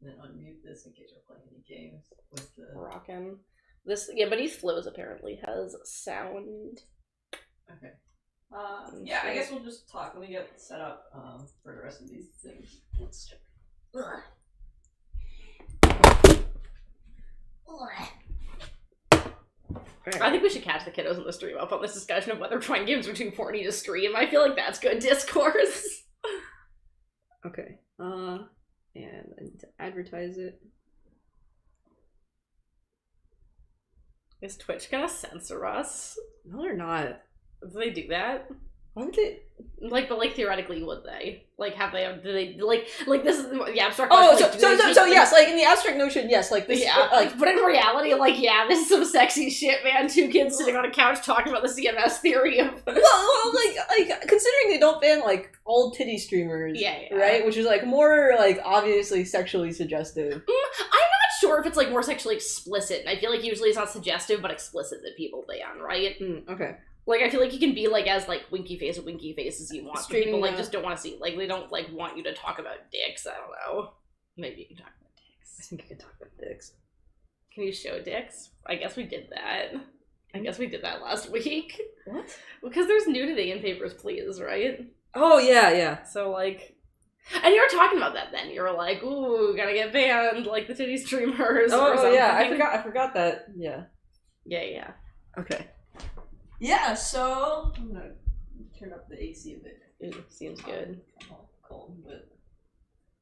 then unmute this in case you're playing any games with the... Rockin'. This, yeah, Beneath Flows apparently has sound. Okay. Yeah, I guess we'll just talk. Let me get set up for the rest of these things. Let's check. I think we should catch the kiddos in the stream up on this discussion of whether trying games are too porny to stream. I feel like that's good discourse. Okay. And I need to advertise it. Is Twitch gonna censor us? No, they're not. Do they do that? Why would they? Like, but like theoretically, would they? Like, have they? Do they like this is the abstract? Oh, notion, so yes, like in the abstract notion, yes, like this. Yeah, like, but in reality, like, yeah, this is some sexy shit, man. Two kids sitting on a couch talking about the CMS theory of. well, like considering they don't ban like old titty streamers, yeah, right, which is like more like obviously sexually suggestive. I'm not sure if it's like more sexually explicit, and I feel like usually it's not suggestive but explicit that people ban, right? Okay. Like, I feel like you can be, like, as, like, winky face as you want. Streaming, people, like, just don't want to see, like, they don't, like, want you to talk about dicks. I don't know. Maybe you can talk about dicks. I think you can talk about dicks. Can you show dicks? I guess we did that. I guess we did that last week. What? Because there's nudity in Papers, Please, right? Oh, yeah. So, like... And you were talking about that then. You were like, ooh, gotta get banned, like the titty streamers or something. Yeah, I forgot that, yeah. Yeah. Okay. Yeah, so I'm gonna turn up the AC a bit. It seems good. Cold, but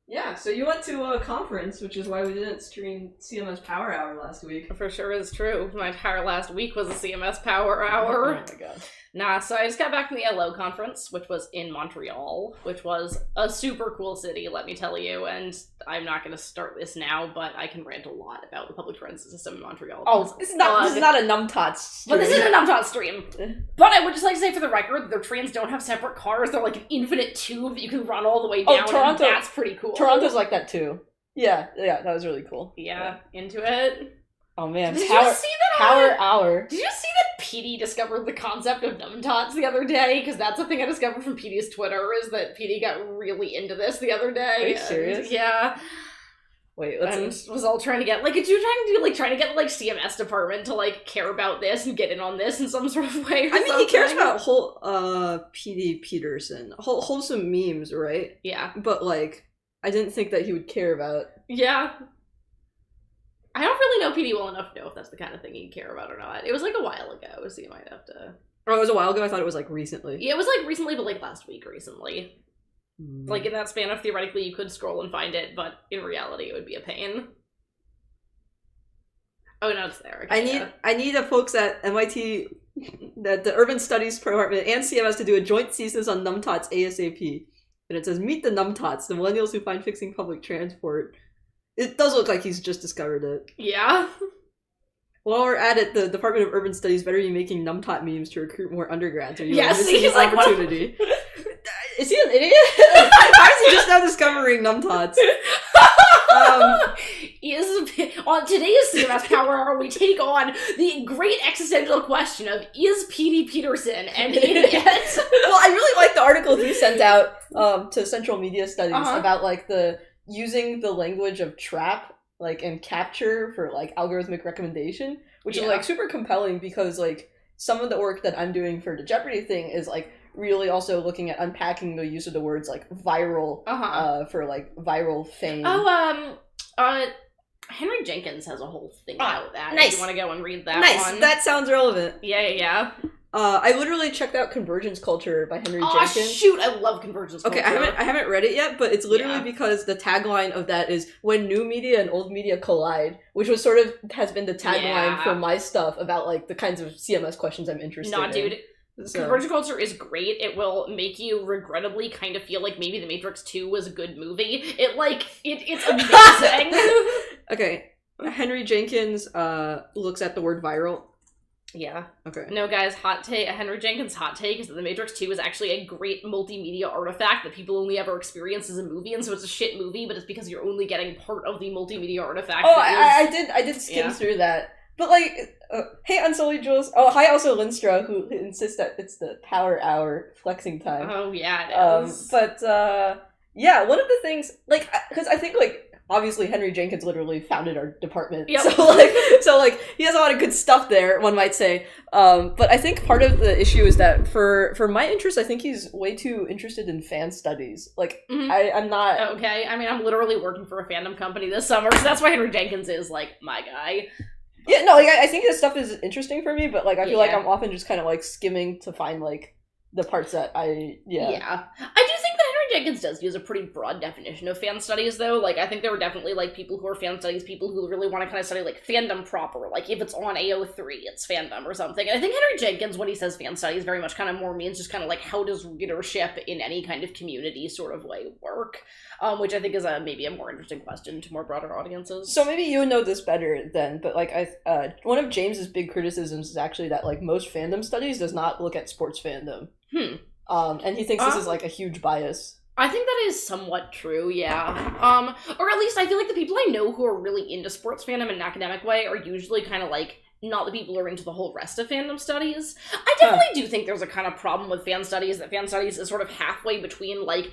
yeah. So you went to a conference, which is why we didn't stream CMS Power Hour last week. For sure is true. My entire last week was a CMS Power Hour. Oh my god. Nah, so I just got back from the ELO conference, which was in Montreal, which was a super cool city, let me tell you, and I'm not going to start this now, but I can rant a lot about the public transit system in Montreal. Oh, this is not a Numtots stream. But this is a Numtot stream. But I would just like to say for the record, their trains don't have separate cars, they're like an infinite tube that you can run all the way down, Toronto, and that's pretty cool. Toronto's like that too. Yeah, that was really cool. Yeah, into it. Oh man, Did you see that Power Hour. Did you see that PD discovered the concept of numtots the other day? Because that's a thing I discovered from PD's Twitter, is that PD got really into this the other day. Are you serious? Yeah. Wait, and was all trying to get, like, did you trying to get, like, CMS department to, like, care about this and get in on this in some sort of way or I mean, something? he cares about PD Peterson. Wholesome memes, right? Yeah. But, like, I didn't think that he would care about... Yeah. I don't really know PD well enough to know if that's the kind of thing he'd care about or not. It was like a while ago, so you might have to... Oh, it was a while ago? I thought it was like recently. Yeah, it was like recently, but like last week recently. Like in that span of theoretically you could scroll and find it, but in reality it would be a pain. Oh, no, it's there. Okay, I need the folks at MIT, the Urban Studies Department and CMS to do a joint thesis on numtots ASAP. And it says, meet the numtots, the millennials who find fixing public transport. It does look like he's just discovered it. Yeah. While we're at it, the Department of Urban Studies better be making numtot memes to recruit more undergrads. Are you missing this opportunity? Is he an idiot? How is he just now discovering numtots? On today's CMS Power Hour, we take on the great existential question of, is P.D. Peterson an idiot? Well, I really like the article he sent out to Central Media Studies about, like, using the language of trap, like, and capture for, like, algorithmic recommendation, which is, like, super compelling because, like, some of the work that I'm doing for the Jeopardy thing is, like, really also looking at unpacking the use of the words, like, viral, for, like, viral fame. Henry Jenkins has a whole thing about that. Nice. If you want to go and read that one. Nice, that sounds relevant. Yeah. I literally checked out Convergence Culture by Henry Jenkins. Oh, shoot, I love Convergence Culture. Okay, I haven't read it yet, but it's literally because the tagline of that is when new media and old media collide, which was sort of has been the tagline for my stuff about, like, the kinds of CMS questions I'm interested in. Dude. So. Convergence Culture is great. It will make you regrettably kind of feel like maybe The Matrix 2 was a good movie. It's amazing. Okay, Henry Jenkins looks at the word viral. Yeah. Okay. No, guys, hot take. Henry Jenkins' hot take is that The Matrix 2 is actually a great multimedia artifact that people only ever experience as a movie, and so it's a shit movie, but it's because you're only getting part of the multimedia artifact. Oh, I did skim through that. But, like, hey, Unsullied Jules. Oh, hi, also Linstra, who insists that it's the Power Hour flexing time. Oh, yeah, it is. But, yeah, one of the things, like, because I think, like, obviously Henry Jenkins literally founded our department. Yep. So like he has a lot of good stuff there, one might say. But I think part of the issue is that for my interest, I think he's way too interested in fan studies. Like I'm not okay. I mean, I'm literally working for a fandom company this summer, so that's why Henry Jenkins is like my guy. Yeah, no, like I think this stuff is interesting for me, but like I feel like I'm often just kind of like skimming to find like the parts that I do think that Henry Jenkins does use a pretty broad definition of fan studies, though. Like, I think there are definitely, like, people who are fan studies, people who really want to kind of study, like, fandom proper. Like, if it's on AO3, it's fandom or something. And I think Henry Jenkins, when he says fan studies, very much kind of more means just kind of, like, how does readership in any kind of community sort of way work? Which I think is maybe a more interesting question to more broader audiences. So maybe you would know this better then, but, like, one of James's big criticisms is actually that, like, most fandom studies does not look at sports fandom. And he thinks this is, like, a huge bias. I think that is somewhat true, yeah. Or at least I feel like the people I know who are really into sports fandom in an academic way are usually kind of, like, not the people who are into the whole rest of fandom studies. I definitely do think there's a kind of problem with fan studies, that fan studies is sort of halfway between, like,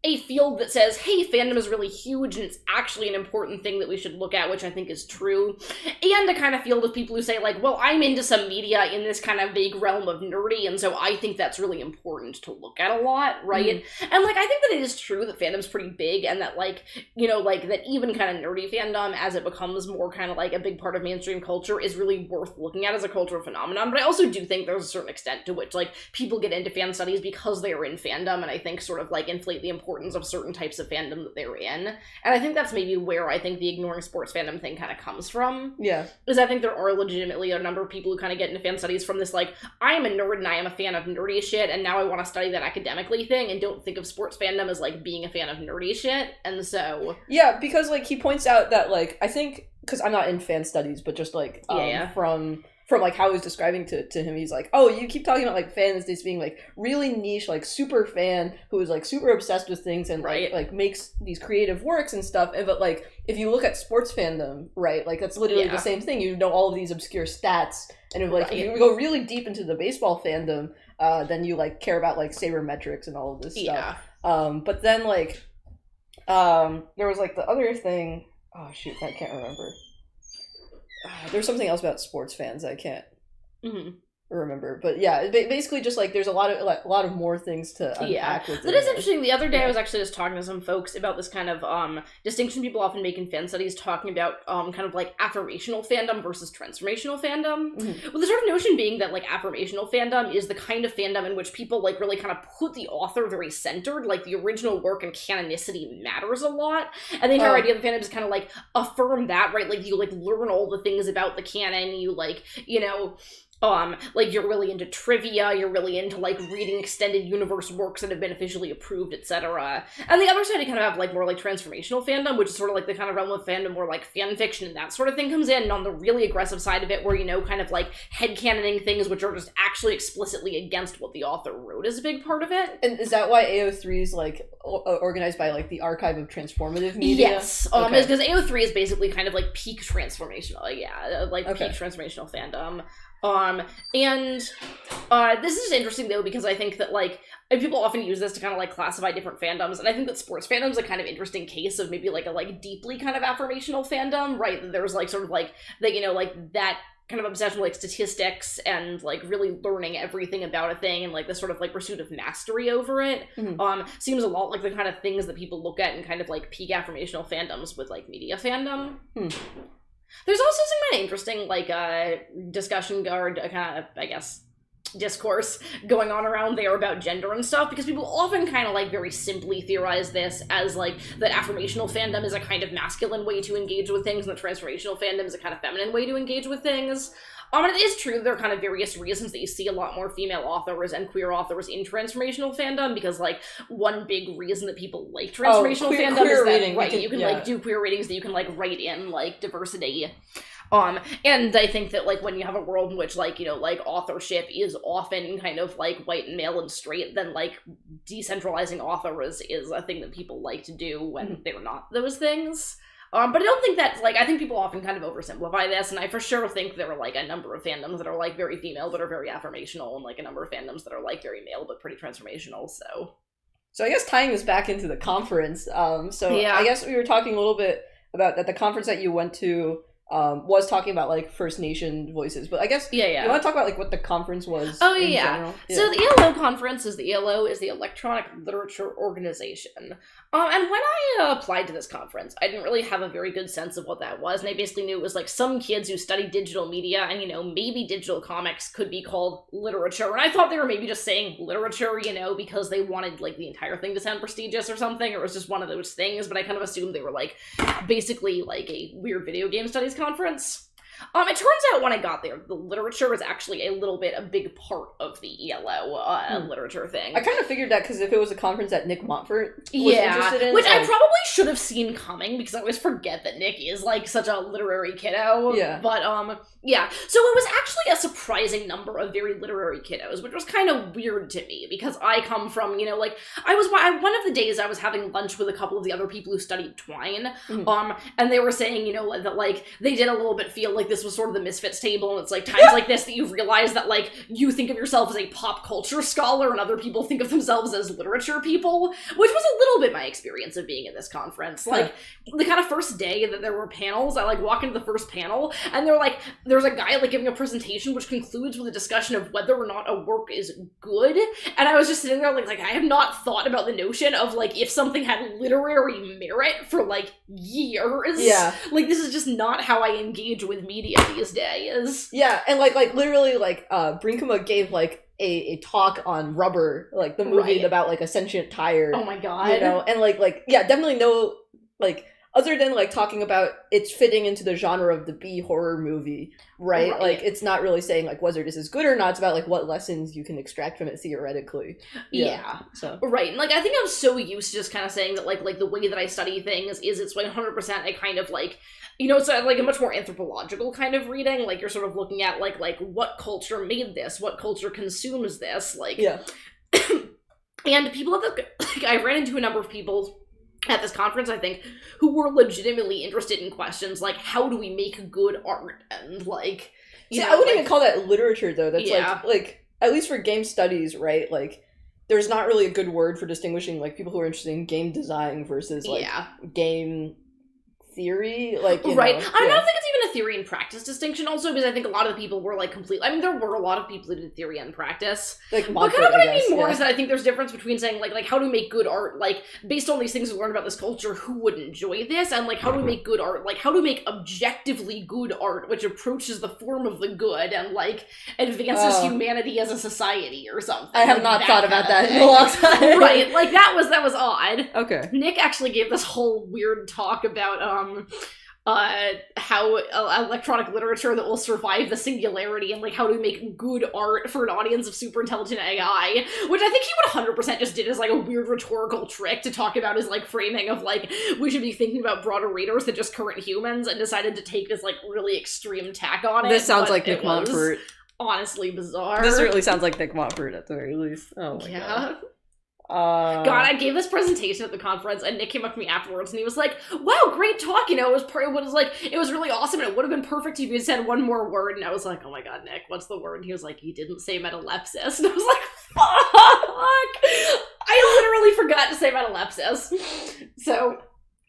a field that says, hey, fandom is really huge and it's actually an important thing that we should look at, which I think is true, and a kind of field of people who say, like, well, I'm into some media in this kind of big realm of nerdy, and so I think that's really important to look at a lot, right? And, like, I think that it is true that fandom's pretty big, and that, like, you know, like, that even kind of nerdy fandom, as it becomes more kind of, like, a big part of mainstream culture, is really worth looking at as a cultural phenomenon, but I also do think there's a certain extent to which, like, people get into fan studies because they are in fandom, and I think sort of, like, inflate the importance of certain types of fandom that they're in. And I think that's maybe where I think the ignoring sports fandom thing kind of comes from. Yeah. Because I think there are legitimately a number of people who kind of get into fan studies from this, like, I am a nerd and I am a fan of nerdy shit, and now I want to study that academically thing, and don't think of sports fandom as, like, being a fan of nerdy shit. And so... Yeah, because, like, he points out that, like, I think, because I'm not in fan studies, but just, like, from like how he was describing to him, he's like, oh, you keep talking about like fans this being like really niche, like super fan who is like super obsessed with things and like makes these creative works and stuff, and but like if you look at sports fandom, right, like that's literally the same thing. You know all of these obscure stats, and if like if you go really deep into the baseball fandom, then you like care about like sabermetrics and all of this stuff. But then like there was like the other thing, oh shoot, I can't remember. There's something else about sports fans I can't remember, but yeah, basically just like there's a lot of more things to unpack with it. That is interesting. The other day I was actually just talking to some folks about this kind of distinction people often make in fan studies, talking about kind of like affirmational fandom versus transformational fandom, with the sort of notion being that like affirmational fandom is the kind of fandom in which people like really kind of put the author very centered, like the original work and canonicity matters a lot, and the entire idea of the fandom is kind of like affirm that, right? Like you like learn all the things about the canon, you like, you know, like you're really into trivia, you're really into like reading extended universe works that have been officially approved, etc. And the other side you kind of have like more like transformational fandom, which is sort of like the kind of realm of fandom where like fan fiction and that sort of thing comes in, and on the really aggressive side of it where, you know, kind of like headcanoning things which are just actually explicitly against what the author wrote is a big part of it. And is that why AO3 is like organized by like the Archive of Transformative Media? Yes, because AO3 is basically kind of like peak transformational, peak transformational fandom. And this is interesting though, because I think that like, and people often use this to kind of like classify different fandoms, and I think that sports fandom is a kind of interesting case of maybe like a like deeply kind of affirmational fandom, right? That there's like sort of like that, you know, like that kind of obsession with like statistics and like really learning everything about a thing and like this sort of like pursuit of mastery over it seems a lot like the kind of things that people look at in kind of like peak affirmational fandoms with like media fandom. There's also some kind of interesting, like, discussion kind of, I guess, discourse going on around there about gender and stuff, because people often kind of, like, very simply theorize this as, like, that affirmational fandom is a kind of masculine way to engage with things, and that transformational fandom is a kind of feminine way to engage with things. And it is true there are kind of various reasons that you see a lot more female authors and queer authors in transformational fandom, because, like, one big reason that people like transformational fandom is that, you can like, do queer readings that you can, like, write in, like, diversity. And I think that, like, when you have a world in which, like, you know, like, authorship is often kind of, like, white and male and straight, then, like, decentralizing authors is a thing that people like to do when they're not those things. But I don't think that's, like, I think people often kind of oversimplify this, and I for sure think there are, like, a number of fandoms that are, like, very female but are very affirmational, and, like, a number of fandoms that are, like, very male but pretty transformational, so... So I guess tying this back into the conference, I guess we were talking a little bit about that the conference that you went to was talking about like First Nation voices, but I guess you want to talk about like what the conference was. Oh in yeah. general? So the ELO conference is the ELO is the Electronic Literature Organization. And when I applied to this conference, I didn't really have a very good sense of what that was, and I basically knew it was like some kids who studied digital media, and maybe digital comics could be called literature. And I thought they were maybe just saying literature, because they wanted like the entire thing to sound prestigious or something, or it was just one of those things. But I kind of assumed they were like basically like a weird video game studies conference. It turns out when I got there, the literature is actually a big part of the ELO literature thing. I kind of figured that because if it was a conference that Nick Montfort was interested in. Which I probably should have seen coming because I always forget that Nick is like such a literary kiddo. Yeah. But yeah. So it was actually a surprising number of very literary kiddos, which was kind of weird to me because I come from, one of the days I was having lunch with a couple of the other people who studied Twine, and they were saying, that like they did a little bit feel like this was sort of the misfits table, and it's like times like this that you realize that like you think of yourself as a pop culture scholar and other people think of themselves as literature people, which was a little bit my experience of being at this conference. Like the kind of first day that there were panels, I like walk into the first panel and there's a guy like giving a presentation which concludes with a discussion of whether or not a work is good, and I was just sitting there like I have not thought about the notion of like if something had literary merit for like years. Yeah. Like this is just not how I engage with media these days. Yeah, and like literally like Brinkema gave like a talk on Rubber, like the movie about like a sentient tire. Oh my god. And like yeah, definitely no like other than like talking about it's fitting into the genre of the B horror movie, right? Like it's not really saying like whether this is good or not. It's about like what lessons you can extract from it theoretically. Yeah. So right, and like I think I'm so used to just kind of saying that like the way that I study things is it's 100% a kind of like it's like a much more anthropological kind of reading. Like you're sort of looking at like what culture made this, what culture consumes this, like and people at the like I ran into a number of people at this conference, I think, who were legitimately interested in questions like how do we make good art and like I wouldn't even call that literature though. That's like at least for game studies, right? Like there's not really a good word for distinguishing like people who are interested in game design versus like game theory, like right. I don't think it's even a theory and practice distinction. Also, because I think a lot of the people were like completely. I mean, there were a lot of people who did theory and practice. Like, but kind of what I mean more is that I think there's a difference between saying like how to make good art, like based on these things we learned about this culture, who would enjoy this, and like how do we make good art, like how to make objectively good art, which approaches the form of the good and like advances humanity as a society or something. I have not thought about that in a long time. Right, like that was odd. Okay. Nick actually gave this whole weird talk about how electronic literature that will survive the singularity and like how to make good art for an audience of super intelligent AI, which I think he would 100% just did as like a weird rhetorical trick to talk about his like framing of like we should be thinking about broader readers than just current humans, and decided to take this like really extreme tack on it. This sounds like Nick Montfort. Honestly bizarre. This really sounds like Nick Montfort at the very least. Oh my god. God, I gave this presentation at the conference, and Nick came up to me afterwards, and he was like, "Wow, great talk! It was really awesome, and it would have been perfect if you had said one more word." And I was like, "Oh my god, Nick, what's the word?" And he was like, "You didn't say metalepsis." And I was like, "Fuck!" I literally forgot to say metalepsis. So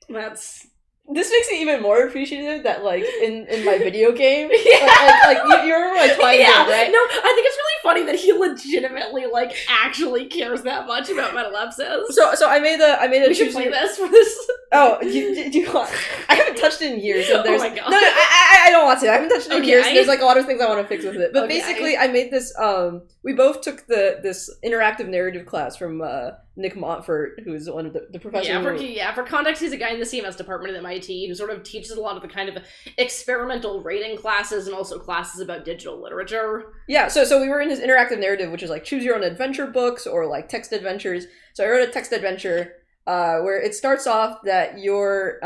that's. This makes me even more appreciative that, like, in my video game, you remember my Twine game, right? No, I think it's really funny that he legitimately, like, actually cares that much about metalepsis. So I made a. We should play this for this. Oh, you want? I haven't touched it in years. And there's, oh my god. No, I don't want to. I haven't touched it in years. And there's like a lot of things I want to fix with it. But basically, I made this. We both took this interactive narrative class from Nick Montfort, who's one of the professors. For context, he's a guy in the CMS department at MIT who sort of teaches a lot of the kind of experimental writing classes and also classes about digital literature. Yeah, so we were in his interactive narrative, which is like choose your own adventure books or like text adventures. So I wrote a text adventure where it starts off that you're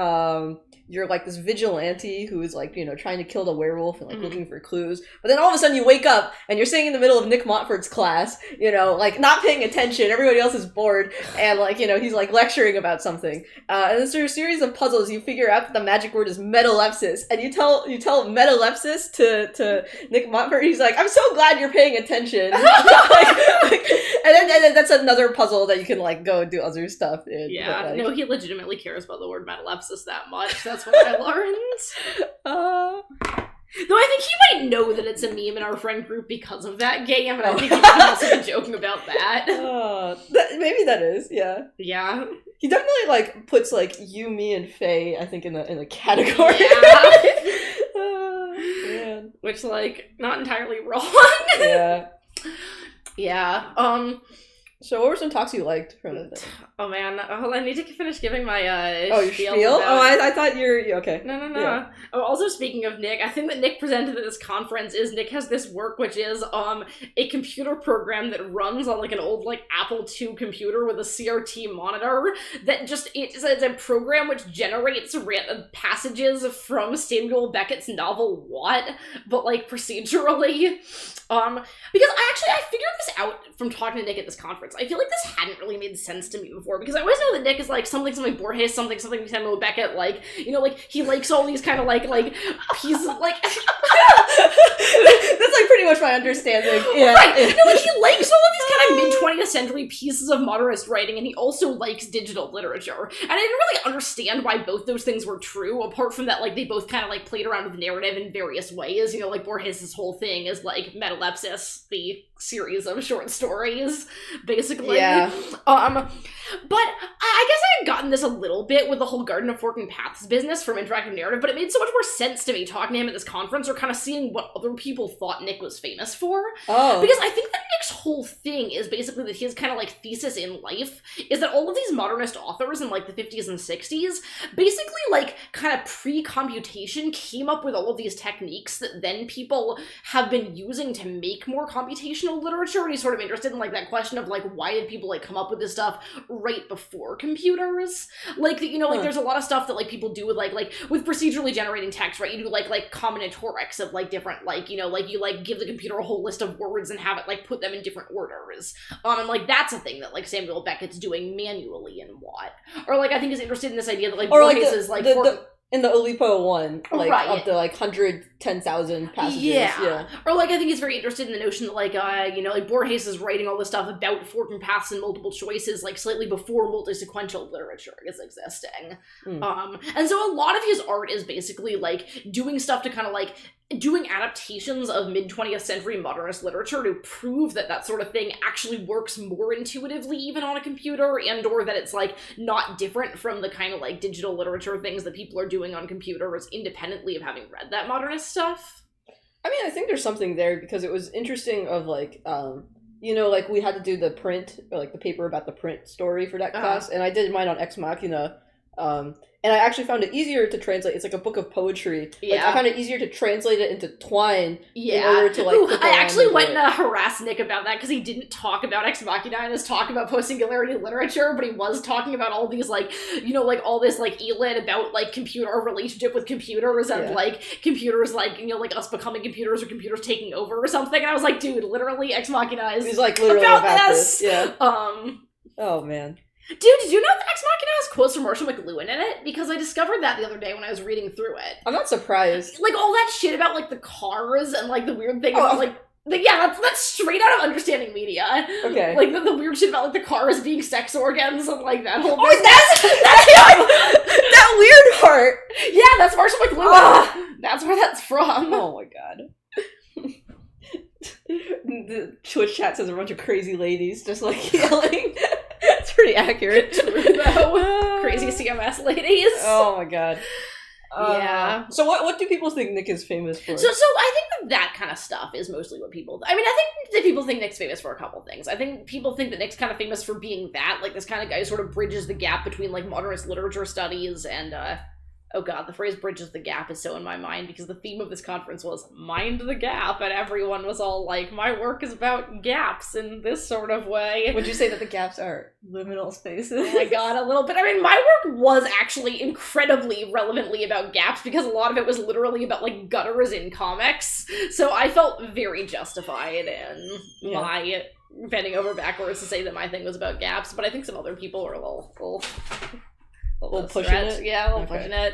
like this vigilante who is like, trying to kill the werewolf and like looking for clues. But then all of a sudden you wake up and you're sitting in the middle of Nick Montfort's class, like not paying attention. Everybody else is bored. And like, he's like lecturing about something. And then through a series of puzzles, you figure out that the magic word is metalepsis. And you tell metalepsis to Nick Montfort. He's like, I'm so glad you're paying attention. and then that's another puzzle that you can like go and do other stuff in. Yeah, but, like, no, he legitimately cares about the word metalepsis that much. That's what I learned. Though I think he might know that it's a meme in our friend group because of that game, and I think he might also be joking about that. Maybe that is, yeah. Yeah. He definitely like puts like you, me, and Faye, I think, in a category. Yeah. Man. Which, like, not entirely wrong. Yeah. Yeah. So what were some talks you liked from it? Oh man, I need to finish giving my your spiel? I thought you're okay. No. Yeah. Oh, also speaking of Nick, I think that Nick presented at this conference is Nick has this work which is a computer program that runs on like an old like Apple II computer with a CRT monitor that just it's a program which generates passages from Samuel Beckett's novel What, but like procedurally. Because I figured this out from talking to Nick at this conference. I feel like this hadn't really made sense to me before, because I always know that Nick is like something Borges, something Samuel Beckett, like, like he likes all these kind of like pieces, like that's like pretty much my understanding. Yeah. Right. Like he likes all of these kind of mid-20th century pieces of modernist writing, and he also likes digital literature. And I didn't really understand why both those things were true, apart from that, like, they both kind of like played around with narrative in various ways. Like Borges' whole thing is like Metalepsis, the series of short stories, basically. Yeah. But I guess I had gotten this a little bit with the whole Garden of Forking Paths business from interactive narrative, but it made so much more sense to me talking to him at this conference, or kind of seeing what other people thought Nick was famous for. Oh. Because I think that Nick's whole thing is basically that his kind of like thesis in life is that all of these modernist authors in like the 50s and 60s basically like kind of pre-computation came up with all of these techniques that then people have been using to make more computational literature, and he's sort of interested in like that question of like why did people like come up with this stuff right before computers? Like, like there's a lot of stuff that like people do with like with procedurally generating text, right? You do like combinatorics of like different like like you like give the computer a whole list of words and have it like put them in different orders. And like that's a thing that like Samuel Beckett's doing manually in What. Or like I think is interested in this idea that like Borges is like in the Oulipo one, like, right, of the, like, 110,000 passages. Yeah. Or, like, I think he's very interested in the notion that, like, like, Borges is writing all this stuff about forking paths and multiple choices, like, slightly before multi-sequential literature is existing. And so a lot of his art is basically, like, doing stuff to kind of, like, doing adaptations of mid-20th century modernist literature to prove that that sort of thing actually works more intuitively even on a computer, and or that it's like not different from the kind of like digital literature things that people are doing on computers independently of having read that modernist stuff. I mean, I think there's something there, because it was interesting of like like we had to do the print, or like the paper about the print story for that class, and I did mine on Ex Machina. And I actually found it easier to translate. It's like a book of poetry. Like, I found it easier to translate it into Twine in order to, like, I actually went and harassed Nick about that, because he didn't talk about Ex Machina in his talk about post-singularity literature, but he was talking about all these, like, like, all this, like, elit about, like, our relationship with computers, and, like, computers, like, like, us becoming computers, or computers taking over, or something, and I was like, dude, literally, Ex Machina is He's, like, literally about this. Yeah. Oh, man. Dude, did you know that Ex Machina has quotes from Marshall McLuhan in it? Because I discovered that the other day when I was reading through it. I'm not surprised. Like, all that shit about, like, the cars and, like, the weird thing about, like, that's straight out of Understanding Media. Okay. Like, the weird shit about, like, the cars being sex organs and, like, that whole... Oh, that's that weird part! Yeah, that's Marshall McLuhan. That's where that's from. Oh, my God. The Twitch chat says a bunch of crazy ladies just, like, yelling. It's pretty accurate. True, though. Crazy CMS ladies. Oh my god. Yeah. So what do people think Nick is famous for? So I think that kind of stuff is mostly what people... I mean, I think that people think Nick's famous for a couple things. I think people think that Nick's kind of famous for being that, like, this kind of guy who sort of bridges the gap between, like, modernist literature studies and oh god, the phrase bridges the gap is so in my mind because the theme of this conference was mind the gap, and everyone was all like, my work is about gaps in this sort of way. Would you say that the gaps are liminal spaces? Oh my god, a little bit. I mean, my work was actually incredibly relevantly about gaps because a lot of it was literally about, like, gutters in comics, so I felt very justified in my bending over backwards to say that my thing was about gaps, but I think some other people were a little pushing it? Yeah, a little pushing it.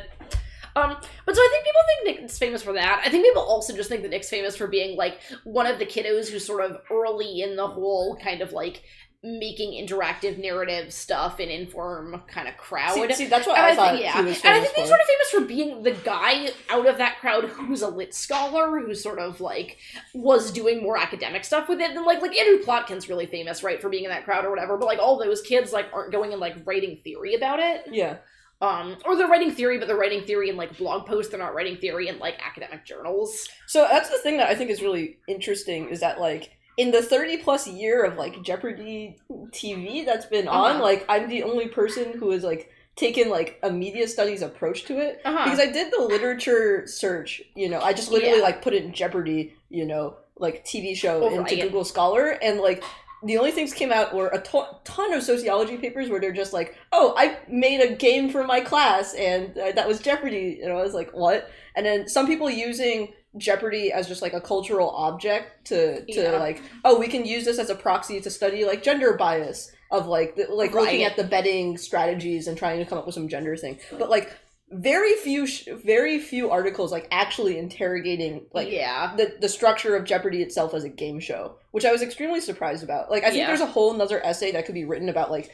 But so I think people think Nick's famous for that. I think people also just think that Nick's famous for being, like, one of the kiddos who's sort of early in the whole kind of, like, making interactive narrative stuff in Inform kind of crowd. See that's what I thought he was famous for. And I think he's sort of famous for being the guy out of that crowd who's a lit scholar, who sort of, like, was doing more academic stuff with it. And, like Andrew Plotkin's really famous, right, for being in that crowd or whatever, but, like, all those kids, like, aren't going and, like, writing theory about it. Yeah. Or they're writing theory, but they're writing theory in, like, blog posts. They're not writing theory in, like, academic journals. So that's the thing that I think is really interesting, is that, like, in the 30-plus year of, like, Jeopardy TV that's been on, like, I'm the only person who has, like, taken, like, a media studies approach to it. Because I did the literature search, you know, I just literally, like, put in Jeopardy, you know, like, TV show into Google Scholar, and, like, the only things came out were a ton of sociology papers where they're just like, oh, I made a game for my class, and that was Jeopardy. And I was like, what? And then some people using Jeopardy as just, like, a cultural object to like, oh, we can use this as a proxy to study, like, gender bias of, like, looking at the betting strategies and trying to come up with some gender thing. But, like, very few articles, like, actually interrogating, like, the structure of Jeopardy itself as a game show, which I was extremely surprised about. Like, I think there's a whole nother essay that could be written about, like,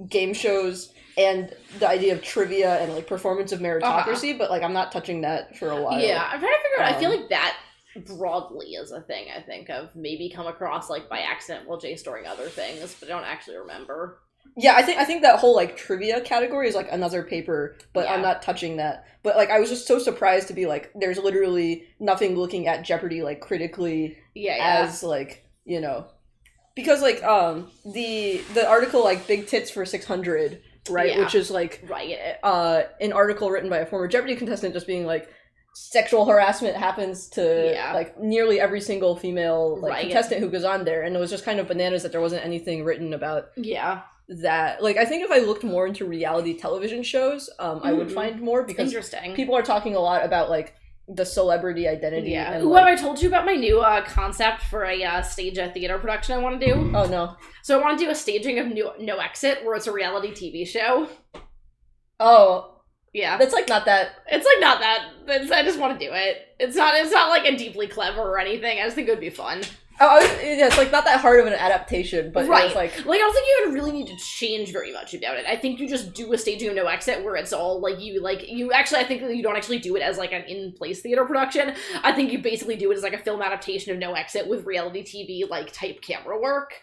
game shows and the idea of trivia and, like, performance of meritocracy, but, like, I'm not touching that for a while. Yeah, I'm trying to figure out, I feel like that broadly is a thing I think I've maybe come across, like, by accident while JSTORing other things, but I don't actually remember. Yeah, I think that whole, like, trivia category is, like, another paper, but I'm not touching that. But, like, I was just so surprised to be, like, there's literally nothing looking at Jeopardy, like, critically as, like, you know, because, like, the article, like, Big Tits for 600, right, which is, like, an article written by a former Jeopardy contestant just being, like, sexual harassment happens to, like, nearly every single female, like, contestant who goes on there, and it was just kind of bananas that there wasn't anything written about that. Like, I think if I looked more into reality television shows, I would find more, because people are talking a lot about, like, the celebrity identity. And, Ooh, have I told you about my new concept for a stage a theater production I want to do? Oh, no. So I want to do a staging of No Exit, where it's a reality TV show. Oh. Yeah. That's, like, not that... It's, like, not that... I just want to do it. It's not, like, a deeply clever or anything. I just think it would be fun. Oh, it's, like, not that hard of an adaptation, but it's, like... Like, I don't think you even really need to change very much about it. I think you just do a staging of No Exit where it's all, like, you actually, I think you don't actually do it as, like, an in-place theater production. I think you basically do it as, like, a film adaptation of No Exit with reality TV, like, type camera work.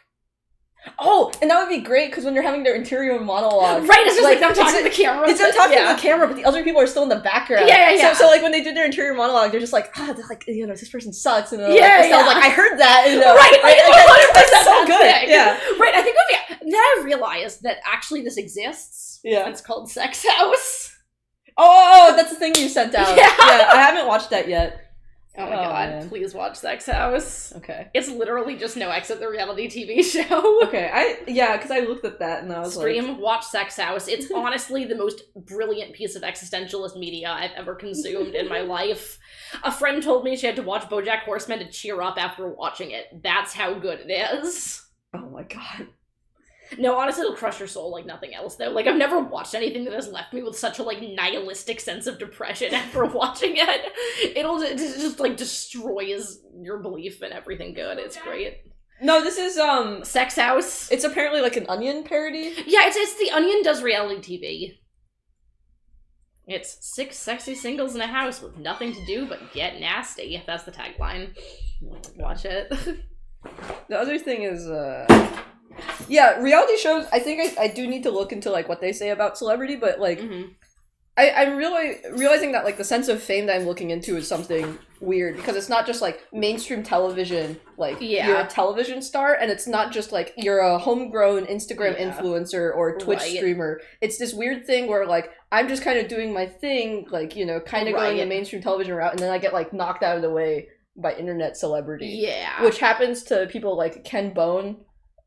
Oh, and that would be great, because when they're having their interior monologue... Right, it's just, like them talking to the camera. It's them talking to the camera, but the other people are still in the background. Yeah. So, like, when they do their interior monologue, they're just like, like, you know, this person sucks, and like, I heard that, and That's so good. Yeah. Right, I think then I realized that actually this exists. Yeah. It's called Sex House. Oh, that's the thing you sent out. Yeah, I haven't watched that yet. Oh my god, man. Please watch Sex House. Okay. It's literally just No Exit, the reality TV show. Okay, because I looked at that and I was watch Sex House. It's honestly the most brilliant piece of existentialist media I've ever consumed in my life. A friend told me she had to watch BoJack Horseman to cheer up after watching it. That's how good it is. Oh my god. No, honestly, it'll crush your soul like nothing else, though. Like, I've never watched anything that has left me with such a, like, nihilistic sense of depression after watching it. It just, like, destroys your belief in everything good. It's great. No, this is, Sex House. It's apparently, like, an Onion parody? Yeah, it's The Onion does reality TV. It's 6 sexy singles in a house with nothing to do but get nasty. That's the tagline. Watch it. The other thing is, yeah, reality shows, I think I do need to look into, like, what they say about celebrity, but, like, I'm really realizing that like the sense of fame that I'm looking into is something weird because it's not just like mainstream television, like you're a television star, and it's not just like you're a homegrown Instagram influencer or Twitch streamer. It's this weird thing where like I'm just kind of doing my thing, like, you know, kind of going the mainstream television route, and then I get like knocked out of the way by internet celebrity. Yeah. Which happens to people like Ken Bone.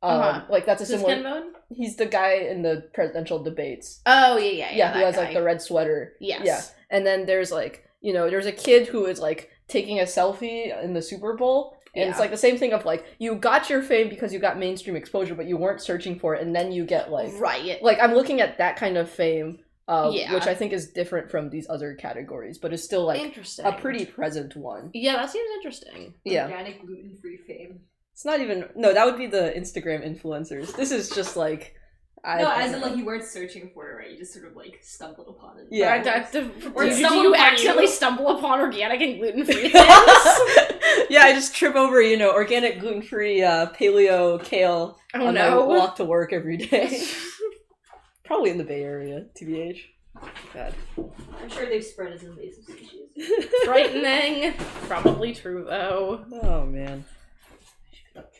Like that's a similar. Ken Bone? He's the guy in the presidential debates. Oh yeah. Who has like the red sweater. Yes. Yeah. And then there's like, you know, there's a kid who is like taking a selfie in the Super Bowl. And it's like the same thing of like, you got your fame because you got mainstream exposure, but you weren't searching for it, and then you get like like I'm looking at that kind of fame, which I think is different from these other categories, but is still like a pretty present one. Yeah, that seems interesting. Yeah. Organic gluten-free fame. It's not even... No, that would be the Instagram influencers. This is just, like... as in, like, you weren't searching for it, right? You just sort of, like, stumbled upon it. Yeah. Do you accidentally stumble upon organic and gluten-free things? Yeah, I just trip over, you know, organic, gluten-free, paleo, kale on my walk to work every day. Probably in the Bay Area, TBH. God. I'm sure they've spread as invasive species. Frightening. Probably true, though. Oh, man.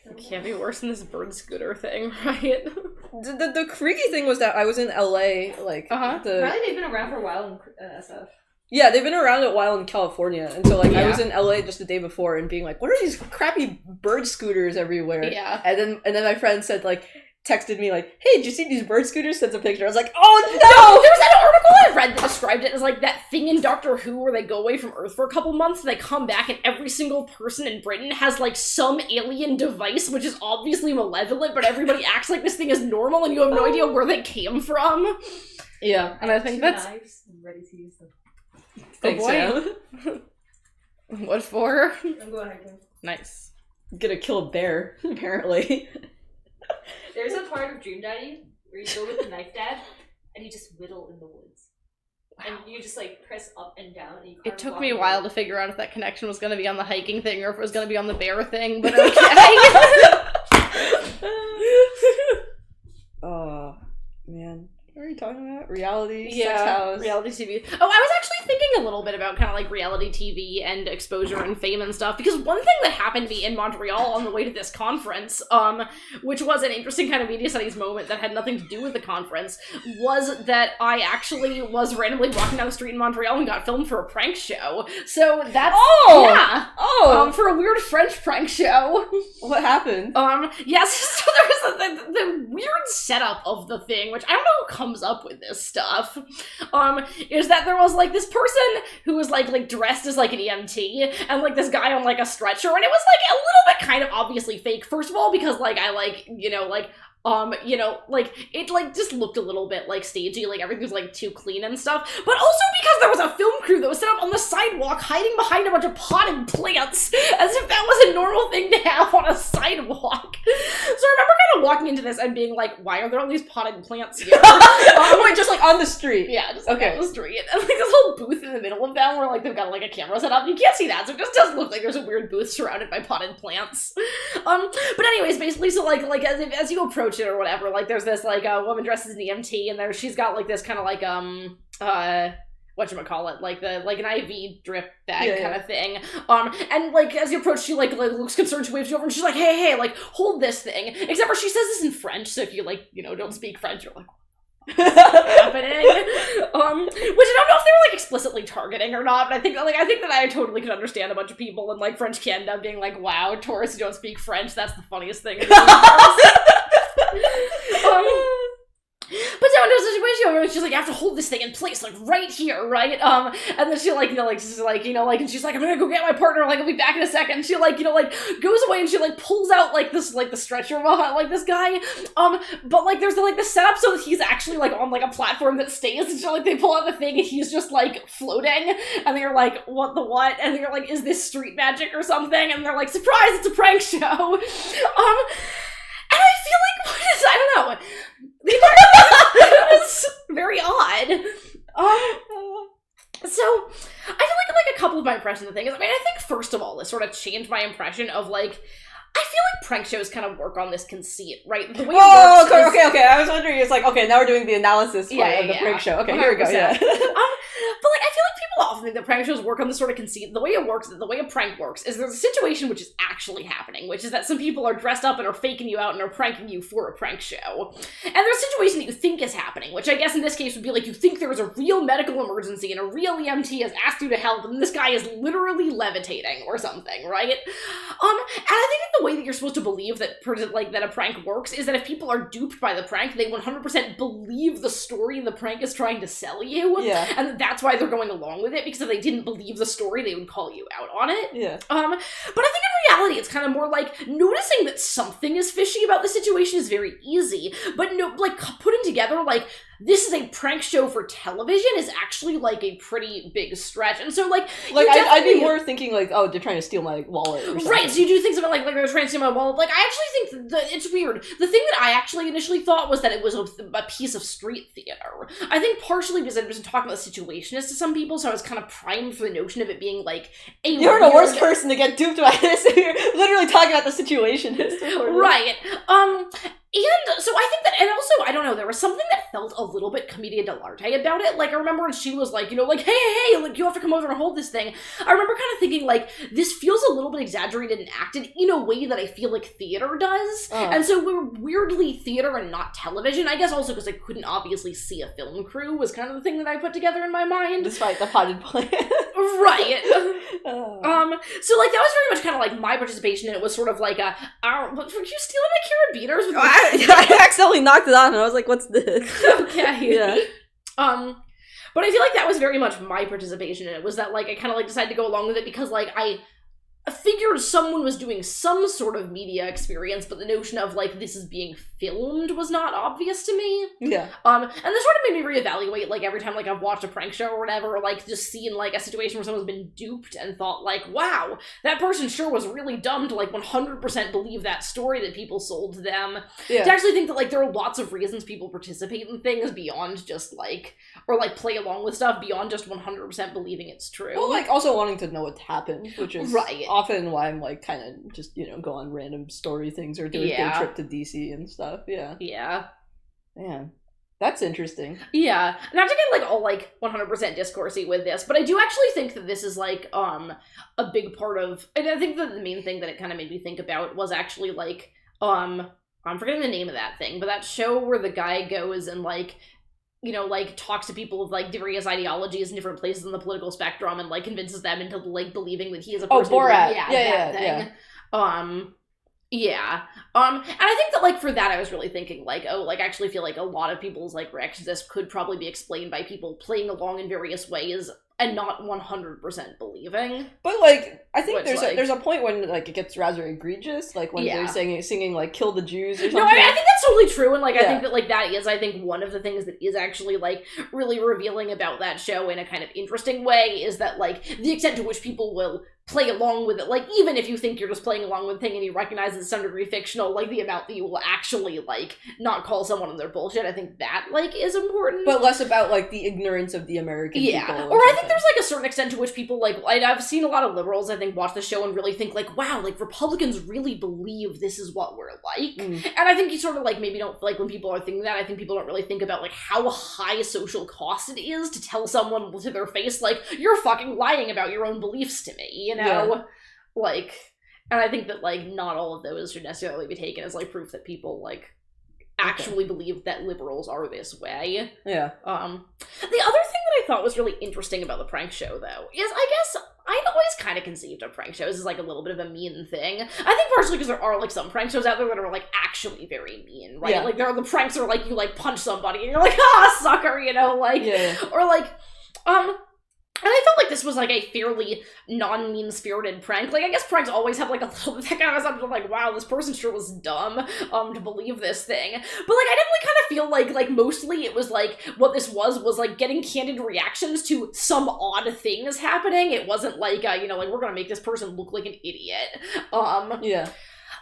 It can't be worse than this bird scooter thing, right? The freaky thing was that I was in LA, like, Apparently they've been around for a while in SF. Yeah, they've been around a while in California, and so, like, I was in LA just the day before and being like, what are these crappy bird scooters everywhere? Yeah. And then my friend said, like, texted me like, hey, did you see these bird scooters? Sends a picture. I was like, oh no! There was that article I read that described it as like that thing in Doctor Who where they go away from Earth for a couple months and they come back and every single person in Britain has like some alien device which is obviously malevolent, but everybody acts like this thing is normal and you have no idea where they came from. Yeah. And I think that's... knives. I'm ready to use them. Thanks, Sam. What for? I'm going hiking. Nice. I'm gonna kill a bear, apparently. There's a part of Dream Daddy where you go with the knife dad and you just whittle in the woods. Wow. And you just like press up and down and you It took me a while to figure out if that connection was going to be on the hiking thing or if it was going to be on the bear thing, but okay. Oh, man. What are you talking about? Reality? Sex house? Reality TV. Oh, I was actually thinking a little bit about kind of like reality TV and exposure and fame and stuff, because one thing that happened to me in Montreal on the way to this conference, which was an interesting kind of media studies moment that had nothing to do with the conference, was that I actually was randomly walking down the street in Montreal and got filmed for a prank show. So that's... for a weird French prank show. What happened? Yes, so there was the weird setup of the thing, which I don't know who comes up with this stuff, is that there was like this person who was like dressed as like an EMT and like this guy on like a stretcher, and it was like a little bit kind of obviously fake, first of all, because like I like, you know, like it like just looked a little bit like stagey, like everything was like too clean and stuff, but also because there was a film crew that was set up on the sidewalk hiding behind a bunch of potted plants, as if that was a normal thing to have on a sidewalk. So I remember kind of walking into this and being like, why are there all these potted plants here? Wait, just like on the street? Yeah, just like on the street. And like this whole booth in the middle of them where like they've got like a camera set up. You can't see that, so it just does look like there's a weird booth surrounded by potted plants. But anyways, basically, so like as you approach it or whatever, like there's this like a woman dressed as an EMT, and she's got like this kind of like whatchamacallit, like an IV drip bag kind of thing. And like as you approach, she like looks concerned, she waves you over and she's like, hey, like hold this thing. Except for she says this in French, so if you like, you know, don't speak French, you're like, what's happening? Which I don't know if they were like explicitly targeting or not, but I think that I totally could understand a bunch of people in like French Canada being like, wow, tourists who don't speak French, that's the funniest thing in the universe. But down to a situation where she's like, you have to hold this thing in place, like right here, right? And then she like, you know, like, she's like, you know, like, and she's like, I'm gonna go get my partner, like, I'll be back in a second. And she like, you know, like, goes away and she like pulls out like this, like the stretcher behind like this guy. But like, there's like the setup so that he's actually like on like a platform that stays, and so like they pull out the thing and he's just like floating, and they're like, what the what? And they're like, is this street magic or something? And they're like, surprise, it's a prank show. And I feel like, I don't know. It was very odd. So, I feel like a couple of my impressions of things. I mean, I think first of all, this sort of changed my impression of like, I feel like prank shows kind of work on this conceit, right? The way okay. I was wondering, it's like, okay, now we're doing the analysis part of the prank show. Okay, here we go, yeah. often think that prank shows work on this sort of conceit. The way a prank works is there's a situation which is actually happening, which is that some people are dressed up and are faking you out and are pranking you for a prank show. And there's a situation that you think is happening, which I guess in this case would be like you think there is a real medical emergency and a real EMT has asked you to help and this guy is literally levitating or something, right? And I think that the way that you're supposed to believe that that a prank works is that if people are duped by the prank, they 100% believe the story the prank is trying to sell you. Yeah. And that's why they're going along with it, because if they didn't believe the story, they would call you out on it. Yeah. But I think in reality, it's kind of more like noticing that something is fishy about the situation is very easy, but putting together, like, this is a prank show for television is actually, like, a pretty big stretch. And so, I'd be more thinking, like, oh, they're trying to steal my wallet or something. Right, so you do things about, like they're trying to steal my wallet. Like, I actually think that it's weird. The thing that I actually initially thought was that it was a piece of street theater. I think partially because I've been talking about the situation as to some people, so I was kind of primed for the notion of it being, like, a You're the worst person to get duped by this. You're literally talking about the situation. Right. And so I think that, and also, I don't know, there was something that felt a little bit commedia dell'arte about it. Like, I remember when she was like, hey, like, you have to come over and hold this thing. I remember kind of thinking, like, this feels a little bit exaggerated and acted in a way that I feel like theater does. And so we're weirdly theater and not television. I guess also because I couldn't obviously see a film crew was kind of the thing that I put together in my mind. Despite the potted plant. Right. So, like, that was very much kind of, like, my participation, and it was sort of like were you stealing my carabiners? With I accidentally knocked it on, and I was like, what's this? Okay. Yeah. But I feel like that was very much my participation in it, was that, like, I kind of, like, decided to go along with it because, like, I figured someone was doing some sort of media experience, but the notion of, like, this is being filmed was not obvious to me. Yeah. And this sort of made me reevaluate, like, every time, like, I've watched a prank show or whatever, or, like, just seen, like, a situation where someone's been duped and thought, like, wow, that person sure was really dumb to, like, 100% believe that story that people sold to them. Yeah. To actually think that, like, there are lots of reasons people participate in things beyond just, like, or, like, play along with stuff beyond just 100% believing it's true. Well, like, also wanting to know what happened, which is right. often why I'm, like, kind of just, go on random story things or do a day trip to DC and stuff. Yeah. Yeah. Man. That's interesting. Yeah. Not to get, like, all, like, 100% discoursey with this, but I do actually think that this is, like, a big part of, and I think that the main thing that it kind of made me think about was actually, like, I'm forgetting the name of that thing, but that show where the guy goes and, like, like, talks to people of, like, various ideologies in different places on the political spectrum and, like, convinces them into, like, believing that he is a person. Oh, Borat. That thing. Yeah. And I think that, like, for that I was really thinking, like, oh, like, I actually feel like a lot of people's, like, reactions to this could probably be explained by people playing along in various ways and not 100% believing. But, like, I think Which, there's a point when, like, it gets rather egregious, like, when they're singing, like, kill the Jews or something. No, I think that's totally true, and, like, I think that, like, that is, I think, one of the things that is actually, like, really revealing about that show in a kind of interesting way is that, like, the extent to which people will play along with it, like, even if you think you're just playing along with the thing and you recognize it's to some degree fictional, like, the amount that you will actually, like, not call someone on their bullshit, I think that, like, is important. But less about, like, the ignorance of the American people. Or I think there's, like, a certain extent to which people, like, I've seen a lot of liberals, I think, watch the show and really think, like, wow, like, Republicans really believe this is what we're like. And I think you sort of, like, maybe don't, like, when people are thinking that, I think people don't really think about, like, how high social cost it is to tell someone to their face, like, you're fucking lying about your own beliefs to me, you know? Yeah. Like, and I think that, like, not all of those should necessarily be taken as, like, proof that people, like, actually believe that liberals are this way. Yeah. The other thing that I thought was really interesting about the prank show, though, is I guess I'd always kind of conceived of prank shows as, like, a little bit of a mean thing. I think partially because there are, like, some prank shows out there that are, like, actually very mean, right? Yeah. Like, there are the pranks are, like, you, like, punch somebody and you're like, ah, sucker, you know, like, or, like, and I felt like this was, like, a fairly non-mean-spirited prank. Like, I guess pranks always have, like, a little bit that kind of assumption of, like, wow, this person sure was dumb, to believe this thing. But, like, I definitely kind of feel like, mostly it was, like, what this was, like, getting candid reactions to some odd things happening. It wasn't, like, like, we're gonna make this person look like an idiot. Yeah.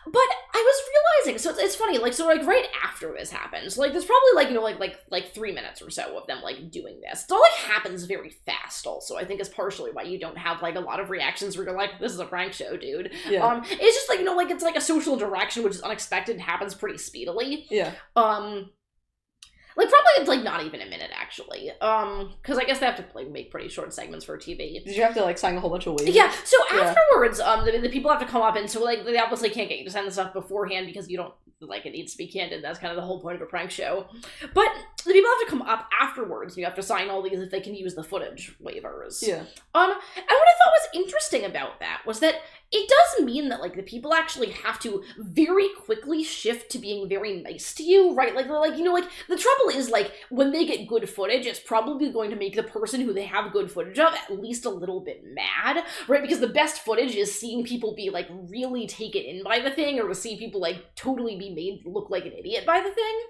But I was realizing, so it's funny, like, so, like, right after this happens, like, there's probably, like, like 3 minutes or so of them, like, doing this. It all, like, happens very fast, also, I think is partially why you don't have, like, a lot of reactions where you're like, this is a prank show, dude. Yeah. It's just, like, like, it's, like, a social interaction which is unexpected and happens pretty speedily. Yeah. Like, probably it's, like, not even a minute, actually. Because I guess they have to, like, make pretty short segments for TV. Did you have to, like, sign a whole bunch of waivers? Yeah, so afterwards, the people have to come up, and so, like, they obviously can't get you to sign the stuff beforehand because you don't, like, it needs to be candid. That's kind of the whole point of a prank show. But the people have to come up afterwards, and you have to sign all these if they can use the footage waivers. Yeah. And what I thought was interesting about that was that it does mean that, like, the people actually have to very quickly shift to being very nice to you, right? Like, you know, like, the trouble is, like, when they get good footage, it's probably going to make the person who they have good footage of at least a little bit mad, right? Because the best footage is seeing people be, like, really taken in by the thing, or to see people, like, totally be made look like an idiot by the thing.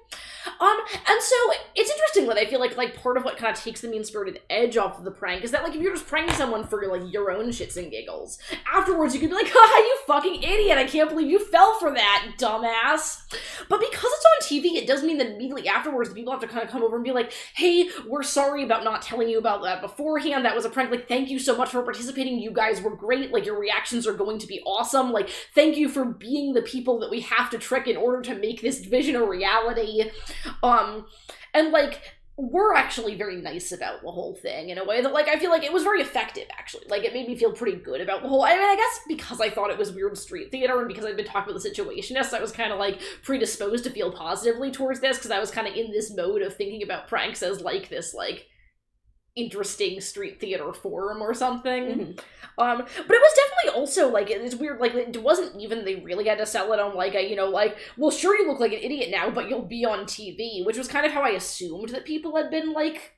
And so, it's interesting that I feel like part of what kind of takes the mean-spirited edge off of the prank is that, like, if you're just pranking someone for, like, your own shits and giggles, afterwards you could be like, haha, you fucking idiot, I can't believe you fell for that, dumbass. But because it's on TV, it does mean that immediately afterwards, the people have to kind of come over and be like, hey, we're sorry about not telling you about that beforehand, that was a prank, like, thank you so much for participating, you guys were great, like, your reactions are going to be awesome, like, thank you for being the people that we have to trick in order to make this vision a reality. And, like, we're actually very nice about the whole thing in a way that, like, I feel like it was very effective, actually. Like, it made me feel pretty good about the whole, I mean, I guess because I thought it was weird street theater and because I'd been talking with the Situationists, I was kind of, like, predisposed to feel positively towards this, because I was kind of in this mode of thinking about pranks as, like, this, like, interesting street theater form or something. Mm-hmm. But it was definitely also, like, it's weird, like, it wasn't even they really had to sell it on, like, a, you know, like, well, sure, you look like an idiot now, but you'll be on TV, which was kind of how I assumed that people had been, like...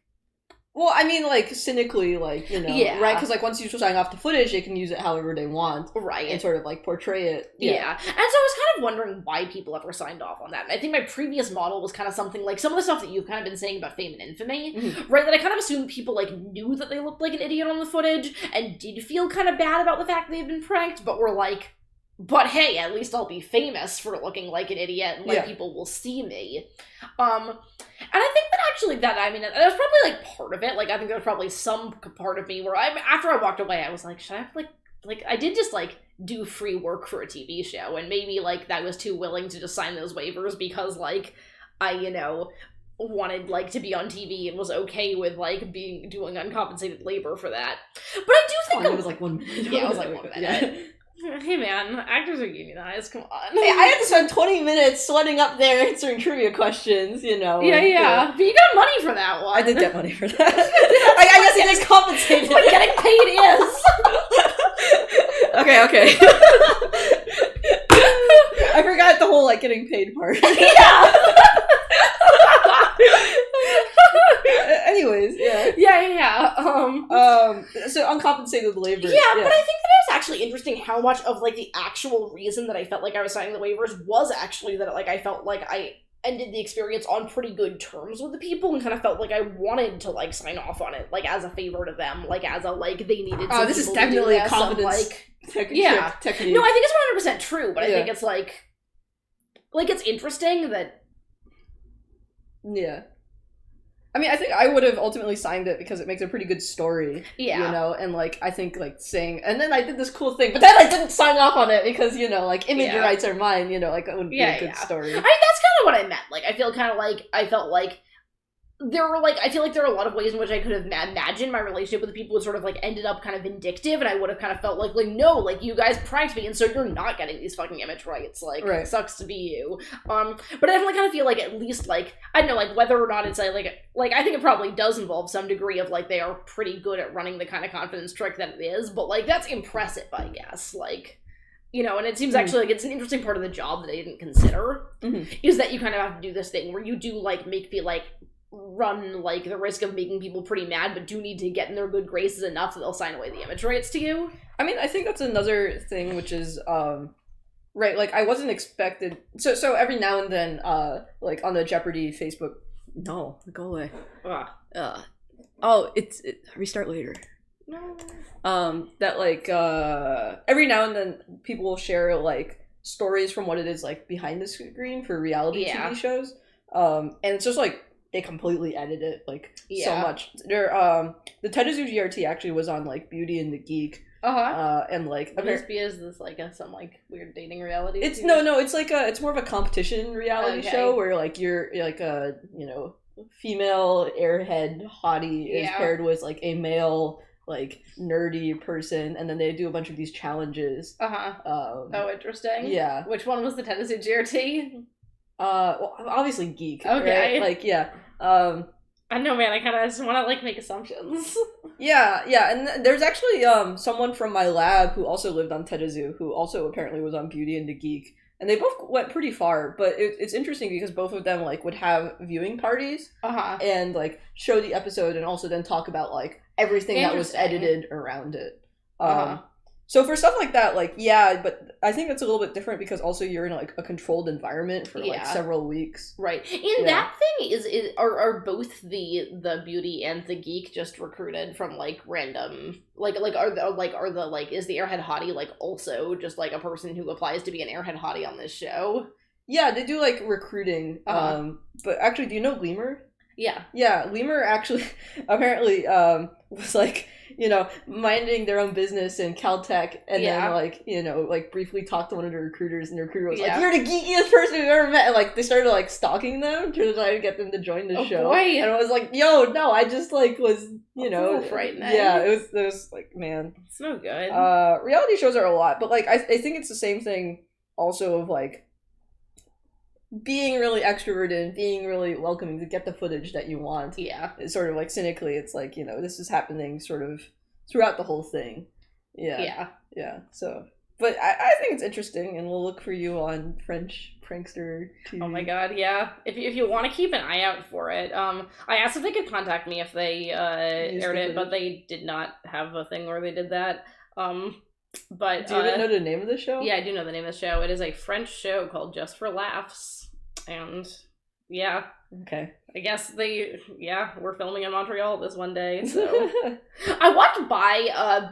Well, I mean, like, cynically, like, you know, Yeah. right? Because, like, once you sign off the footage, they can use it however they want. Right. And sort of, like, portray it. Yeah. And so I was kind of wondering why people ever signed off on that. And I think my previous model was kind of something like some of the stuff that you've kind of been saying about fame and infamy, Mhm. right? That I kind of assumed people, like, knew that they looked like an idiot on the footage and did feel kind of bad about the fact they had been pranked, but were like, but hey, at least I'll be famous for looking like an idiot and, like, Yeah. people will see me. And I think that actually that, I mean, that was probably, like, part of it. Like, I think there was probably some part of me where after I walked away, I was like, should I have, like, I did just, like, do free work for a TV show, and maybe, like, that was too willing to just sign those waivers because, like, I, you know, wanted, like, to be on TV and was okay with, like, doing uncompensated labor for that. But I do think... It was, like, 1 minute. Yeah, it was, like, 1 minute. Yeah. Hey man, actors are unionized, come on. Hey, I had to spend 20 minutes sweating up there answering trivia questions, you know. Yeah. But you got money for that one. I did get money for that. I guess it is compensated. What getting paid is. Okay. I forgot the whole, like, getting paid part. Yeah. Anyways, yeah. So uncompensated labor. Yeah, but I think that it was actually interesting how much of, like, the actual reason that I felt like I was signing the waivers was actually that, like, I felt like I ended the experience on pretty good terms with the people and kind of felt like I wanted to, like, sign off on it, like, as a favor to them, like, as a, like, they needed some this is people to do definitely a this, confidence technique. technique. No, I think it's 100% true, but I Yeah. think it's, like, it's interesting that... Yeah. I mean, I think I would have ultimately signed it because it makes a pretty good story. Yeah. You know, and, like, I think, like, saying, and then I did this cool thing, but then I didn't sign off on it because, you know, like, image rights are mine, you know, like, that would be a good story. I mean, that's kind of what I meant. Like, I feel kind of like, I felt like there were, like, I feel like there are a lot of ways in which I could have imagined my relationship with the people would sort of, like, ended up kind of vindictive, and I would have kind of felt like, no, like, you guys pranked me, and so you're not getting these fucking image rights, like, Right. sucks to be you. But I definitely kind of feel like at least, like, I don't know, like, whether or not it's, like, I think it probably does involve some degree of, like, they are pretty good at running the kind of confidence trick that it is, but, like, that's impressive, I guess, like... You know, and it seems actually like it's an interesting part of the job that I didn't consider, is that you kind of have to do this thing where you do, like, run, like, the risk of making people pretty mad, but do need to get in their good graces enough that they'll sign away the image rights to you. I mean, I think that's another thing, which is, right, like, I wasn't expected, so every now and then, like, on the Jeopardy Facebook, no, go away. Restart later. No. That, like, every now and then people will share, like, stories from what it is, like, behind the screen for reality TV shows. And it's just, like, they completely edit it, like, so much. The Tedazu GRT actually was on, like, Beauty and the Geek. And, like... Is this, like, some, like, weird dating reality? No, it's, like, it's more of a competition reality show where, like, you're like, you know, female airhead hottie is Yeah. paired with like a male like nerdy person, and then they do a bunch of these challenges. Oh, interesting. Yeah. Which one was the Tennessee GRT? Well, obviously geek. Okay. Right? Like, yeah. I don't know, man. I kind of just want to like make assumptions. Yeah, and there's actually someone from my lab who also lived on Terezu, who also apparently was on Beauty and the Geek, and they both went pretty far. But it's interesting because both of them like would have viewing parties and like show the episode and also then talk about like everything that was edited around it. So for stuff like that, like, yeah, but I think it's a little bit different because also you're in like a controlled environment for like several weeks. Right. And that thing are both the Beauty and the Geek just recruited from like random is the Airhead Hottie like also just like a person who applies to be an Airhead Hottie on this show? Yeah, they do like recruiting. But actually, do you know Lemur? Yeah. Yeah, Lemur actually apparently was like, you know, minding their own business in Caltech, and then like, you know, like briefly talked to one of the recruiters, and the recruiter was like, "You're the geekiest person we've ever met," and like they started like stalking them to try to get them to join the show. Boy. And I was like, "Yo, no, I just like was, you know, frightening." Yeah, it was like, man, it's no good. Reality shows are a lot, but like I think it's the same thing also of like being really extroverted and being really welcoming to get the footage that you want. Yeah. It's sort of like cynically, it's like, you know, this is happening sort of throughout the whole thing. Yeah. So, but I think it's interesting, and we'll look for you on French Prankster TV. Oh my god, yeah. If you want to keep an eye out for it, I asked if they could contact me if they aired it, but they did not have a thing where they did that. But do you even know the name of the show? Yeah, I do know the name of the show. It is a French show called Just for Laughs, and yeah. Okay. I guess we're filming in Montreal this one day, so... I walked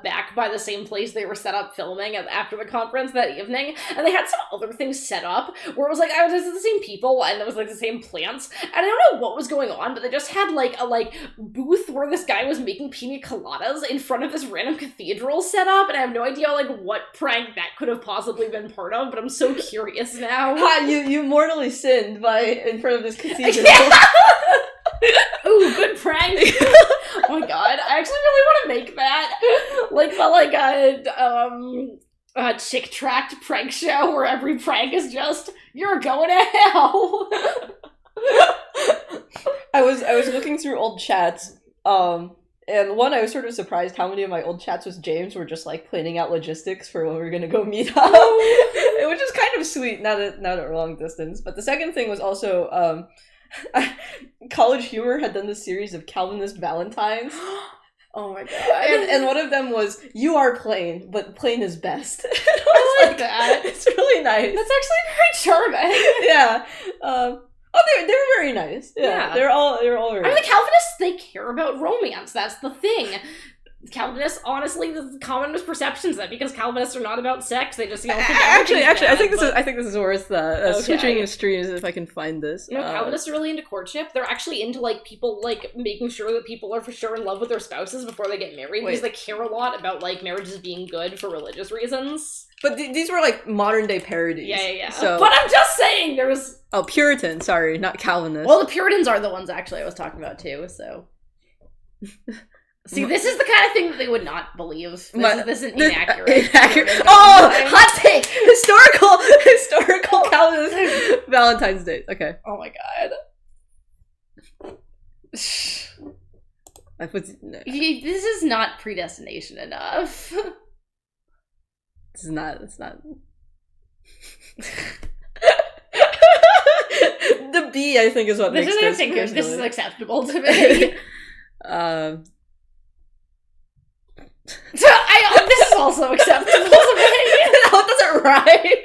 back by the same place they were set up filming after the conference that evening, and they had some other things set up, where it was like, I was the same people, and it was like the same plants, and I don't know what was going on, but they just had like a booth where this guy was making pina coladas in front of this random cathedral set up, and I have no idea like what prank that could have possibly been part of, but I'm so curious now. You mortally sinned in front of this cathedral. Ooh, good prank. Oh my god, I actually really want to make that. A chick tracked prank show where every prank is just, you're going to hell. I was looking through old chats, and one, I was sort of surprised how many of my old chats with James were just like planning out logistics for when we were gonna go meet up. Which is kind of sweet, not at a long distance. But the second thing was also, College Humor had done this series of Calvinist Valentines. Oh my god. And one of them was, you are plain, but plain is best. I like that. It's really nice. That's actually very charming. Yeah. They were very nice. Yeah. They're all very I mean, the Calvinists, they care about romance. That's the thing. Calvinists, honestly, the common misperception is that because Calvinists are not about sex, they just, actually, I think this is worth switching streams if I can find this. Calvinists are really into courtship. They're actually into like people like making sure that people are for sure in love with their spouses before they get married, because they care a lot about like marriages being good for religious reasons. But these were like modern day parodies. Yeah. So... But I'm just saying there was. Oh, Puritan. Sorry, not Calvinist. Well, the Puritans are the ones actually I was talking about too. So. See, this is the kind of thing that they would not believe. This is inaccurate. Oh, hot take! Historical Calvinist Valentine's Day. Okay. Oh my god. This is not predestination enough. It's not. The B, I think, is what makes this. This is acceptable to me. This is also acceptable to me. How does it rhyme?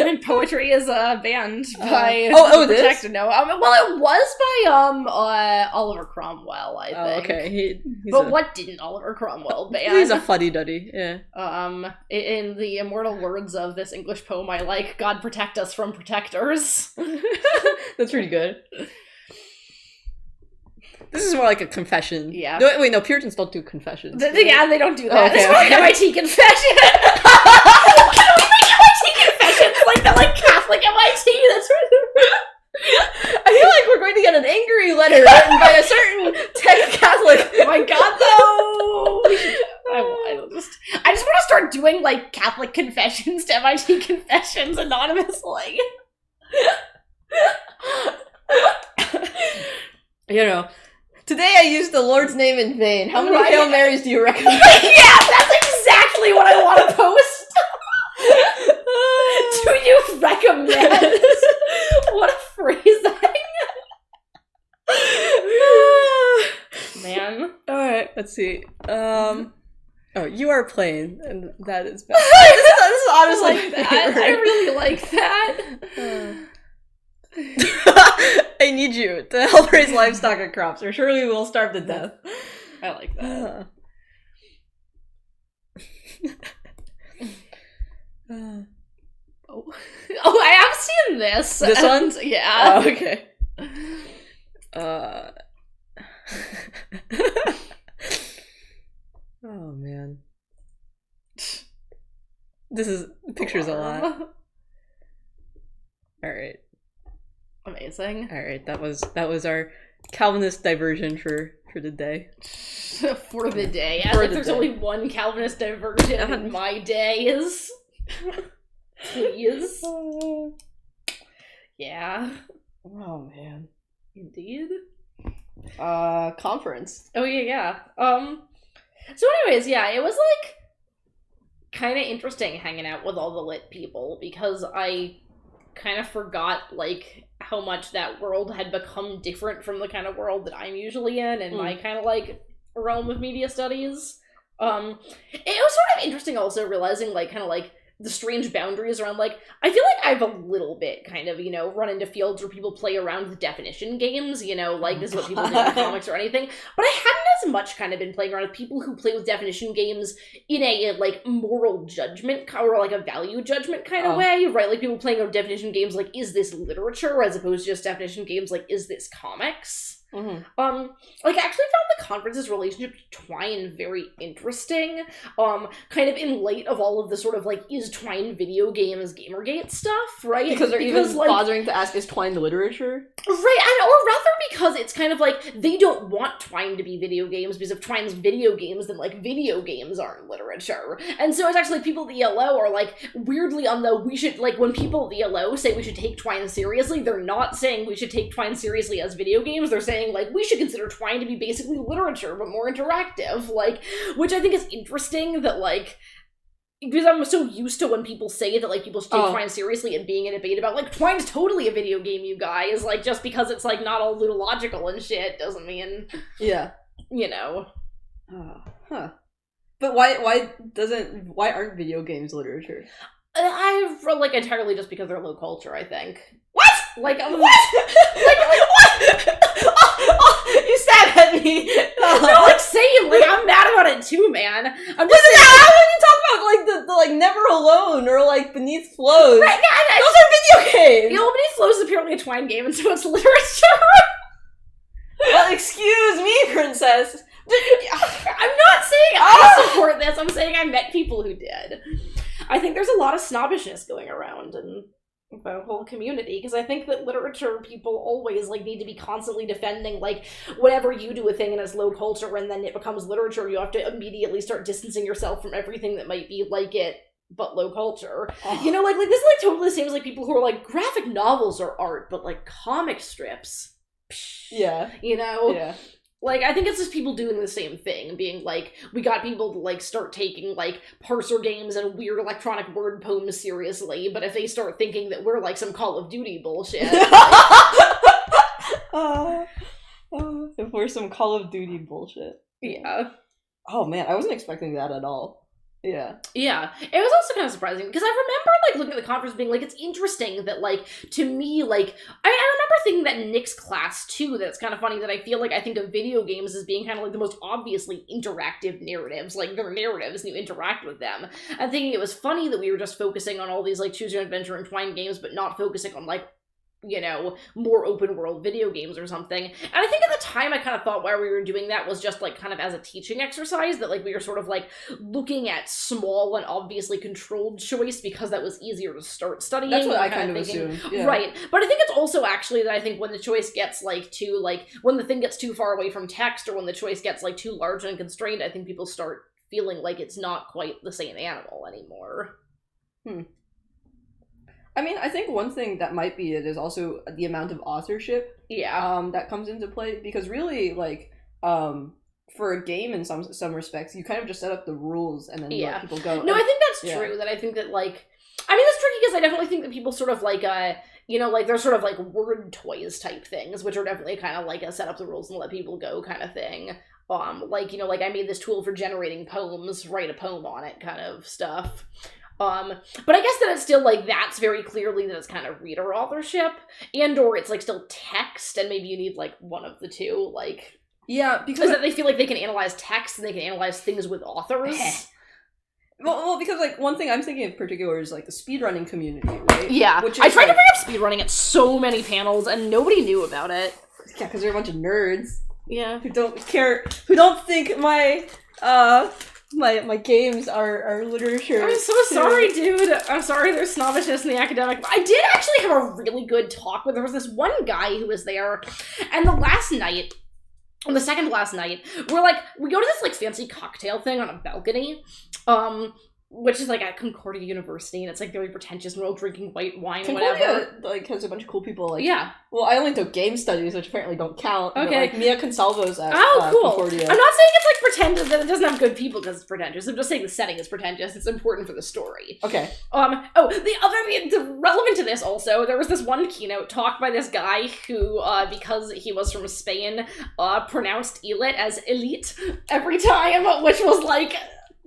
And poetry is banned by Protected. No, well, it was by Oliver Cromwell, I think. Oh, okay. What didn't Oliver Cromwell ban? He's a fuddy-duddy. Yeah. In the immortal words of this English poem I like, God protect us from protectors. That's pretty good. This is more like a confession. Yeah. No, Puritans don't do confessions. They don't do that. Okay, It's more like MIT confession. MIT confession. It's like the Catholic MIT. That's right. feel like we're going to get an angry letter written by a certain tech Catholic. Oh my god, though! I just want to start doing, like, Catholic confessions to MIT Confessions anonymously. You know, today I used the Lord's name in vain. How many Right. Hail Marys do you recommend? Yeah, that's exactly what I want to post. Do you recommend? What a phrasing. Man. Alright, let's see. Oh, you are plain, and that is bad. This is honestly Like that. I really like that. I need you to help raise livestock and crops, or surely we will starve to death. I like that. Oh, I have seen this. This one? Yeah. Oh, okay. Oh man. Pictures a lot. Alright. Amazing. Alright, that was our Calvinist diversion for the day. For the day. As For if the there's day. only one Calvinist diversion in my days. Please. Yeah. Oh man. Indeed. Conference. Oh yeah. So anyways, yeah, it was like kind of interesting hanging out with all the lit people because I kind of forgot like how much that world had become different from the kind of world that I'm usually in and my kind of like realm of media studies. It was sort of interesting also realizing like kind of like the strange boundaries around like I feel like I've a little bit kind of, you know, run into fields where people play around with definition games, you know, like this is what people do in comics or anything, but I hadn't as much kind of been playing around with people who play with definition games in a like moral judgment or like a value judgment kind of way, right? Like people playing with definition games like is this literature as opposed to just definition games like is this comics? Like I actually found the conference's relationship to Twine very interesting. Kind of in light of all of the sort of like is Twine video games Gamergate stuff, right? Because they're even like, bothering to ask is Twine literature? Right, and or rather because it's kind of like they don't want Twine to be video games because if Twine's video games, then like video games aren't literature. And so it's actually people at the ELO are like weirdly on the we should like when people at the ELO say we should take Twine seriously, they're not saying we should take Twine seriously as video games, they're saying like we should consider Twine to be basically literature but more interactive, like which I think is interesting that like because I'm so used to when people say that like people should take Twine seriously and being in a debate about like Twine's totally a video game, you guys, like just because it's like not all ludological and shit doesn't mean you know. But why aren't video games literature? I've like entirely just because they're low culture, I think. What? Like what? what? You stabbed at me. No, like same. Like I'm mad about it too, man. I'm just saying, how when you talk about like the like Never Alone or like Beneath Flows? Right, those are video games. You know, Beneath Flows is apparently a Twine game, and so it's literature. Well, excuse me, princess. I'm not saying I support this. I'm saying I met people who did. I think there's a lot of snobbishness going around in the whole community because I think that literature people always like need to be constantly defending like whenever you do a thing and it's low culture and then it becomes literature, you have to immediately start distancing yourself from everything that might be like it but low culture. You know, like this like totally seems like people who are like graphic novels are art, but like comic strips. Yeah. You know? Yeah. Like, I think it's just people doing the same thing, being like, we got people to, like, start taking, like, parser games and weird electronic word poems seriously, but if they start thinking that we're, like, some Call of Duty bullshit... if we're some Call of Duty bullshit. Yeah. Oh, man, I wasn't expecting that at all. Yeah. Yeah. It was also kind of surprising, because I remember, like, looking at the conference being like, it's interesting that, like, to me, like, I remember thinking that in Nick's class, too, that it's kind of funny that I feel like I think of video games as being kind of, like, the most obviously interactive narratives. Like, they're narratives, and you interact with them. And thinking it was funny that we were just focusing on all these, like, Choose Your Adventure and Twine games, but not focusing on, like, you know, more open world video games or something. And I think at the time I kind of thought why we were doing that was just like kind of as a teaching exercise, that like we were sort of like looking at small and obviously controlled choice because that was easier to start studying. That's what I kind of assumed. Yeah. Right. But I think it's also actually that I think when the choice gets like too, like when the thing gets too far away from text, or when the choice gets like too large and constrained, I think people start feeling like it's not quite the same animal anymore. I mean, I think one thing that might be it is also the amount of authorship that comes into play, because really, like, for a game in some respects, you kind of just set up the rules and then you let people go. No, I think that's true, that I think that, like, I mean, it's tricky because I definitely think that people sort of, like, you know, like, they're sort of, like, word toys type things, which are definitely kind of, like, a set up the rules and let people go kind of thing. Like, you know, like, I made this tool for generating poems, write a poem on it kind of stuff. But I guess that it's still, like, that's very clearly that it's kind of reader authorship, and or it's, like, still text, and maybe you need, like, one of the two, like... Yeah, because... that they feel like they can analyze text, and they can analyze things with authors. Well, because, like, one thing I'm thinking in particular is, like, the speedrunning community, right? Yeah, which is, I tried to bring up speedrunning at so many panels, and nobody knew about it. Yeah, because they're a bunch of nerds. Yeah. Who don't care, who don't think my games are literature. I'm so sorry, dude. I'm sorry there's snobbishness in the academic. I did actually have a really good talk with, there was this one guy who was there, and the second to last night, we go to this, like, fancy cocktail thing on a balcony, which is, like, at Concordia University, and it's, like, very pretentious, and we're all drinking white wine and whatever. Concordia, like, has a bunch of cool people, like... Yeah. Well, I only took game studies, which apparently don't count. Okay. But, like, Mia Consalvo's at cool. Concordia. I'm not saying it's, like, pretentious, that it doesn't have good people because it's pretentious. I'm just saying the setting is pretentious. It's important for the story. Okay. Relevant to this also, there was this one keynote talk by this guy who, because he was from Spain, pronounced elit as elite every time, which was, like...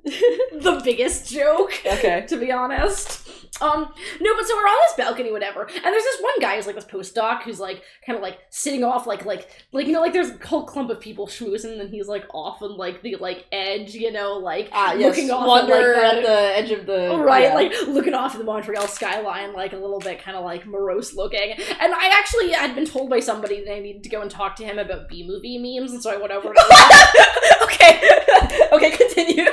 the biggest joke, to be honest. No, but so we're on this balcony, whatever, and there's this one guy who's, like, this postdoc who's, like, kind of, like, sitting off, like, you know, like, there's a whole clump of people schmoozing, and he's, like, off on, like, the, like, edge, you know, like, looking off at the edge of the... Right, like, looking off at the Montreal skyline, like, a little bit kind of, like, morose looking, and I actually had been told by somebody that I needed to go and talk to him about B-movie memes, and so I went over to Okay, continue.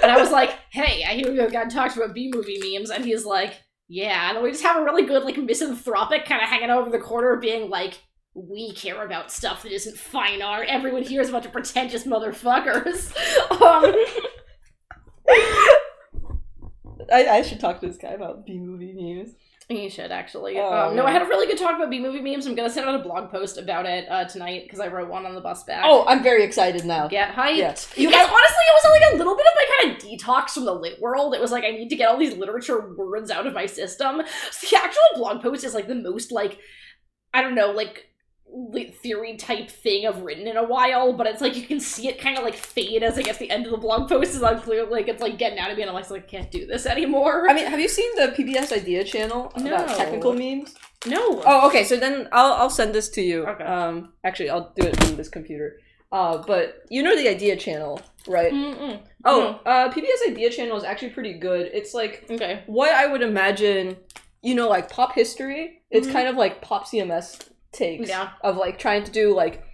And I was like, hey, I hear you got talked about B-movie memes, and he's like, yeah, and we just have a really good, like, misanthropic kind of hanging over the corner being like, we care about stuff that isn't fine art. Everyone here is a bunch of pretentious motherfuckers. I should talk to this guy about B-movie memes. You should, actually. Oh, no, I had a really good talk about B-movie memes. I'm gonna send out a blog post about it tonight, because I wrote one on the bus back. Oh, I'm very excited now. Get hyped. Yeah. Honestly, it was like a little bit of my kind of detox from the lit world. It was like, I need to get all these literature words out of my system. So the actual blog post is, like, the most, like, I don't know, like, lit theory type thing I've written in a while, but it's like you can see it kind of, like, fade as, like, at the end of the blog post is unclear, like, it's, like, getting out of me, and I'm like, I can't do this anymore. I mean, have you seen the PBS Idea channel about technical memes? No. Oh, okay, so then I'll send this to you. Okay. Actually, I'll do it from this computer. But you know the Idea channel, right? Mm-mm. PBS Idea channel is actually pretty good. It's, like, what I would imagine, you know, like, pop history. It's kind of like pop CMS takes of, like, trying to do, like,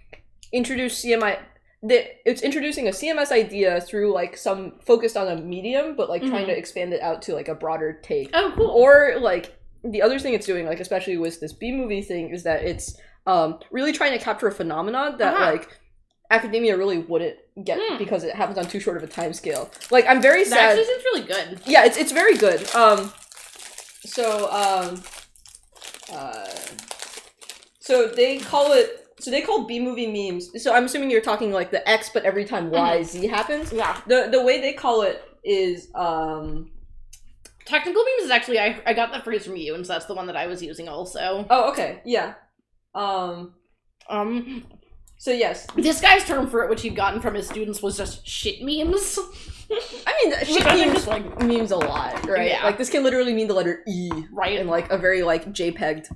introduce CMI. It's introducing a CMS idea through, like, some focused on a medium, but, like, trying to expand it out to, like, a broader take. Oh, cool. Or, like, the other thing it's doing, like, especially with this B-movie thing, is that it's really trying to capture a phenomenon that, like, academia really wouldn't get because it happens on too short of a time scale. Like, I'm very sad. That actually seems really good. Yeah, it's very good. So they call B-movie memes. So I'm assuming you're talking, like, the X, but every time Y, Z happens. Yeah. The way they call it is, Technical memes is actually, I got that phrase from you, and so that's the one that I was using also. Oh, okay. Yeah. So yes. This guy's term for it, which he'd gotten from his students, was just shit memes. I mean, shit memes, like, memes a lot, right? Yeah. Like, this can literally mean the letter E. Right. And, like, a very, like, JPEG'd. I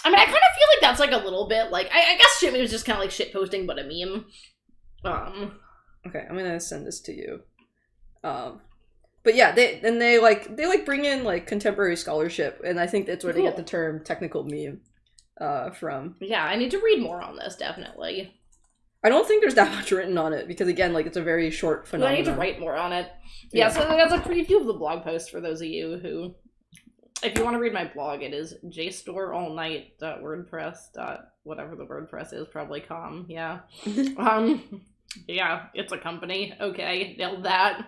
mean, I kind of feel like that's, like, a little bit, like, I guess shit memes is just kind of like shit posting, but a meme. Okay, I'm gonna send this to you. But yeah, they bring in, like, contemporary scholarship, and I think that's where they get the term technical meme. from. Yeah, I need to read more on this, definitely. I don't think there's that much written on it, because again, like, it's a very short phenomenon. I need to write more on it. Yeah, so that's a preview of the blog post for those of you who... If you want to read my blog, it is jstoreallnight.wordpress.whatever the WordPress is, probably com, yeah. Yeah, it's a company. Okay, nailed that.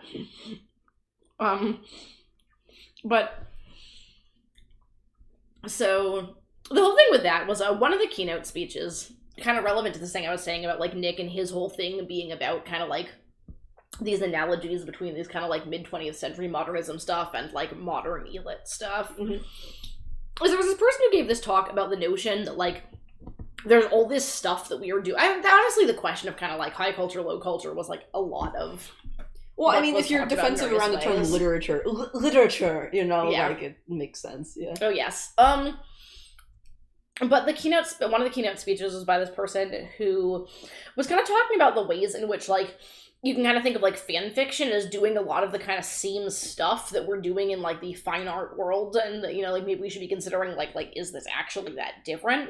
But... So, the whole thing with that was one of the keynote speeches, kind of relevant to this thing I was saying about, like, Nick and his whole thing being about kind of, like, these analogies between these kind of, like, mid-20th century modernism stuff and, like, modern elit stuff. Mm-hmm. Was there was this person who gave this talk about the notion that, like, there's all this stuff that we are doing. Honestly, the question of kind of, like, high culture, low culture was, like, a lot of... Well, I mean, if you're defensive around the term literature, you know, like, it makes sense, yeah. Oh, yes. But one of the keynote speeches was by this person who was kind of talking about the ways in which, like, you can kind of think of, like, fan fiction as doing a lot of the kind of same stuff that we're doing in, like, the fine art world, and, you know, like, maybe we should be considering, like, is this actually that different?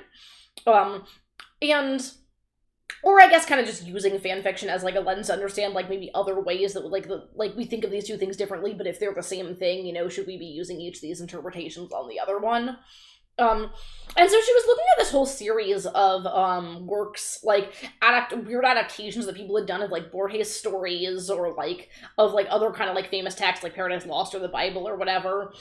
Or I guess kind of just using fan fiction as, like, a lens to understand, like, maybe other ways that, like, we think of these two things differently, but if they're the same thing, you know, should we be using each of these interpretations on the other one? And so she was looking at this whole series of, works, like, weird adaptations that people had done of, like, Borges stories, or, like, of, like, other kind of, like, famous texts, like Paradise Lost or the Bible or whatever,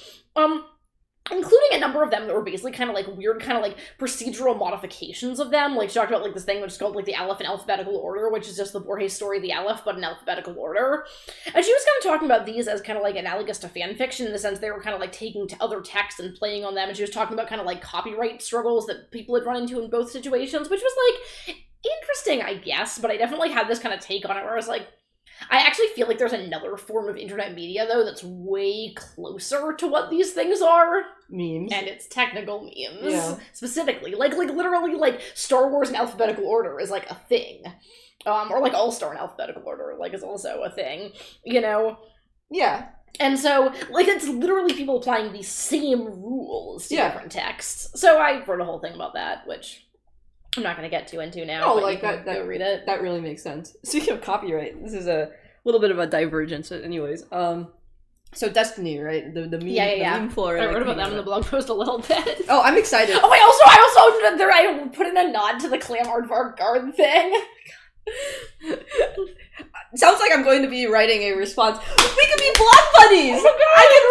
including a number of them that were basically kind of, like, weird kind of, like, procedural modifications of them. Like, she talked about, like, this thing which is called, like, the Aleph in alphabetical order, which is just the Borges story, the Aleph, but in alphabetical order. And she was kind of talking about these as kind of, like, analogous to fan fiction, in the sense they were kind of, like, taking other texts and playing on them, and she was talking about kind of, like, copyright struggles that people had run into in both situations, which was, like, interesting, I guess, but I definitely had this kind of take on it where I was like, I actually feel like there's another form of internet media, though, that's way closer to what these things are. Memes. And it's technical memes. Yeah. Specifically. Like, literally, like, Star Wars in alphabetical order is, like, a thing. Or, like, All-Star in alphabetical order, like, is also a thing. You know? Yeah. And so, like, it's literally people applying these same rules to different texts. So I wrote a whole thing about that, which... I'm not going to get too into now. Oh, but like, that go read it. That really makes sense. Speaking of copyright, this is a little bit of a divergence, anyways. So Destiny, right? The meme, the meme floor. I wrote about that in the blog post a little bit. Oh, I'm excited. Oh, I put in a nod to the Clam Aardvark Guard thing. Sounds like I'm going to be writing a response. We could be blog buddies. Oh, I can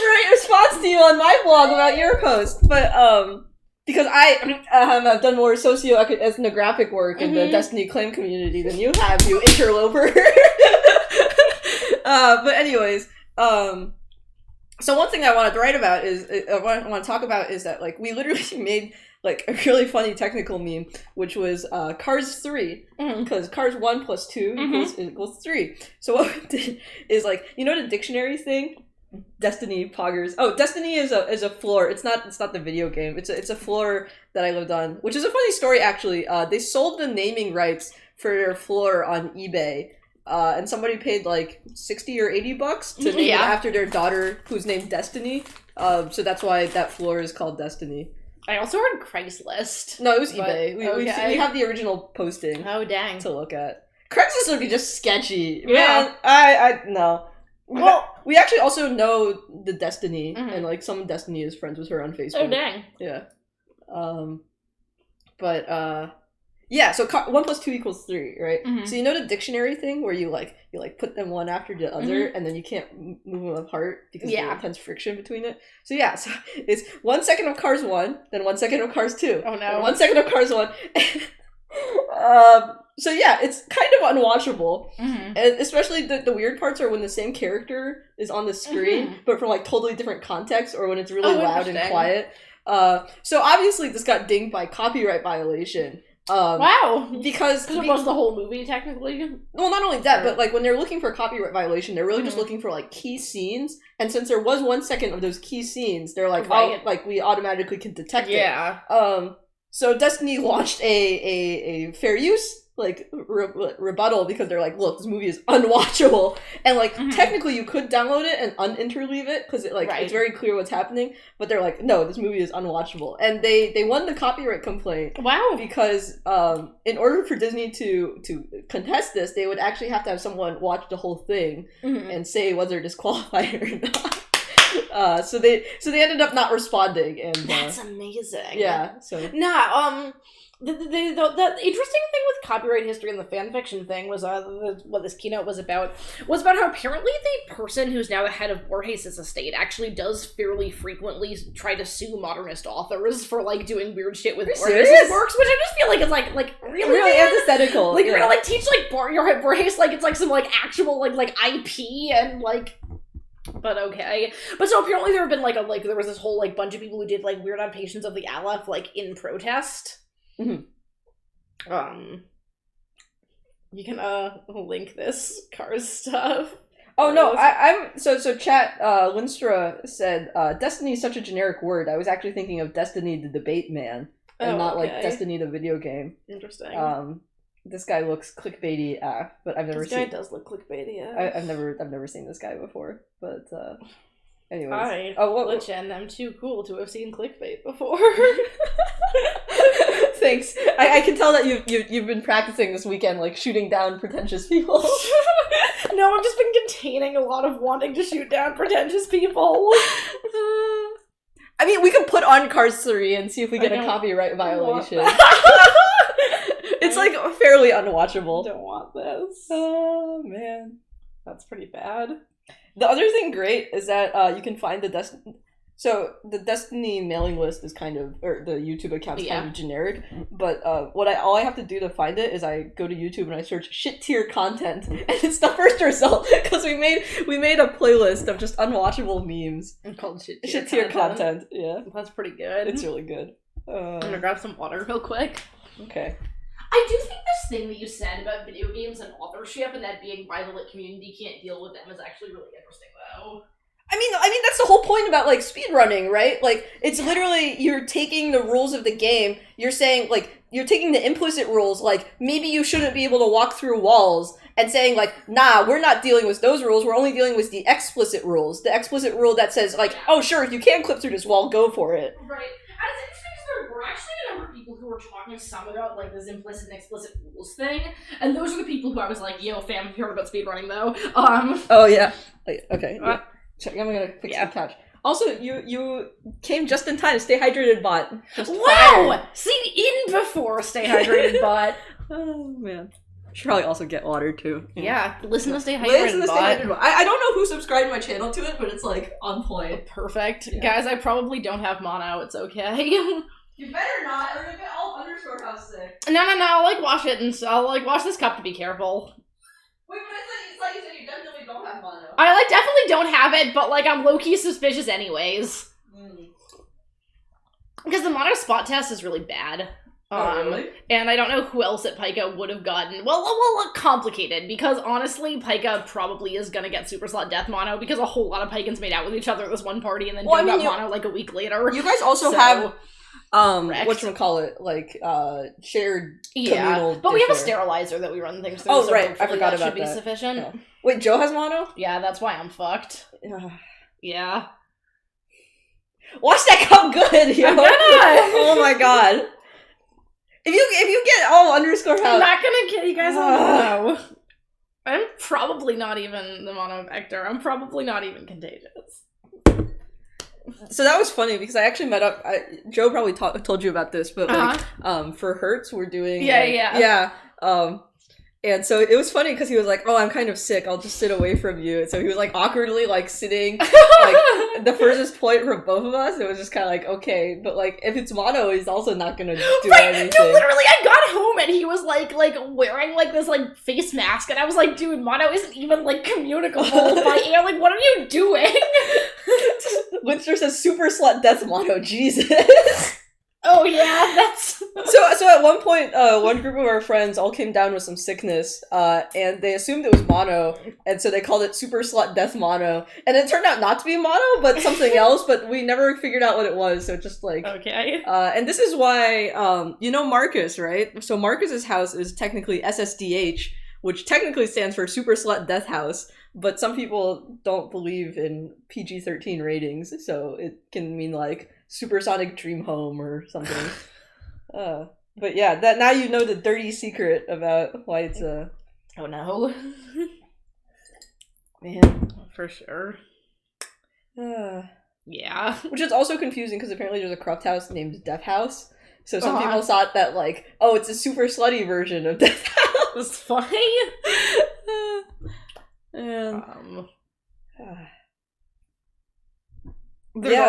write a response to you on my blog about your post, but because I have done more socio-ethnographic work in the Destiny claim community than you have, you interloper. But anyways, so one thing I wanted to write about is, I want to talk about is that, like, we literally made, like, a really funny technical meme, which was Cars 3, because Cars 1 plus 2 equals 3. So what we did is, like, you know the dictionary thing? Destiny poggers. Oh, Destiny is a floor. It's not the video game. It's a floor that I lived on, which is a funny story actually. They sold the naming rights for their floor on eBay, and somebody paid like $60 or $80 to name it after their daughter, who's named Destiny. So that's why that floor is called Destiny. I also heard Craigslist. No, it was eBay. We have the original posting. Oh dang! To look at. Craigslist would be just sketchy. Yeah. Man, I no. Well, we actually also know the Destiny, and like some Destiny is friends with her on Facebook. Oh dang! Yeah. Yeah. So 1 plus 2 equals 3, right? So you know the dictionary thing where you put them one after the other, and then you can't move them apart because there's intense friction between it. So yeah, so it's 1 second of Cars 1, then 1 second of Cars 2. Oh no! 1 second of Cars 1. So yeah, it's kind of unwatchable, and especially the weird parts are when the same character is on the screen, but from like totally different contexts, or when it's really loud and quiet. So obviously this got dinged by copyright violation. Wow! Because it was the whole movie technically. Well, not only that, but like when they're looking for copyright violation, they're really just looking for like key scenes, and since there was 1 second of those key scenes, they're like, oh, like we automatically can detect it. Yeah. So Destiny launched a fair use like rebuttal because they're like, look, this movie is unwatchable, and like technically you could download it and uninterleave it because it's very clear what's happening, but they're like, no, this movie is unwatchable, and they won the copyright complaint. Wow. Because in order for Disney to contest this, they would actually have to have someone watch the whole thing and say whether they're disqualified or not. So they ended up not responding, and that's amazing. Yeah. So the interesting thing with copyright history and the fanfiction thing was what this keynote was about how apparently the person who's now the head of Borges' estate actually does fairly frequently try to sue modernist authors for like doing weird shit with Borges' works, which I just feel like is like really antithetical. Like you're gonna like teach like Borges like it's like some like actual like IP and like. But okay. But so apparently there have been there was this whole like bunch of people who did like weird adaptations of the Aleph like in protest. You can link this Cars stuff. Oh no, I'm so chat Linstra said Destiny is such a generic word. I was actually thinking of Destiny the Debate Man and not like Destiny the video game. Interesting. This guy looks clickbaity, but I've never seen. This guy does look clickbaity. I've never seen this guy before, but anyways. Hi, Lichen, I'm too cool to have seen clickbait before. Thanks. I can tell that you've been practicing this weekend, like shooting down pretentious people. No, I've just been containing a lot of wanting to shoot down pretentious people. I mean, we could put on Cars 3 and see if we get a copyright violation. It's like fairly unwatchable. I don't want this. Oh man, that's pretty bad. The other thing great is that you can find the Destiny mailing list is kind of, or the YouTube account is kind of generic, but all I have to do to find it is I go to YouTube and I search shit tier content, and it's the first result because we made a playlist of just unwatchable memes called shit tier content. Yeah, that's pretty good. It's really good. I'm gonna grab some water real quick. Okay. I do think this thing that you said about video games and authorship and that being why the lit community can't deal with them is actually really interesting, though. I mean that's the whole point about like speedrunning, right? Like it's literally you're taking the rules of the game, you're saying like you're taking the implicit rules, like maybe you shouldn't be able to walk through walls, and saying like, nah, we're not dealing with those rules, we're only dealing with the explicit rules. The explicit rule that says like, oh sure, if you can clip through this wall, go for it. Right. And it's interesting because there were actually a number of people who were talking some about like this implicit and explicit rules thing, and those are the people who I was like, yo fam, have you heard about speedrunning though? Oh yeah. Okay. Yeah. I'm gonna fix the couch. Also, you came just in time to Stay Hydrated bot. Wow! Seen in before Stay Hydrated bot. Oh man. Should probably also get water too. Yeah, listen to Stay Hydrated bot. I don't know who subscribed my channel to it, but it's like on point. Perfect. Yeah. Guys, I probably don't have mono, it's okay. You better not, or you'll get all underscore house sick. No, I'll like wash it and I'll like wash this cup to be careful. Wait, but it's like you said you definitely don't have mono. I like definitely don't have it, but like I'm low-key suspicious anyways. Because the mono spot test is really bad. Really? And I don't know who else at Pika would have gotten. Well, complicated, because honestly, Pika probably is gonna get Super Slot Death Mono, because a whole lot of Pikans made out with each other at this one party and then got mono like a week later. You guys also have whatchamacallit, like, shared communal but we have a sterilizer that we run things through. Oh, right, I forgot about that. Should be sufficient. Yeah. Wait, Joe has mono? Yeah, that's why I'm fucked. Yeah. Watch that come good, yo! I'm gonna! Oh my god. If you get all underscore house... I'm not gonna get you guys on mono. I'm probably not even the mono vector. I'm probably not even contagious. So that was funny because I actually met up. Joe probably told you about this, but like, for Hertz, we're doing and so it was funny because he was like, "Oh, I'm kind of sick. I'll just sit away from you." And so he was like awkwardly like sitting like the furthest point from both of us. It was just kind of like okay, but like if it's mono, he's also not gonna do anything. No, literally, I got home and he was like wearing like this like face mask, and I was like, "Dude, mono isn't even like communicable by air. Like, what are you doing?" Winster says super slut death mono. Jesus. Oh yeah, that's So at one point, one group of our friends all came down with some sickness, and they assumed it was mono, and so they called it Super Slut Death Mono, and it turned out not to be mono, but something else, but we never figured out what it was, so just like... okay. And this is why, you know Marcus, right? So Marcus's house is technically SSDH, which technically stands for Super Slut Death House, but some people don't believe in PG-13 ratings, so it can mean like Supersonic Dream Home or something. But yeah, that now you know the dirty secret about why it's a... Oh no. Man. For sure. Yeah. Which is also confusing because apparently there's a craft house named Death House. So some people thought that like, oh, it's a super slutty version of Death House. That's funny. There's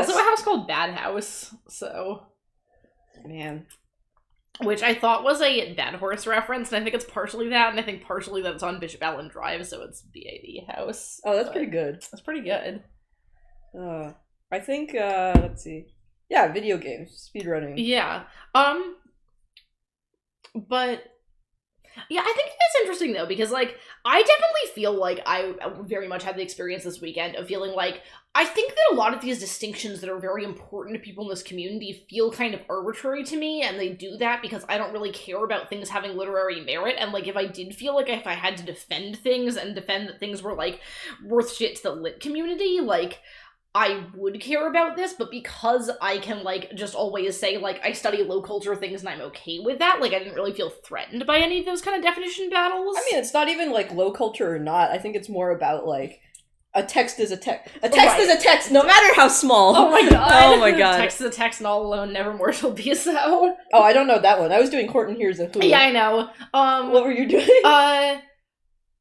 also a house called Bad House, so... Man. Which I thought was a Bad Horse reference, and I think it's partially that, and I think partially that it's on Bishop Allen Drive, so it's BAD House. Oh, that's pretty good. That's pretty good. I think, let's see. Yeah, video games. Speedrunning. Yeah. But... Yeah, I think that's interesting, though, because, like, I definitely feel like I very much had the experience this weekend of feeling like I think that a lot of these distinctions that are very important to people in this community feel kind of arbitrary to me, and they do that because I don't really care about things having literary merit, and, like, if I did feel like if I had to defend things and defend that things were, like, worth shit to the lit community, like... I would care about this, but because I can, like, just always say, like, I study low culture things and I'm okay with that, like, I didn't really feel threatened by any of those kind of definition battles. I mean, it's not even, like, low culture or not. I think it's more about, like, a text is a text. A text is a text, no matter how small. Oh my god. Oh my god. Text is a text and all alone nevermore shall be so. Oh, I don't know that one. I was doing Horton Hears a Who. Yeah, I know. What were you doing?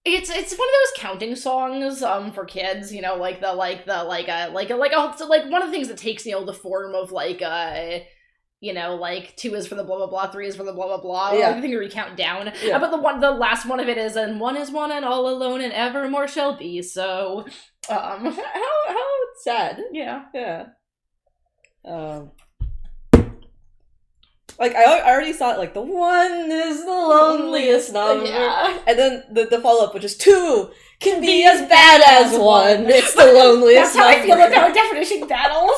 It's one of those counting songs for kids, you know, like one of the things that takes, you know, the form of like you know, like 2 is for the blah blah blah, 3 is for the blah blah blah. Yeah. Like, I think you recount down. Yeah. But the last one of it is, and 1 is 1 and all alone and evermore shall be. So how sad. Yeah. Yeah. Like, I already thought, like, the 1 is the loneliest number. Yeah. And then the follow-up, which is 2 can be as bad as 1. It's the loneliest That's how number. I feel about definition battles.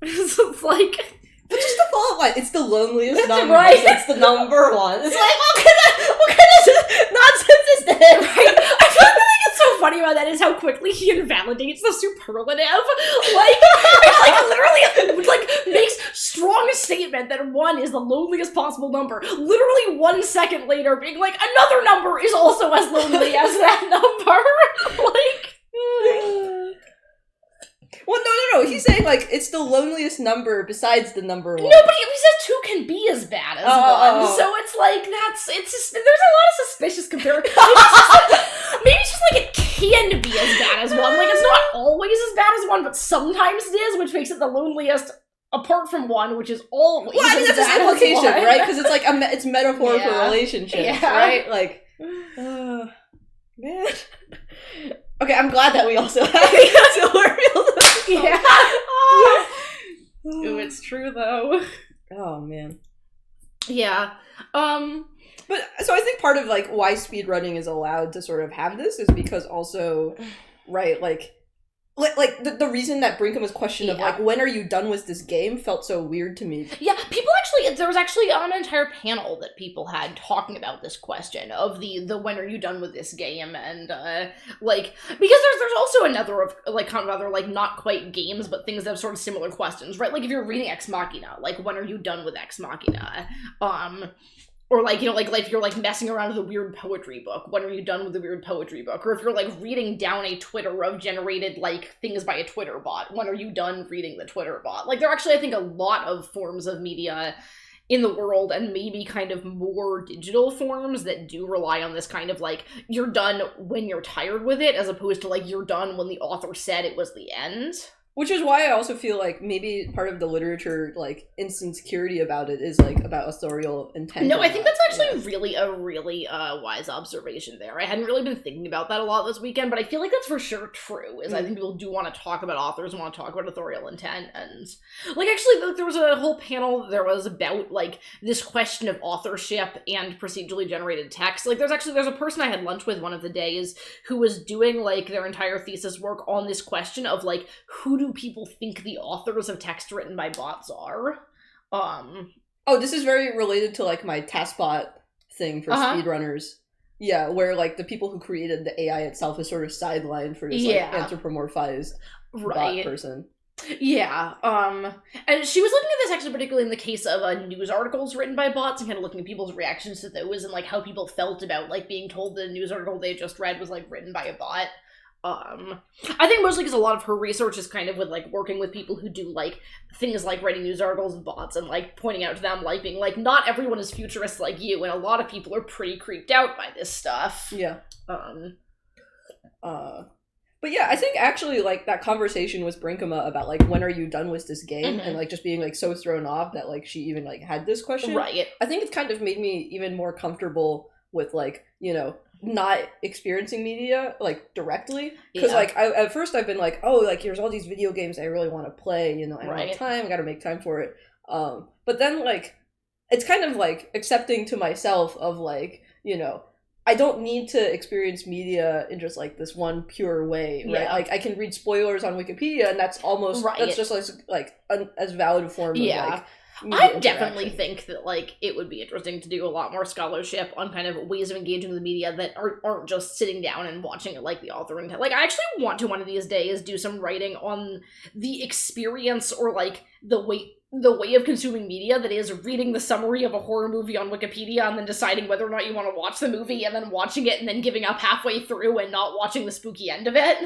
It's like... But just the follow-up line, it's the loneliest That's number. right. It's the number 1. It's like, what kind of nonsense is this? Right? I feel like it's so funny about that is how quickly he invalidates the superlative. Like, it's literally, like, makes strong statement that 1 is the loneliest possible number. Literally 1 second later being like, another number is also as lonely as that number. Like... Well, no. He's saying, like, it's the loneliest number besides the number 1. No, but he says 2 can be as bad as 1. So it's like, it's just, there's a lot of suspicious comparison. Maybe it's just like it can be as bad as 1. Like, it's not always as bad as 1, but sometimes it is, which makes it the loneliest apart from 1, which is always Well, I mean, that's his implication, right? Because it's like, it's metaphor for relationships, right? Like, man. Okay, I'm glad that we also have similar real. Yeah. Ooh, it's true though. Oh man. Yeah. But so I think part of like why speedrunning is allowed to sort of have this is because also, right, like the reason that Brinkham's question of like, when are you done with this game felt so weird to me. Yeah, there was actually an entire panel that people had talking about this question of the when are you done with this game, and like, because there's also another of like kind of other like not quite games but things that have sort of similar questions, right? Like if you're reading Ex Machina, like when are you done with Ex Machina? Or, like, you know, like if you're, like, messing around with a weird poetry book, when are you done with the weird poetry book? Or if you're, like, reading down a Twitter of generated, like, things by a Twitter bot, when are you done reading the Twitter bot? Like, there are actually, I think, a lot of forms of media in the world, and maybe kind of more digital forms that do rely on this kind of, like, you're done when you're tired with it, as opposed to, like, you're done when the author said it was the end. Which is why I also feel like maybe part of the literature, like, insecurity about it is, like, about authorial intent. No, I think that's actually a really wise observation there. I hadn't really been thinking about that a lot this weekend, but I feel like that's for sure true, is I think people do want to talk about authors and want to talk about authorial intent, and, like, actually, there was a whole panel that was about, like, this question of authorship and procedurally generated text. Like, there's a person I had lunch with one of the days who was doing, like, their entire thesis work on this question of, like, who do people think the authors of text written by bots are? Oh, this is very related to, like, my TaskBot thing for speedrunners. Yeah, where, like, the people who created the AI itself is sort of sidelined for this, like, anthropomorphized bot person. Yeah, and she was looking at this actually particularly in the case of news articles written by bots and kind of looking at people's reactions to those and, like, how people felt about, like, being told that a news article they just read was, like, written by a bot. I think mostly because a lot of her research is kind of with, like, working with people who do, like, things like writing news articles with bots and, like, pointing out to them, like, being like, not everyone is futurist like you, and a lot of people are pretty creeped out by this stuff. Yeah. But yeah, I think actually, like, that conversation with Brinkema about, like, when are you done with this game, and, like, just being, like, so thrown off that, like, she even, like, had this question. Right. I think it's kind of made me even more comfortable with, like, you know, not experiencing media, like, directly. Because, like, at first I've been like, oh, like, here's all these video games I really want to play, you know, I don't have time, I gotta make time for it. But then, like, it's kind of, like, accepting to myself of, like, you know, I don't need to experience media in just, like, this one pure way, right? Like, I can read spoilers on Wikipedia, and that's almost, that's just, like as valid a form of, like, I definitely think that, like, it would be interesting to do a lot more scholarship on kind of ways of engaging with the media that aren't just sitting down and watching it like the author and like, I actually want to one of these days do some writing on the experience or, like, the way of consuming media that is reading the summary of a horror movie on Wikipedia and then deciding whether or not you want to watch the movie and then watching it and then giving up halfway through and not watching the spooky end of it.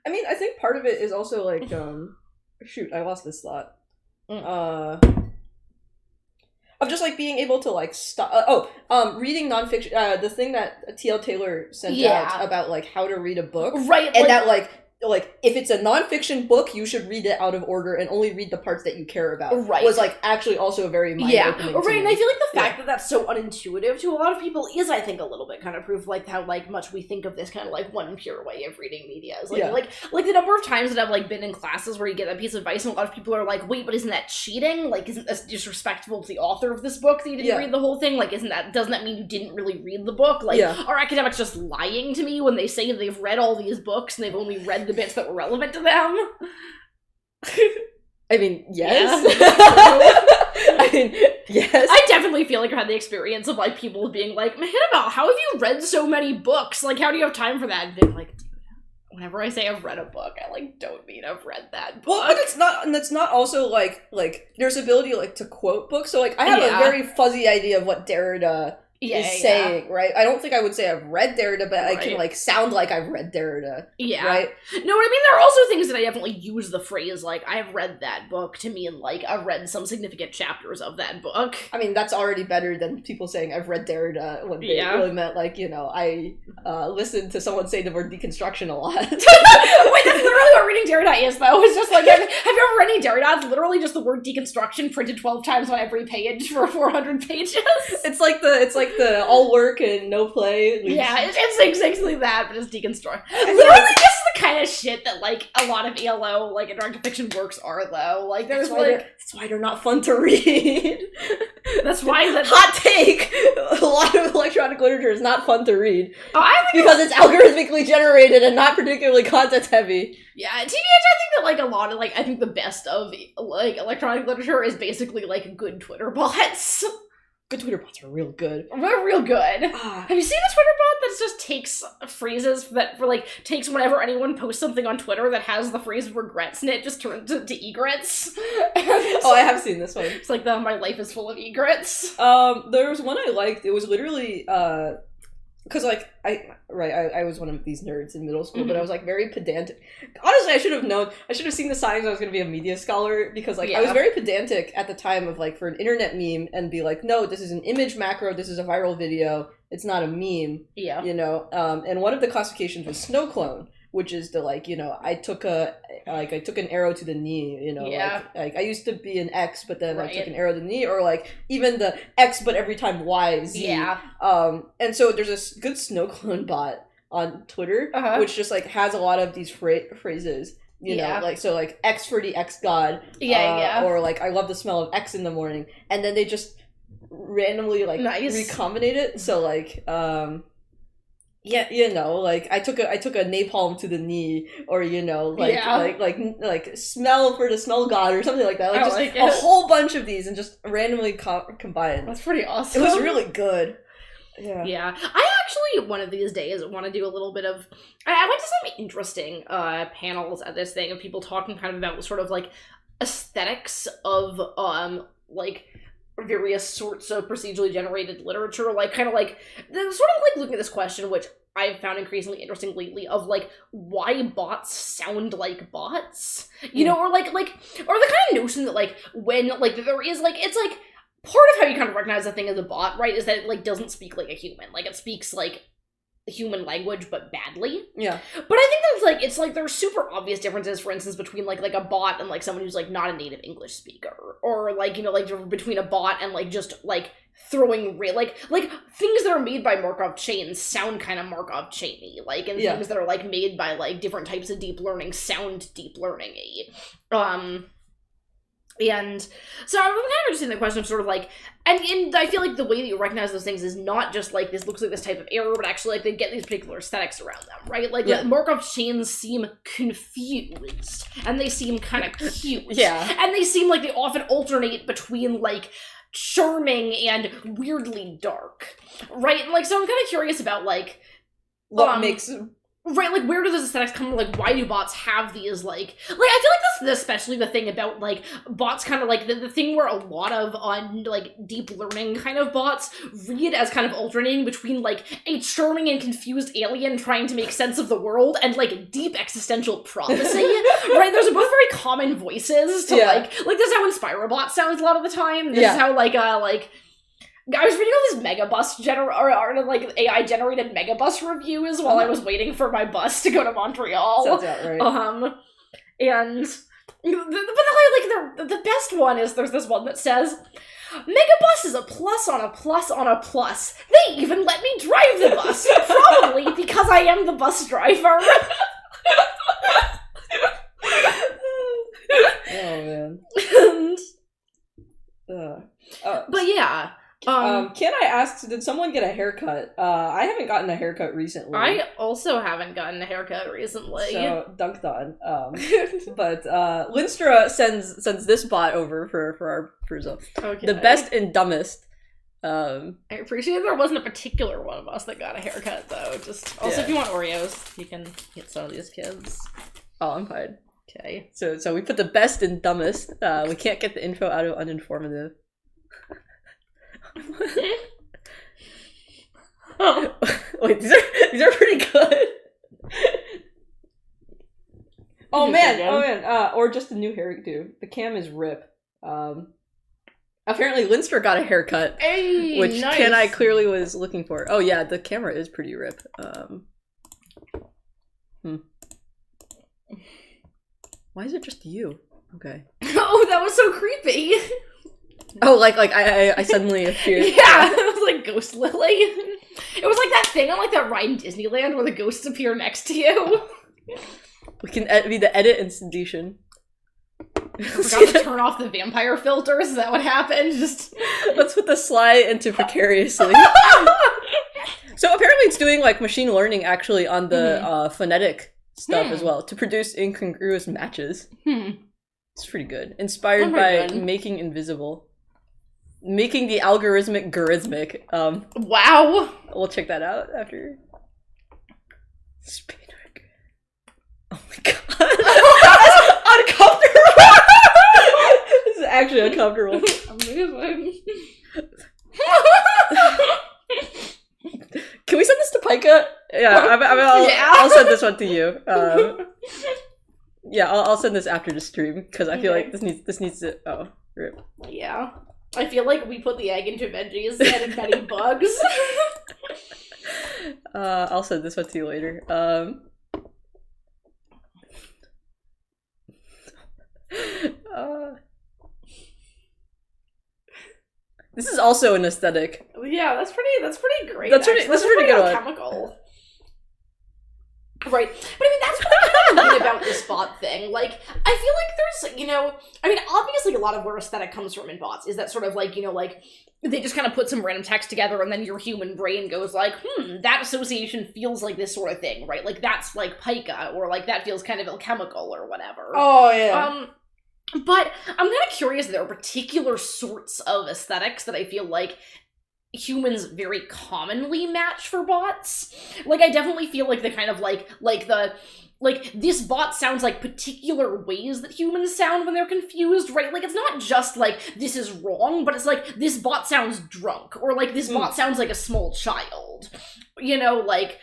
I mean, I think part of it is also, like, shoot, I lost this thought. Of just, like, being able to, like, stop... reading nonfiction... the thing that T.L. Taylor sent out about, like, how to read a book. Right. And that, like, if it's a nonfiction book, you should read it out of order and only read the parts that you care about. Right. Was, like, actually also very mind-opening to me. And I feel like the fact that that's so unintuitive to a lot of people is, I think, a little bit kind of proof, like, how, like, much we think of this kind of, like, one pure way of reading media. Is, like, like, the number of times that I've, like, been in classes where you get that piece of advice and a lot of people are like, wait, but isn't that cheating? Like, isn't this disrespectful to the author of this book that you didn't read the whole thing? Like, doesn't that mean you didn't really read the book? Like, are academics just lying to me when they say they've read all these books and they've only read the bits that were relevant to them? I mean, yes. I mean, yes. I definitely feel like I had the experience of, like, people being like, Mehitabel, how have you read so many books? Like, how do you have time for that? And being like, dude, whenever I say I've read a book, I, like, don't mean I've read that book. Well, but it's not also, like, there's ability, like, to quote books. So, like, I have a very fuzzy idea of what Derrida is saying, right? I don't think I would say I've read Derrida, but I can, like, sound like I've read Derrida. Yeah. Right? No, I mean, there are also things that I definitely use the phrase, like, I've read that book to mean, like, I've read some significant chapters of that book. I mean, that's already better than people saying I've read Derrida when they really meant, like, you know, I listened to someone say the word deconstruction a lot. Wait, that's literally what reading Derrida is, though. It's just like, have you ever read any Derrida? It's literally just the word deconstruction printed 12 times on every page for 400 pages. It's like the all work and no play. Yeah, it's exactly that, but it's deconstruct. Literally, this is the kind of shit that, like, a lot of ELO, like, interactive fiction works are, though. Like, there's, that's why they're not fun to read. That's why the hot take. A lot of electronic literature is not fun to read. Oh, I think because it's algorithmically generated and not particularly content heavy. Yeah, TBH, I think that, like, a lot of, like, I think the best of, like, electronic literature is basically, like, good Twitter bots. Good Twitter bots are real good. They're real good. Have you seen a Twitter bot that just takes phrases that, takes whenever anyone posts something on Twitter that has the phrase regrets in it, just turns it to egrets? Oh, I have seen this one. It's like my life is full of egrets. There was one I liked. It was literally, because, like, I was one of these nerds in middle school, but I was, like, very pedantic. Honestly, I should have known. I should have seen the signs I was going to be a media scholar, because, like, I was very pedantic at the time of, like, for an internet meme, and be like, no, this is an image macro, this is a viral video, it's not a meme. Yeah. You know? And one of the classifications was snow clone, which is the, like, you know, I took a I took an arrow to the knee, you know, Yeah. like I used to be an X, but then I Right. took an arrow to the knee, or like even the X, but every time Y, Z. Yeah. And so there's this good snow clone bot on Twitter, which just like has a lot of these phrases, you know, like so like X for the X god, or like I love the smell of X in the morning, and then they just randomly like recombinate it. So like yeah, you know, like I took a napalm to the knee, or you know, like smell for the smell god or something like that. Like just a whole bunch of these and just randomly combined. That's pretty awesome. It was really good. Yeah. I actually, one of these days, want to do a little bit of... I went to some interesting panels at this thing of people talking kind of about sort of, like, aesthetics of, like, various sorts of procedurally generated literature. Like, kind of like... Sort of, like, looking at this question, which I've found increasingly interesting lately, of, like, why bots sound like bots? You know, or, like, or the kind of notion that, like, when, like, there is, like, it's, like... Part of how you kind of recognize a thing as a bot, right, is that it, like, doesn't speak like a human. Like, it speaks, like, human language, but badly. Yeah. But I think that's, like, it's, like, there's super obvious differences, for instance, between, like a bot and, like, someone who's, like, not a native English speaker. Or, like, you know, like, between a bot and, like, just, like, throwing like, things that are made by Markov chains sound kind of Markov chainy. Like, and things that are, like, made by, like, different types of deep learning sound deep learning-y. And so I'm kind of interested in the question of sort of like, and I feel like the way that you recognize those things is not just like this looks like this type of error, but actually like they get these particular aesthetics around them, right? Like the Markov chains seem confused and they seem kind of cute. Yeah. And they seem like they often alternate between like charming and weirdly dark, right? And like, so I'm kind of curious about like what makes... Right, like, where do those aesthetics come from? Like, why do bots have these, like... I feel like that's especially the thing about, like, bots kind of, like, the thing where a lot of, like, deep learning kind of bots read as kind of alternating between, like, a charming and confused alien trying to make sense of the world and, like, deep existential prophecy, right? Those are both very common voices to, like, this is how Inspirobot sounds a lot of the time. This is how, I was reading all these megabus like AI-generated megabus reviews while I was waiting for my bus to go to Montreal. Sounds about right. And the best one is there's this one that says, "Megabus is a plus on a plus on a plus. They even let me drive the bus, probably because I am the bus driver." Oh man. But yeah. Can I ask, did someone get a haircut? I haven't gotten a haircut recently. I also haven't gotten a haircut recently. So, dunked on. But, Linstra sends this bot over for our Prusa. Okay. The best and dumbest. I appreciate there wasn't a particular one of us that got a haircut, though. Just, also, if you want Oreos, you can get some of these kids. Oh, I'm fine. Okay. So we put the best and dumbest. We can't get the info out of uninformative. Wait, these are pretty good. Oh man, or just a new hairdo. The cam is rip. Apparently Linster got a haircut, which nice. Ken I clearly was looking for. Oh yeah, the camera is pretty rip. Why is it just you? Okay. Oh, that was so creepy. Oh, like I suddenly appeared. Yeah, it was like Ghost Lily. It was like that thing on like that ride in Disneyland where the ghosts appear next to you. We can be the edit institution. I forgot to turn off the vampire filters. Is that what happened? Just let's put the slide into precariously. So apparently it's doing like machine learning actually on the phonetic stuff as well to produce incongruous matches. It's pretty good. Inspired by Making Invisible. Making the algorithmic gurithmic. Wow. We'll check that out after. Oh my god. That's uncomfortable. This is actually uncomfortable. Amazing. Can we send this to Pika? Yeah, I'll send this one to you. Yeah, I'll send this after the stream because I feel like this needs to. Oh, rip. Yeah, I feel like we put the egg into veggies and many bugs. I'll send this one to you later. This is also an aesthetic. Yeah, that's pretty great. That's pretty good one. Chemical. Right. But I mean, that's what I kind of mean about this bot thing. Like, I feel like there's, you know, I mean, obviously a lot of where aesthetic comes from in bots is that sort of like, you know, like, they just kind of put some random text together and then your human brain goes like, that association feels like this sort of thing, right? Like, that's like pica, or like, that feels kind of alchemical or whatever. Oh, yeah. But I'm kind of curious, there are particular sorts of aesthetics that I feel like humans very commonly match for bots. Like, I definitely feel like the kind of like this bot sounds like particular ways that humans sound when they're confused, right? Like, it's not just like, this is wrong, but it's like, this bot sounds drunk, or like, this bot sounds like a small child. You know, like...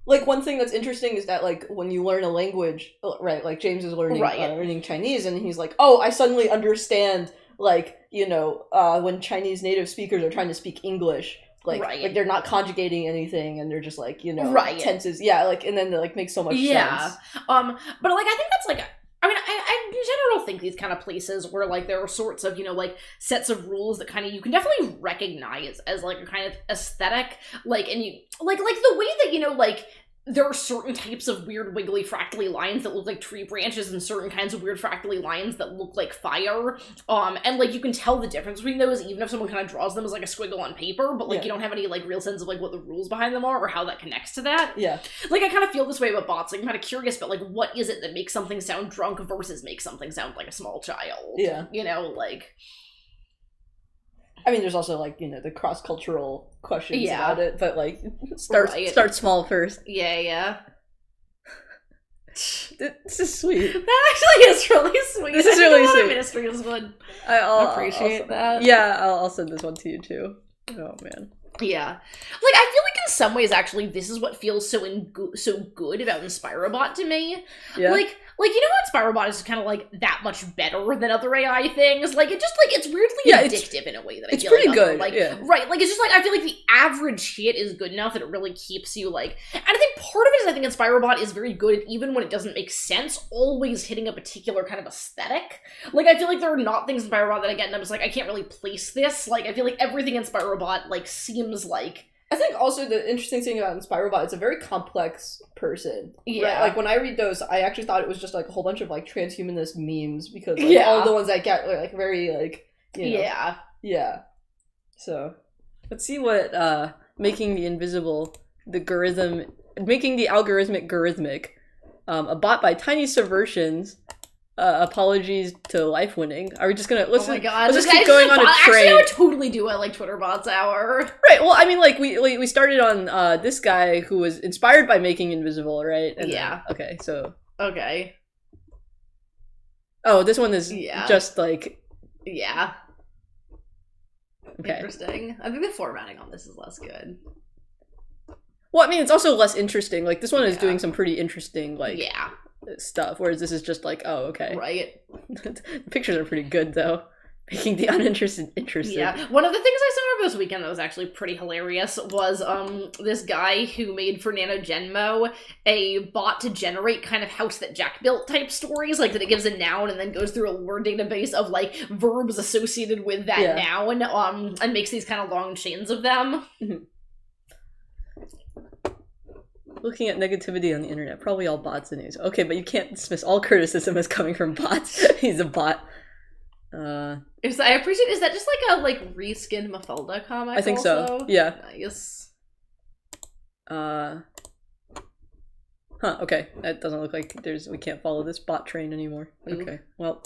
Like, one thing that's interesting is that, like, when you learn a language, right, like, James is learning Chinese, and he's like, oh, I suddenly understand, like, you know, when Chinese native speakers are trying to speak English, like, like they're not conjugating anything, and they're just, like, you know, tenses, like, and then they, like, make so much sense. But, like, I think that's, like, I mean, I in general think these kind of places where, like, there are sorts of, you know, like, sets of rules that kind of, you can definitely recognize as, like, a kind of aesthetic, like, and you, like the way that, you know, like, there are certain types of weird wiggly fractally lines that look like tree branches and certain kinds of weird fractally lines that look like fire. And, like, you can tell the difference between those even if someone kind of draws them as, like, a squiggle on paper, but, like, you don't have any, like, real sense of, like, what the rules behind them are or how that connects to that. Yeah. Like, I kind of feel this way about bots. Like, I'm kind of curious about, like, what is it that makes something sound drunk versus makes something sound like a small child? Yeah. You know, like... I mean, there's also, like, you know, the cross-cultural questions about it, but, like, start small first. Yeah. This is sweet. That actually is really sweet. This is really sweet. Ministries would appreciate that. Yeah, I'll send this one to you, too. Oh, man. Yeah. Like, I feel like in some ways, actually, this is what feels so good about Inspirobot to me. Yeah. Like, you know how Inspirobot is kind of, like, that much better than other AI things? Like, it just, like, it's weirdly addictive in a way that I feel like... It's pretty good, Right, like, it's just, like, I feel like the average hit is good enough that it really keeps you, like... And I think part of it is I think Inspirobot is very good, even when it doesn't make sense, always hitting a particular kind of aesthetic. Like, I feel like there are not things in Inspirobot that I get and I'm just like, I can't really place this. Like, I feel like everything in Inspirobot, like, seems like... I think also the interesting thing about Inspirobot, it's a very complex person. Yeah. Right? Like, when I read those, I actually thought it was just, like, a whole bunch of, like, transhumanist memes, because, like, all of the ones I get are, like, very, like, you know. Yeah. Yeah. So, let's see what, making the algorithmic gurithmic, a bot by tiny subversions, apologies to life winning. Are we just gonna let's just keep going on a train? Actually, I would totally do a like Twitter bots hour. Right. Well, I mean, like we started on this guy who was inspired by making invisible, right? And okay. So. Okay. Oh, this one is just like. Yeah. Okay. Interesting. I think the formatting on this is less good. Well, I mean, it's also less interesting. Like this one is doing some pretty interesting like. Yeah. Stuff, whereas this is just like, oh, okay. Right. The pictures are pretty good, though. Making the uninterested interesting. Yeah. One of the things I saw over this weekend that was actually pretty hilarious was this guy who made for NanoGenmo a bot to generate kind of House That Jack Built type stories, like that it gives a noun and then goes through a word database of like verbs associated with that noun, and makes these kind of long chains of them. Mm-hmm. Looking at negativity on the internet, probably all bots anyways. Okay, but you can't dismiss all criticism as coming from bots. He's a bot. I appreciate. Is that just like a reskinned Mafalda comic? I think so. Yeah. Nice. Okay. That doesn't look like we can't follow this bot train anymore. Okay. Well.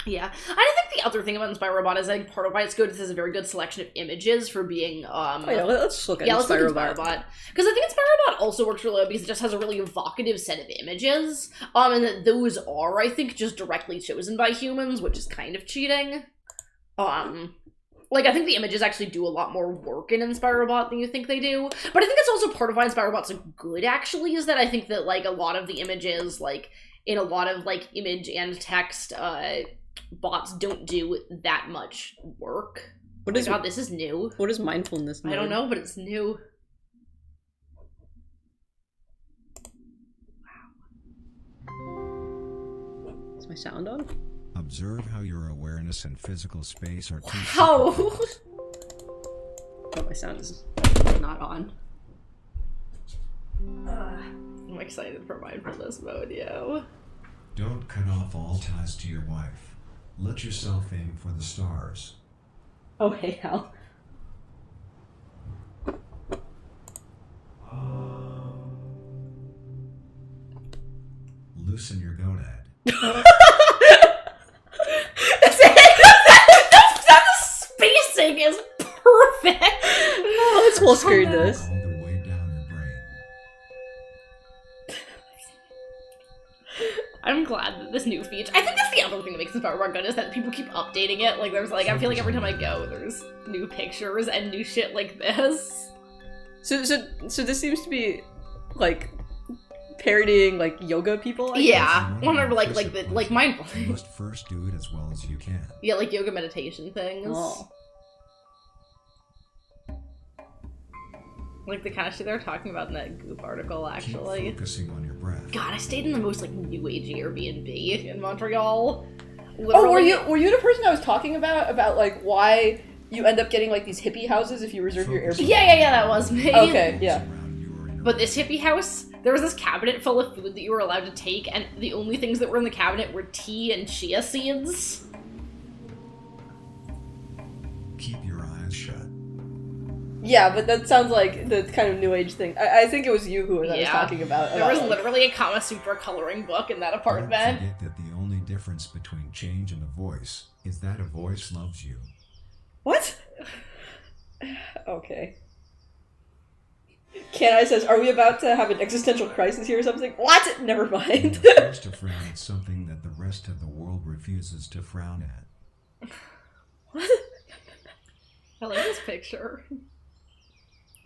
Yeah. I think the other thing about Inspirobot is I think part of why it's good is there's a very good selection of images for being let's look at Inspirobot. Because I think Inspirobot also works really well because it just has a really evocative set of images. And that those are, I think, just directly chosen by humans, which is kind of cheating. Like, I think the images actually do a lot more work in Inspirobot than you think they do. But I think that's also part of why Inspirobot's good, actually, is that I think that, like, a lot of the images, like, in a lot of, like, image and text, bots don't do that much work. God, this is new. What is mindfulness mode? I don't know, but it's new. Is my sound on? Observe how your awareness and physical space are two Wow. separate things. Oh, my sound is not on. I'm excited for mindfulness mode, yo. Don't cut off all ties to your wife. Let yourself aim for the stars. Oh, hey, Hal. Loosen your gonad. That spacing is perfect. Let's full screen this. All the way down your brain. I'm glad that this new feature. I think that's the other thing that makes this power good is that people keep updating it. Like there's like I feel like every time I go, there's new pictures and new shit like this. So this seems to be like parodying like yoga people. I guess? Yeah, If you wanna one of be like disciplined, the mindful. You must first do it as well as you can. Yeah, like yoga meditation things. Oh. Like the kind of shit they were talking about in that Goop article, Keep actually. focusing on your breath. God, I stayed in the most like new agey Airbnb in Montreal. Oh, were you the person I was talking about? About like why you end up getting like these hippie houses if you reserve your Airbnb? Yeah, that was me. Okay, yeah. Around you or in your But this hippie house, there was this cabinet full of food that you were allowed to take, and the only things that were in the cabinet were tea and chia seeds. Keep your eyes shut. Yeah, but that sounds like the kind of new age thing. I think it was you who I was Yeah. talking about. There was like- literally a Kama Sutra coloring book in that Don't apartment. forget that the only difference between change and a voice is that a voice loves you. What? Okay. Can I says, are we about to have an existential crisis here or something? What? Never mind. You're forced to frown at something that the rest of the world refuses to frown at. What? I like this picture.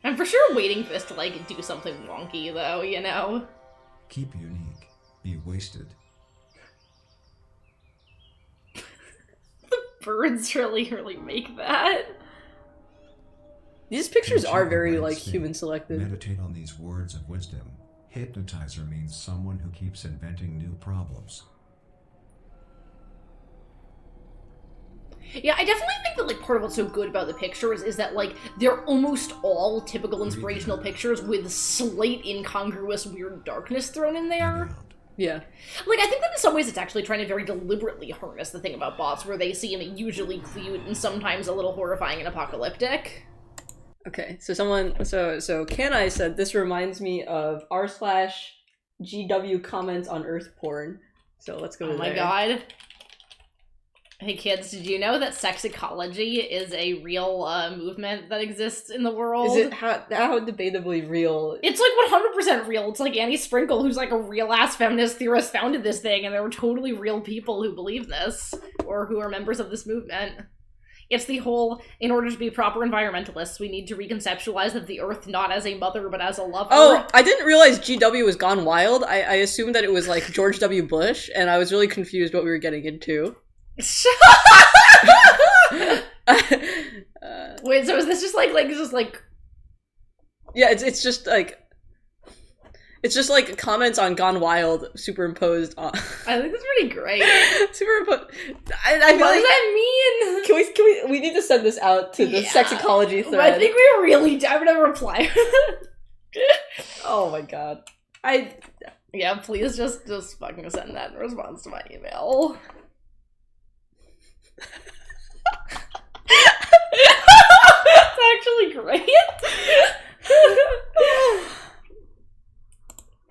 I'm for sure waiting for this to like do something wonky though, you know? Keep unique. Be wasted. The birds really make that. These pictures Once are you're very in like state, human selected. Meditate on these words of wisdom. Hypnotizer means someone who keeps inventing new problems. Yeah, I definitely think that like part of what's so good about the pictures is that like they're almost all typical inspirational pictures with slight incongruous weird darkness thrown in there. Around. Yeah. Like I think that in some ways it's actually trying to very deliberately harness the thing about bots where they seem usually cute and sometimes a little horrifying and apocalyptic. Okay, so so Can I said this reminds me of r/GW comments on Earth porn. So let's go to Oh my there. god. Hey kids, did you know that sex ecology is a real movement that exists in the world? Is it how debatably real? It's like 100% real. It's like Annie Sprinkle, who's like a real-ass feminist theorist, founded this thing, and there were totally real people who believe this, or who are members of this movement. It's the whole, in order to be proper environmentalists, we need to reconceptualize that the Earth not as a mother, but as a lover. Oh, I didn't realize GW was gone wild. I assumed that it was like George W. Bush, and I was really confused what we were getting into. Wait, so is this just like Yeah, it's just comments on Gone Wild superimposed on I think that's pretty great. superimposed. I feel What like does that mean? can we need to send this out to the Yeah. sex ecology I thread. think we really. I'm gonna reply. Oh my god. Yeah, please just fucking send that in response to my email. It's actually great.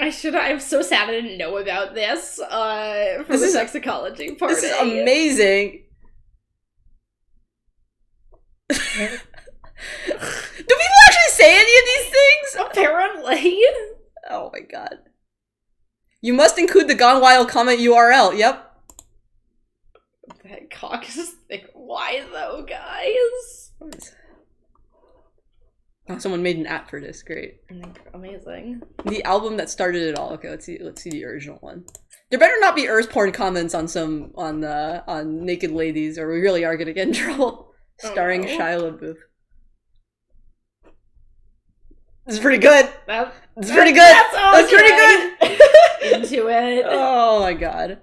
I'm so sad I didn't know about this for This the is- sex ecology party. This is amazing. Do people actually say any of these things? Apparently. Oh my god. You must include the Gone Wild comment URL. Yep. That cock is thick. Why though, guys? Oh, someone made an app for this. Great. Amazing. The album that started it all. Okay, let's see the original one. There better not be Earth porn comments on naked ladies, or we really are gonna get in trouble. Oh, Starring no. Shia LaBeouf. This is pretty good. It's pretty good. That's That's pretty good. Into it. Oh my god.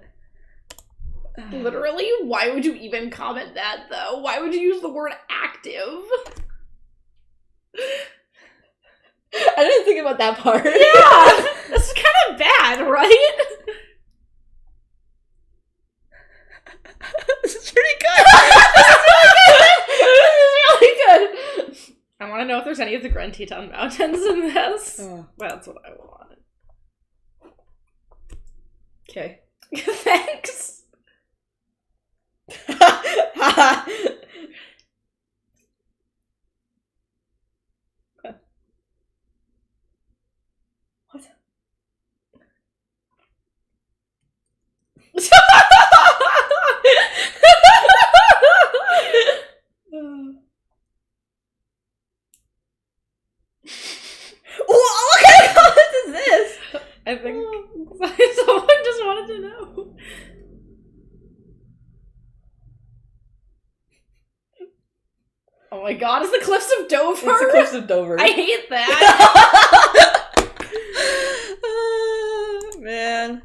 Literally, why would you even comment that, though? Why would you use the word active? I didn't think about that part. Yeah! This is kind of bad, right? This is pretty good. I want to know if there's any of the Grand Teton Mountains in this. Oh. That's what I want. Okay. Thanks. What? What kind of comment is this? I think someone just wanted to know. Oh my god, it's the Cliffs of Dover? It's the Cliffs of Dover. I hate that. Man.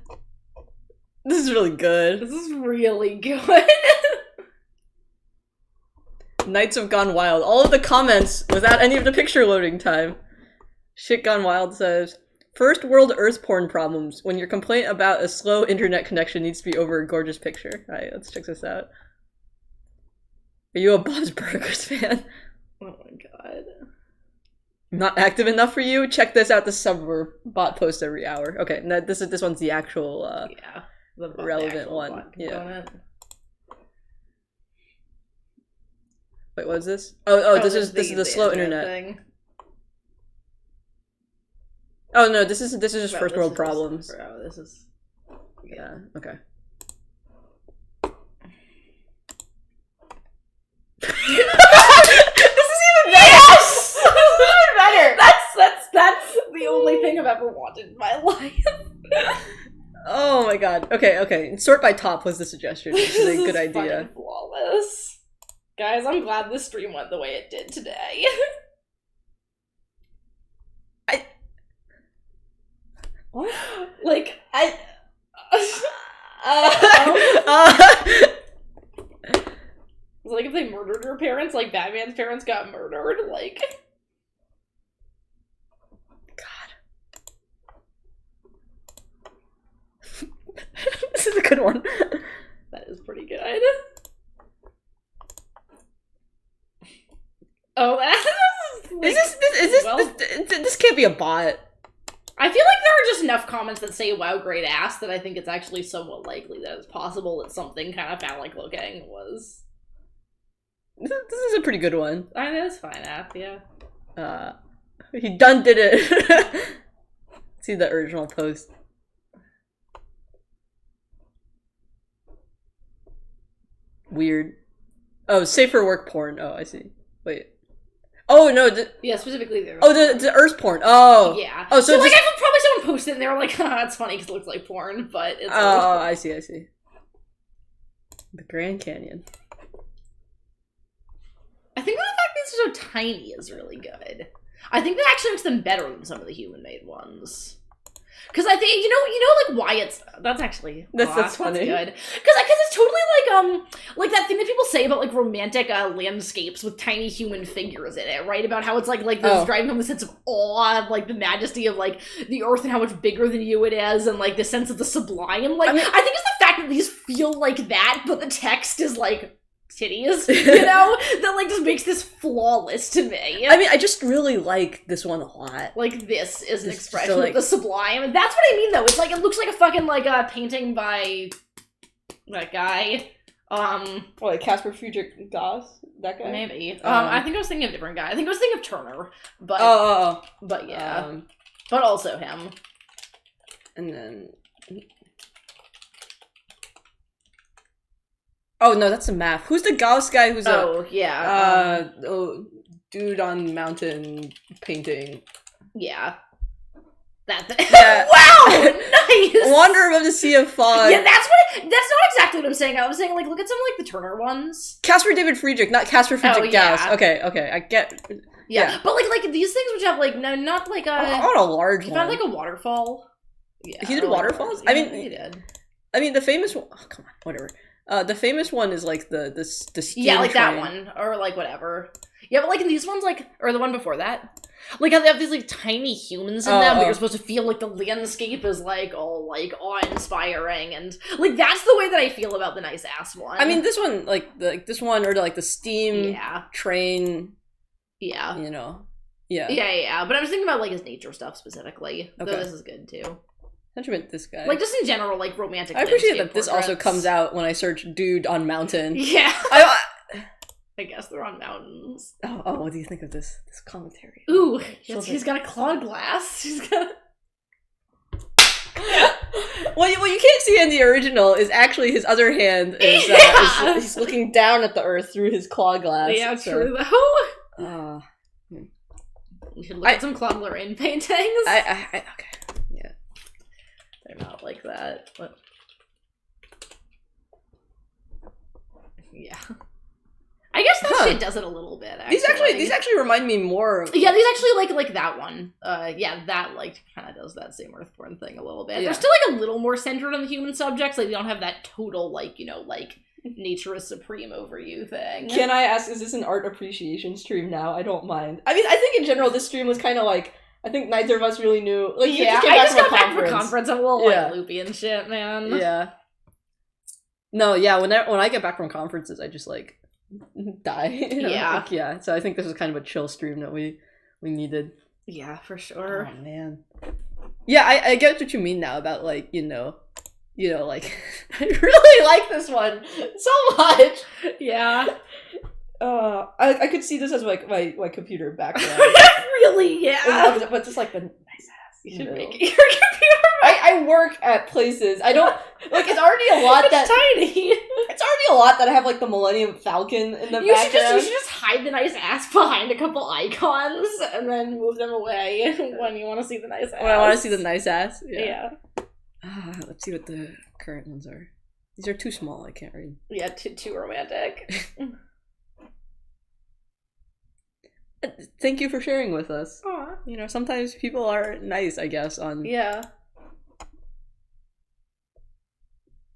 This is really good. This is really good. Knights have gone wild. All of the comments without any of the picture loading time. Shit Gone Wild says, first world earth porn problems when your complaint about a slow internet connection needs to be over a gorgeous picture. Alright, let's check this out. Are you a Bob's Burgers fan? Oh my god. Not active enough for you? Check this out, the subverb bot post every hour. Okay, now this one's the actual Yeah. relevant one. Yeah. Wait, what is this? Oh, this is the slow internet thing. Oh no, this is just first world This problems. this is Yeah, okay. This is even better! Yes! Even better! That's the only thing I've ever wanted in my life. Oh my god. Okay. Sort by top was the suggestion, which is a good idea. Fucking flawless. Guys, I'm glad this stream went the way it did today. What? Like, like if they murdered your parents, like Batman's parents got murdered, like... God. This is a good one. That is pretty good. Oh, This can't be a bot. I feel like there are just enough comments that say "wow, great ass" that I think it's actually somewhat likely that it's possible that something kind of phallic looking was. This is a pretty good one. I know it's fine, app, yeah. He done did it. See the original post. Weird. Oh, safer work porn. Oh, I see. Wait. Oh no. Yeah, specifically there. Oh, the Earth porn. Oh. Yeah. Oh, so like just... probably someone posted it and they were like, that's funny because it looks like porn, but it's. Oh, I see. The Grand Canyon. I think the fact that these are so tiny is really good. I think that actually makes them better than some of the human-made ones. Because I think, you know, like, why it's... That's actually... That's funny. That's good. Because it's totally like that thing that people say about, like, romantic landscapes with tiny human figures in it, right? About how it's, like this driving home the sense of awe, of, like, the majesty of, like, the earth and how much bigger than you it is, and, like, the sense of the sublime. Like, I think it's the fact that these feel like that, but the text is, like... titties, you know, that like just makes this flawless to me. I mean, I just really like this one a lot. Like this is an expression so, like, of the sublime, and that's what I mean though. It's like it looks like a fucking like a painting by that guy. Like Casper Friedrich Gauss, that guy. Maybe. I think I was thinking of a different guy. I think I was thinking of Turner, but but yeah, but also him. And then. Oh no, that's a map. Who's the Gauss guy? Who's dude on mountain painting? Yeah. That yeah. Wow, nice. Wanderer of the Sea of Fog. Yeah, that's not exactly what I'm saying. I was saying like look at some like the Turner ones. Caspar David Friedrich, not Caspar Friedrich Gauss. Okay, I get. Yeah, but like these things which have like not like a on a large he one. found like a waterfall. Yeah, he did waterfalls. Yeah, I mean, he did. I mean the famous one. Oh come on, whatever. The famous one is like the steam Yeah, like that train. one, or like whatever. Yeah, but like in these ones, like, or the one before that, like how they have these like tiny humans in them, but you're supposed to feel like the landscape is like all like awe-inspiring, and like that's the way that I feel about the nice ass one. I mean, this one, this one, or like the steam train. Yeah. You know. Yeah. Yeah. But I was thinking about like his nature stuff specifically. Okay. Though this is good too. Sentiment, this guy. Like just in general, like romantic. I appreciate landscape that this also portraits. comes out when I search "dude on mountain." Yeah. I guess they're on mountains. Oh, what do you think of this commentary? Ooh, he's got a clawed glass. He's got. What you can't see in the original is actually his other hand is, he's looking down at the earth through his claw glass. Yeah, so. true though. We should look at some Claude Lorraine paintings. Okay. Yeah. They're not like that, but yeah. I guess that shit does it a little bit. Actually. These actually remind me more. Yeah, these actually like that one. Yeah, that like kind of does that same Earthborn thing a little bit. Yeah. They're still like a little more centered on the human subjects. Like they don't have that total like like nature is supreme over you thing. Can I ask? Is this an art appreciation stream now? I don't mind. I mean, I think in general this stream was kind of like. I think neither of us really knew. Like, yeah, I just got back from a conference. I'm a little like loopy and shit, man. Yeah. No, yeah. When I get back from conferences, I just like die. You know? Yeah. Like, yeah. So I think this was kind of a chill stream that we needed. Yeah, for sure. Oh man. Yeah, I get what you mean now about like you know, like I really like this one so much. Yeah. I could see this as like my computer background. Really, yeah. But just like the nice ass. You should make it your computer. I work at places. I don't like. It's already a lot it's tiny. It's already a lot that I have like the Millennium Falcon in the background. You should just hide the nice ass behind a couple icons and then move them away when you want to see the nice ass. When I want to see the nice ass. Yeah. Let's see what the current ones are. These are too small. I can't read. Yeah, too romantic. Thank you for sharing with us. Aww. You know, sometimes people are nice, I guess, on... Yeah.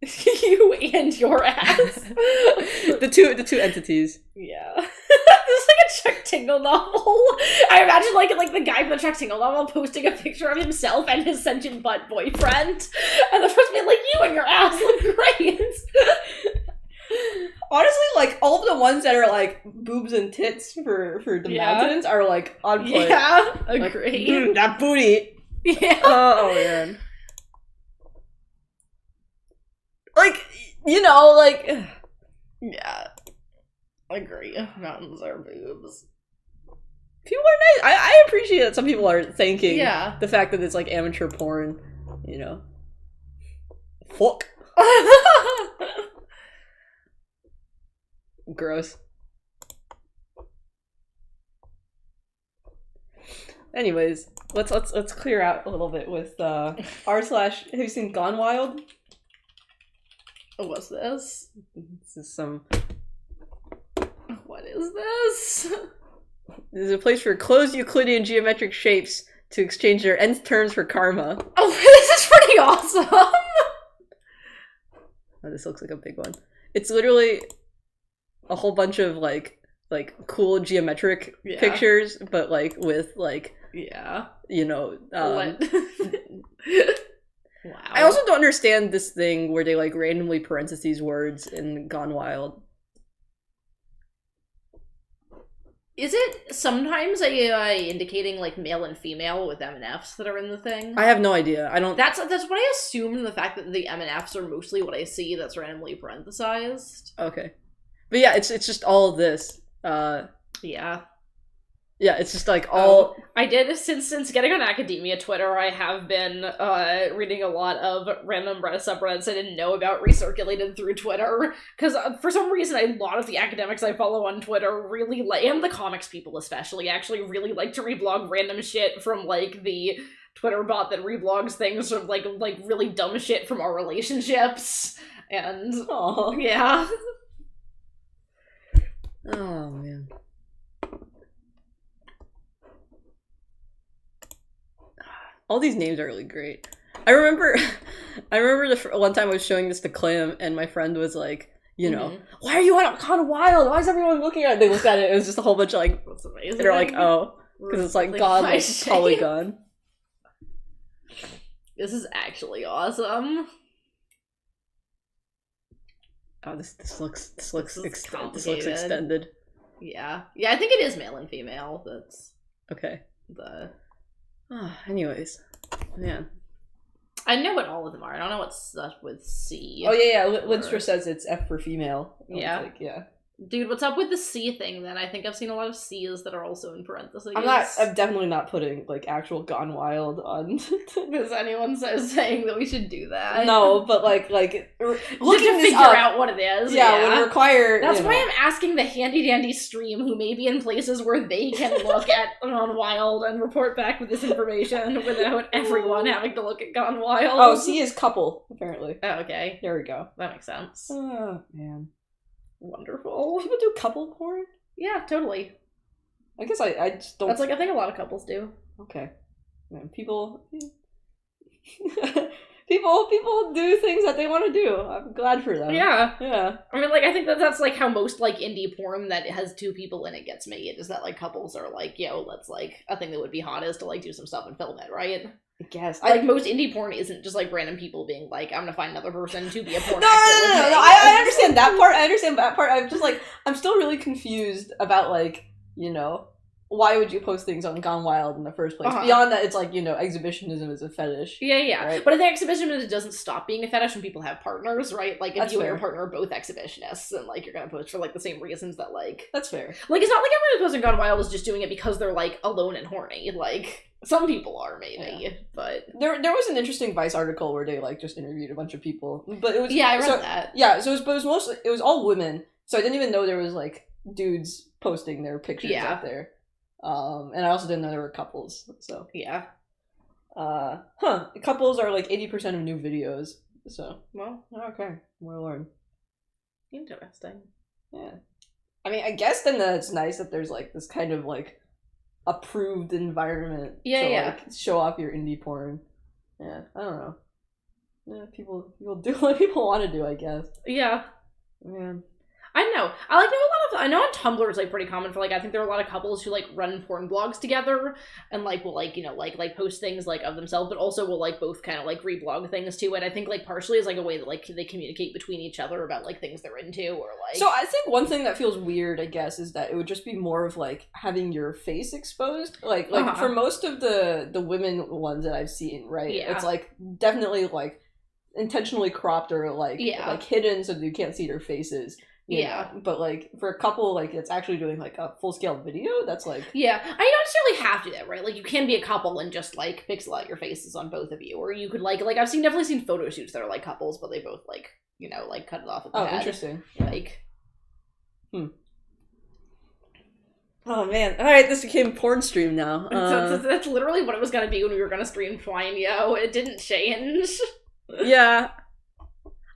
You and your ass. the two entities. Yeah. This is like a Chuck Tingle novel. I imagine like the guy from the Chuck Tingle novel posting a picture of himself and his sentient butt boyfriend. And the first being like, you and your ass look great. Honestly, like, all of the ones that are, like, boobs and tits for the mountains are, like, on point. Yeah, like, agree. That booty. Yeah. Oh, man. Like, you know, like... Yeah. Agree. Mountains are boobs. People are nice. I appreciate that some people are thanking the fact that it's, like, amateur porn, you know. Fuck. Gross. Anyways, let's clear out a little bit with r/. Have you seen Gone Wild? What's this? This is some. What is this? This is a place for closed Euclidean geometric shapes to exchange their nth terms for karma. Oh, this is pretty awesome. Oh, this looks like a big one. It's literally a whole bunch of like cool geometric pictures, but like with like you know Wow. I also don't understand this thing where they like randomly parentheses words in Gone Wild. Is it sometimes indicating like male and female with M&Fs that are in the thing? I have no idea. I don't. That's what I assumed. The fact that the M&Fs are mostly what I see that's randomly parenthesized. Okay. But yeah, it's just all of this. Yeah, it's just like all. I did since getting on academia Twitter. I have been reading a lot of random Reddit subreddits I didn't know about recirculated through Twitter because for some reason a lot of the academics I follow on Twitter really and the comics people especially actually really like to reblog random shit from like the Twitter bot that reblogs things from like really dumb shit from our relationships and yeah. Oh man. All these names are really great. I remember the one time I was showing this to Clem, and my friend was like, you know, why are you on Gone Wild? Why is everyone looking at it? They looked at it, it was just a whole bunch of like, That's amazing. they're like, oh, because it's like God, like polygon. This is actually awesome. Oh, this looks complicated. extended. Yeah, I think it is male and female. That's okay. The. Anyways, man. I know what all of them are. I don't know what's up with C. Oh yeah. Linstra says it's F for female. Yeah. Yeah. Dude, what's up with the C thing then? I think I've seen a lot of C's that are also in parentheses. I'm definitely not putting like actual Gone Wild on. Because anyone says saying that we should do that. No, but like looking to figure out what it is. Yeah, would require. That's why I'm asking the handy dandy stream who may be in places where they can look at Gone Wild and report back with this information without everyone having to look at Gone Wild. Oh, C is couple, apparently. Oh, okay. There we go. That makes sense. Oh, man. Wonderful. People do couple porn? Yeah, totally. I guess I just don't... That's like a thing a lot of couples do. Okay. Man, people... people do things that they want to do. I'm glad for them. Yeah. Yeah. I mean, like, I think that's like how most, like, indie porn that has two people in it gets made, is that, like, couples are like, yo, let's, like, a thing that would be hot is to, like, do some stuff and film it, right? I guess. Like, most indie porn isn't just, like, random people being like, I'm gonna find another person to be a porn No, actor with me. I understand that part. I understand that part. I'm just, like, I'm still really confused about, like, you know, why would you post things on Gone Wild in the first place? Beyond that, it's like, you know, exhibitionism is a fetish. Yeah. Right? But I think exhibitionism doesn't stop being a fetish when people have partners, right? Like, if That's you and fair. your partner are both exhibitionists, and, like, you're gonna post for, like, the same reasons that, like... That's fair. Like, it's not like everyone who's posting Gone Wild is just doing it because they're, like, alone and horny. Like, some people are, maybe, but... There was an interesting Vice article where they, like, just interviewed a bunch of people. But it was... Yeah, I read that. Yeah, so it was mostly... It was all women, so I didn't even know there was, like, dudes posting their pictures up there. And I also didn't know there were couples, so... Yeah. Couples are, like, 80% of new videos, so... Well, okay. More learn. interesting. Yeah. I mean, I guess then that's nice that there's, like, this kind of, like, approved environment to, like, show off your indie porn. Yeah, I don't know. Yeah, people do what people want to do, I guess. Yeah. Man. I know. I know on Tumblr it's, like, pretty common for, like, I think there are a lot of couples who, like, run porn blogs together and, like, will, like, you know, like post things, like, of themselves, but also will, like, both kind of, like, reblog things too. And I think, like, partially is, like, a way that, like, they communicate between each other about, like, things they're into or, like... So I think one thing that feels weird, I guess, is that it would just be more of, like, having your face exposed. Like for most of the women ones that I've seen, right? Yeah. It's, like, definitely, like, intentionally cropped or, like, like hidden so that you can't see their faces. Yeah, but like for a couple, like it's actually doing like a full scale video. That's like you don't necessarily have to do that, right? Like you can be a couple and just like pixel out your faces on both of you, or you could like I've definitely seen photo shoots that are like couples, but they both like you know like cut it off at the head. Interesting. Like, oh man! All right, this became porn stream now. That's literally what it was gonna be when we were gonna stream Twine. It didn't change. Yeah.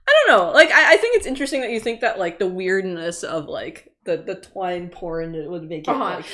I don't know. Like, I think it's interesting that you think that, like, the weirdness of, like, the Twine porn would make it, like...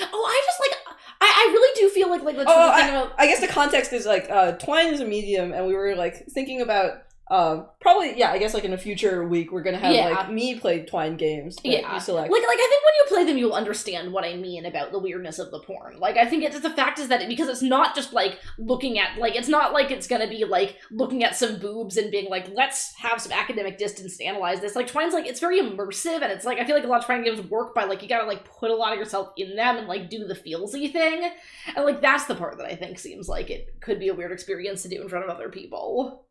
I really do feel like the thing about... I guess the context is, like, Twine is a medium, and we were, like, thinking about... probably, I guess, like, in a future week, we're gonna have, like, me play Twine games that you select. Like, I think when you play them, you'll understand what I mean about the weirdness of the porn. Like, I think it's the fact is that because it's not just, like, looking at, like, it's not like it's gonna be, like, looking at some boobs and being like, let's have some academic distance to analyze this. Like, Twine's, like, it's very immersive, and it's, like, I feel like a lot of Twine games work by, like, you gotta, like, put a lot of yourself in them and, like, do the feelsy thing. And, like, that's the part that I think seems like it could be a weird experience to do in front of other people.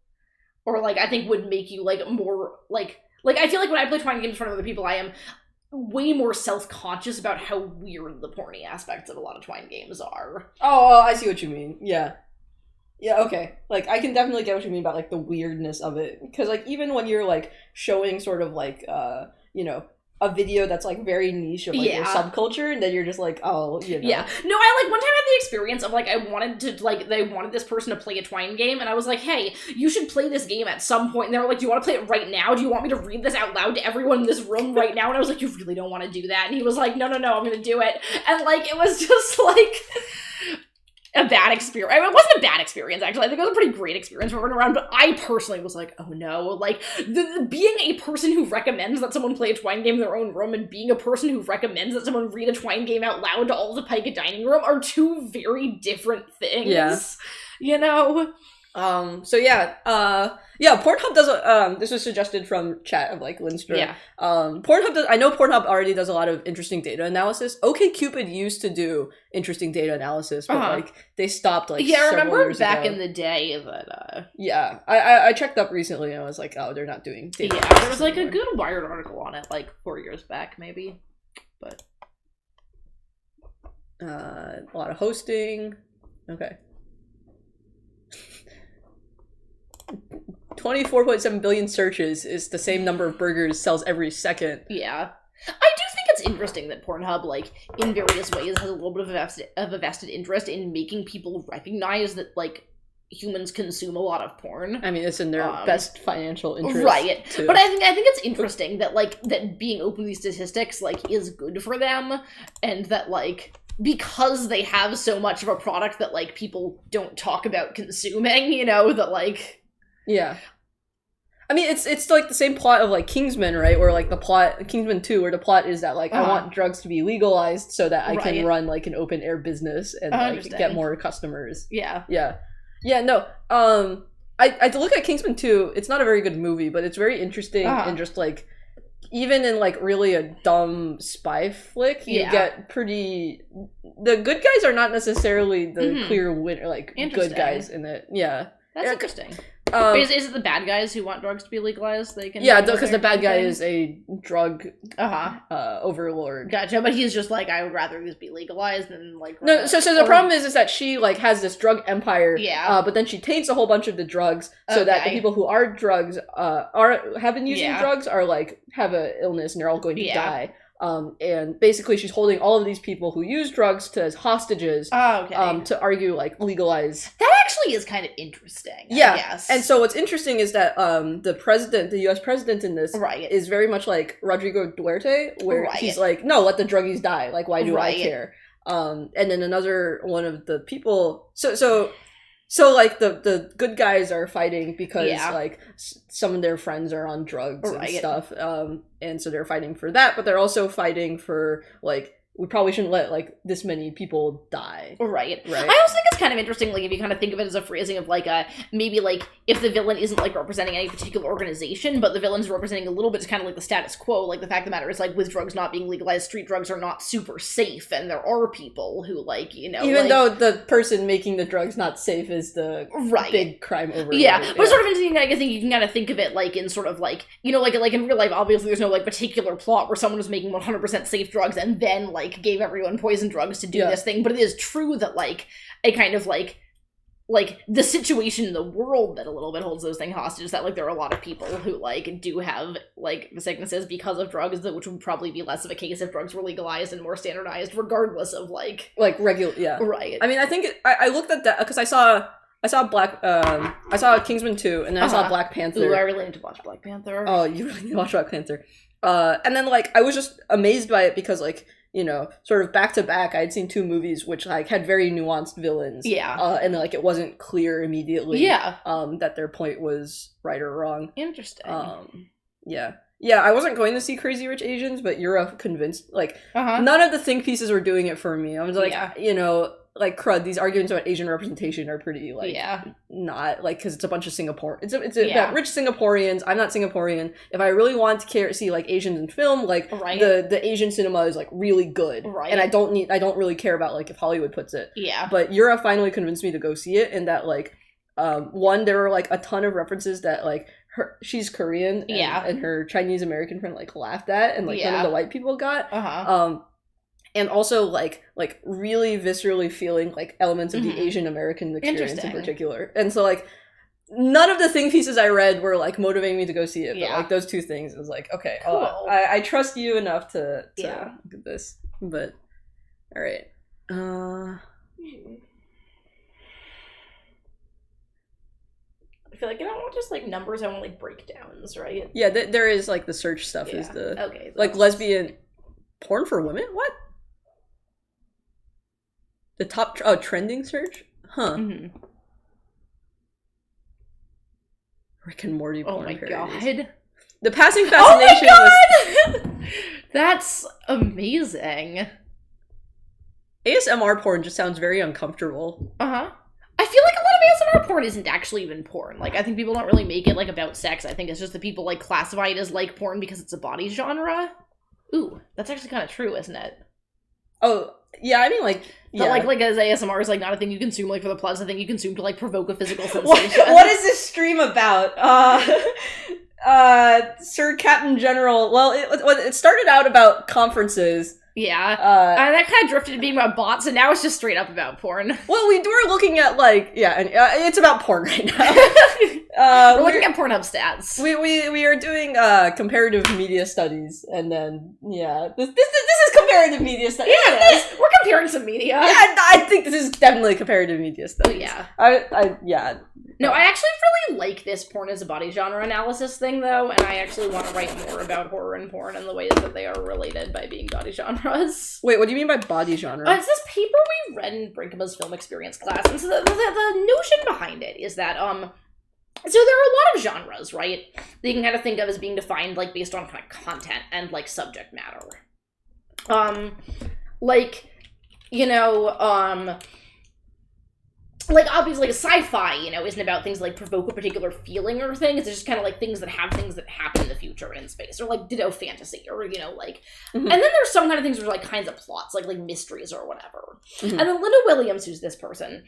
Or, like, I think would make you, like, more, like, I feel like when I play Twine games in front of other people, I am way more self-conscious about how weird the porny aspects of a lot of Twine games are. Oh, I see what you mean. Yeah. Yeah, okay. Like, I can definitely get what you mean about, like, the weirdness of it. Because, like, even when you're, like, showing sort of, like, you know, a video that's, like, very niche of, like, your subculture, and then you're just like, oh, you know. Yeah. No, I, like, one time I had the experience of, like, they wanted this person to play a Twine game, and I was like, hey, you should play this game at some point, and they were like, do you want to play it right now? Do you want me to read this out loud to everyone in this room right now? And I was like, you really don't want to do that? And he was like, no, I'm gonna do it. And, like, it was just, like... a bad experience. I mean, it wasn't a bad experience, actually. I think it was a pretty great experience for running around, but I personally was like, oh no. Like, being a person who recommends that someone play a Twine game in their own room and being a person who recommends that someone read a Twine game out loud to all the Pika dining room are two very different things. Yeah. You know? So yeah, Pornhub does this was suggested from chat of like Lindstrom. Yeah. I know Pornhub already does a lot of interesting data analysis. OkCupid used to do interesting data analysis, but like they stopped like I remember years back ago. in the day that Yeah. I checked up recently and I was like, oh, they're not doing data yeah, there was like anymore. a good Wired article on it like 4 years back maybe. But a lot of hosting. Okay. 24.7 billion searches is the same number of burgers sells every second. yeah. I do think it's interesting that Pornhub, like, in various ways has a little bit of a vested interest in making people recognize that, like, humans consume a lot of porn. I mean, it's in their best financial interest. Right. Too. But I think it's interesting that, like, that being open to these statistics, like, is good for them, and that, like, because they have so much of a product that, like, people don't talk about consuming, you know, that, like... Yeah. I mean, it's like the same plot of like Kingsman, right? Where like the plot Kingsman 2, where the plot is that like I want drugs to be legalized so that I can run like an open air business and like get more customers. Yeah. Yeah. Yeah, no. I look at Kingsman 2, it's not a very good movie, but it's very interesting and just like even in like really a dumb spy flick, you get pretty the good guys are not necessarily the clear winner like good guys in it. Yeah. That's interesting. Is it the bad guys who want drugs to be legalized? They can because the bad guy is a drug overlord. Gotcha, but he's just like, I would rather these be legalized than like... No, so the problem is that she like has this drug empire, but then she taints a whole bunch of the drugs so that the people who are drugs have been using drugs are like have an illness and they're all going to die. And basically she's holding all of these people who use drugs as hostages to argue like legalize. That actually is kind of interesting. I guess. And so what's interesting is that the US president in this is very much like Rodrigo Duterte, where he's like, no, let the druggies die. Like, why do I care? And then another one of the people so like the good guys are fighting because like some of their friends are on drugs and stuff, and so they're fighting for that, but they're also fighting for like we probably shouldn't let like this many people die. Right. I also think it's kind of interesting, like if you kind of think of it as a phrasing of like maybe like if the villain isn't like representing any particular organization, but the villain's representing a little bit just kind of like the status quo. Like the fact of the matter is like with drugs not being legalized, street drugs are not super safe, and there are people who like, you know, even though the person making the drugs not safe is the big crime overlord. Yeah, but it's sort of interesting. I think you can kind of think of it like in sort of like, you know, like in real life, obviously there's no like particular plot where someone was making 100% safe drugs and then like gave everyone poison drugs to do this thing, but it is true that like a kind of like the situation in the world that a little bit holds those things hostage, that like there are a lot of people who like do have like sicknesses because of drugs, that which would probably be less of a case if drugs were legalized and more standardized, regardless of like regular. Right. I mean, I think I looked at that because I saw Kingsman 2 and then I saw Black Panther. Ooh, I really need to watch Black Panther. Oh, you really need to watch Black Panther. And then like I was just amazed by it because like, you know, sort of back to back, I'd seen two movies which like had very nuanced villains. Yeah. And like it wasn't clear immediately. Yeah. That their point was right or wrong. Interesting. Yeah. Yeah, I wasn't going to see Crazy Rich Asians, but you're convinced. Like, none of the think pieces were doing it for me. I was like, you know, like crud. These arguments about Asian representation are pretty like not like because it's a bunch of Singapore. It's about rich Singaporeans. I'm not Singaporean. If I really want to see like Asians in film, like the Asian cinema is like really good, and I don't really care about like if Hollywood puts it. Yeah. But Yura finally convinced me to go see it, and that like one there were like a ton of references that like she's Korean, and her Chinese American friend like laughed at, and like none of the white people got. And also, like really viscerally feeling, like, elements of the Asian American experience in particular. And so, like, none of the think pieces I read were, like, motivating me to go see it. But, like, those two things, it was like, okay, cool. I trust you enough to look at this. But, all right. I feel like I don't want just, like, numbers. I want, like, breakdowns, right? Yeah, there is, like, the search stuff is the... Okay. Like, lesbian... Porn for women? What? The top trending search? Huh. Mm-hmm. Rick and Morty Oh porn my parodies. god. The passing fascination was... That's amazing. ASMR porn just sounds very uncomfortable. Uh-huh. I feel like a lot of ASMR porn isn't actually even porn. Like, I think people don't really make it, like, about sex. I think it's just that people, like, classify it as, like, porn because it's a body genre. Ooh, that's actually kind of true, isn't it? Oh, yeah, I mean, like... But, Yeah. like, as ASMR is, like, not a thing you consume, like, for the plus, a thing you consume to, like, provoke a physical sensation. What is this stream about? Sir Captain General... Well, it started out about conferences. Yeah. And that kind of drifted to being about bots, and now it's just straight up about porn. Well, we were looking at, like... Yeah, and it's about porn right now. We're looking at Pornhub stats. We are doing comparative media studies, and then yeah, this is comparative media studies. Yeah, we're comparing some media. Yeah, I think this is definitely comparative media studies. Yeah. Yeah. No, I actually really like this porn as a body genre analysis thing, though, and I actually want to write more about horror and porn and the ways that they are related by being body genres. Wait, what do you mean by body genre? It's this paper we read in Brinkema's film experience class, and so the notion behind it is that, so there are a lot of genres, right, that you can kind of think of as being defined, like, based on kind of content and, like, subject matter. Like, you know, like, obviously, like, sci-fi, you know, isn't about things that, like, provoke a particular feeling or thing. It's just kind of, like, things that happen in the future in space. Or, like, ditto fantasy. Or, you know, like... Mm-hmm. And then there's some kind of things where, like, kinds of plots. Like mysteries or whatever. Mm-hmm. And then Linda Williams, who's this person,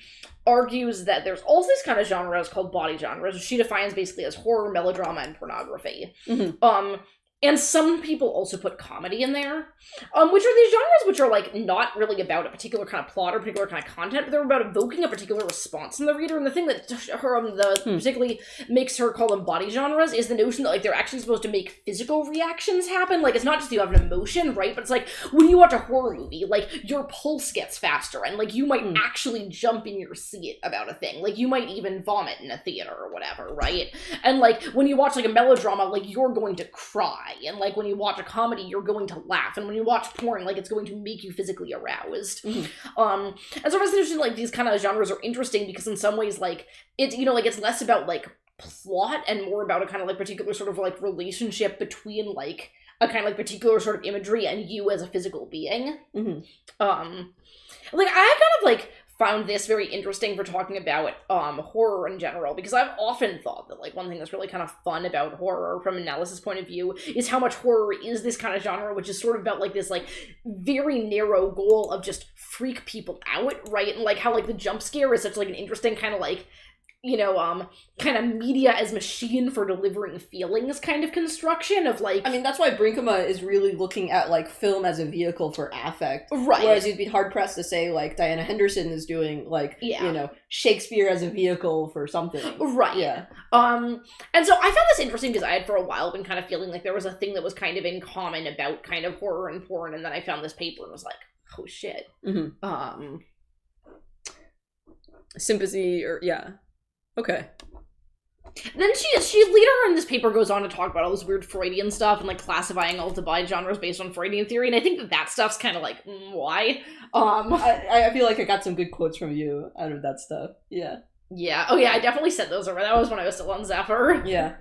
argues that there's also these kind of genres called body genres, which she defines basically as horror, melodrama, and pornography. Mm-hmm. And some people also put comedy in there, which are these genres which are, like, not really about a particular kind of plot or particular kind of content, but they're about evoking a particular response in the reader. And the thing that particularly makes her call them body genres is the notion that, like, they're actually supposed to make physical reactions happen. Like, it's not just you have an emotion, right? But it's like, when you watch a horror movie, like, your pulse gets faster, and, like, you might actually jump in your seat about a thing. Like, you might even vomit in a theater or whatever, right? And, like, when you watch, like, a melodrama, like, you're going to cry. And, like, when you watch a comedy, you're going to laugh. And when you watch porn, like, it's going to make you physically aroused. Mm-hmm. And so I was interested, like, these kind of genres are interesting because in some ways, like, it's, you know, like, it's less about, like, plot and more about a kind of, like, particular sort of, like, relationship between, like, a kind of, like, particular sort of imagery and you as a physical being. Mm-hmm. Like, I kind of, like, found this very interesting for talking about horror in general, because I've often thought that, like, one thing that's really kind of fun about horror from an analysis point of view is how much horror is this kind of genre, which is sort of about, like, this, like, very narrow goal of just freak people out, right? And, like, how, like, the jump scare is such, like, an interesting kind of, like, you know, kind of media as machine for delivering feelings kind of construction of, like... I mean, that's why Brinkema is really looking at, like, film as a vehicle for affect. Right. Whereas you'd be hard-pressed to say, like, Diana Henderson is doing, like, you know, Shakespeare as a vehicle for something. Right. Yeah. And so I found this interesting because I had for a while been kind of feeling like there was a thing that was kind of in common about kind of horror and porn, and then I found this paper and was like, oh shit. Mm-hmm. Sympathy, or, yeah. Okay. Then she later in this paper goes on to talk about all this weird Freudian stuff and, like, classifying all the body genres based on Freudian theory, and I think that stuff's kind of like, why? I feel like I got some good quotes from you out of that stuff. Yeah. Yeah. Oh yeah, I definitely sent those over. That was when I was still on Zephyr. Yeah.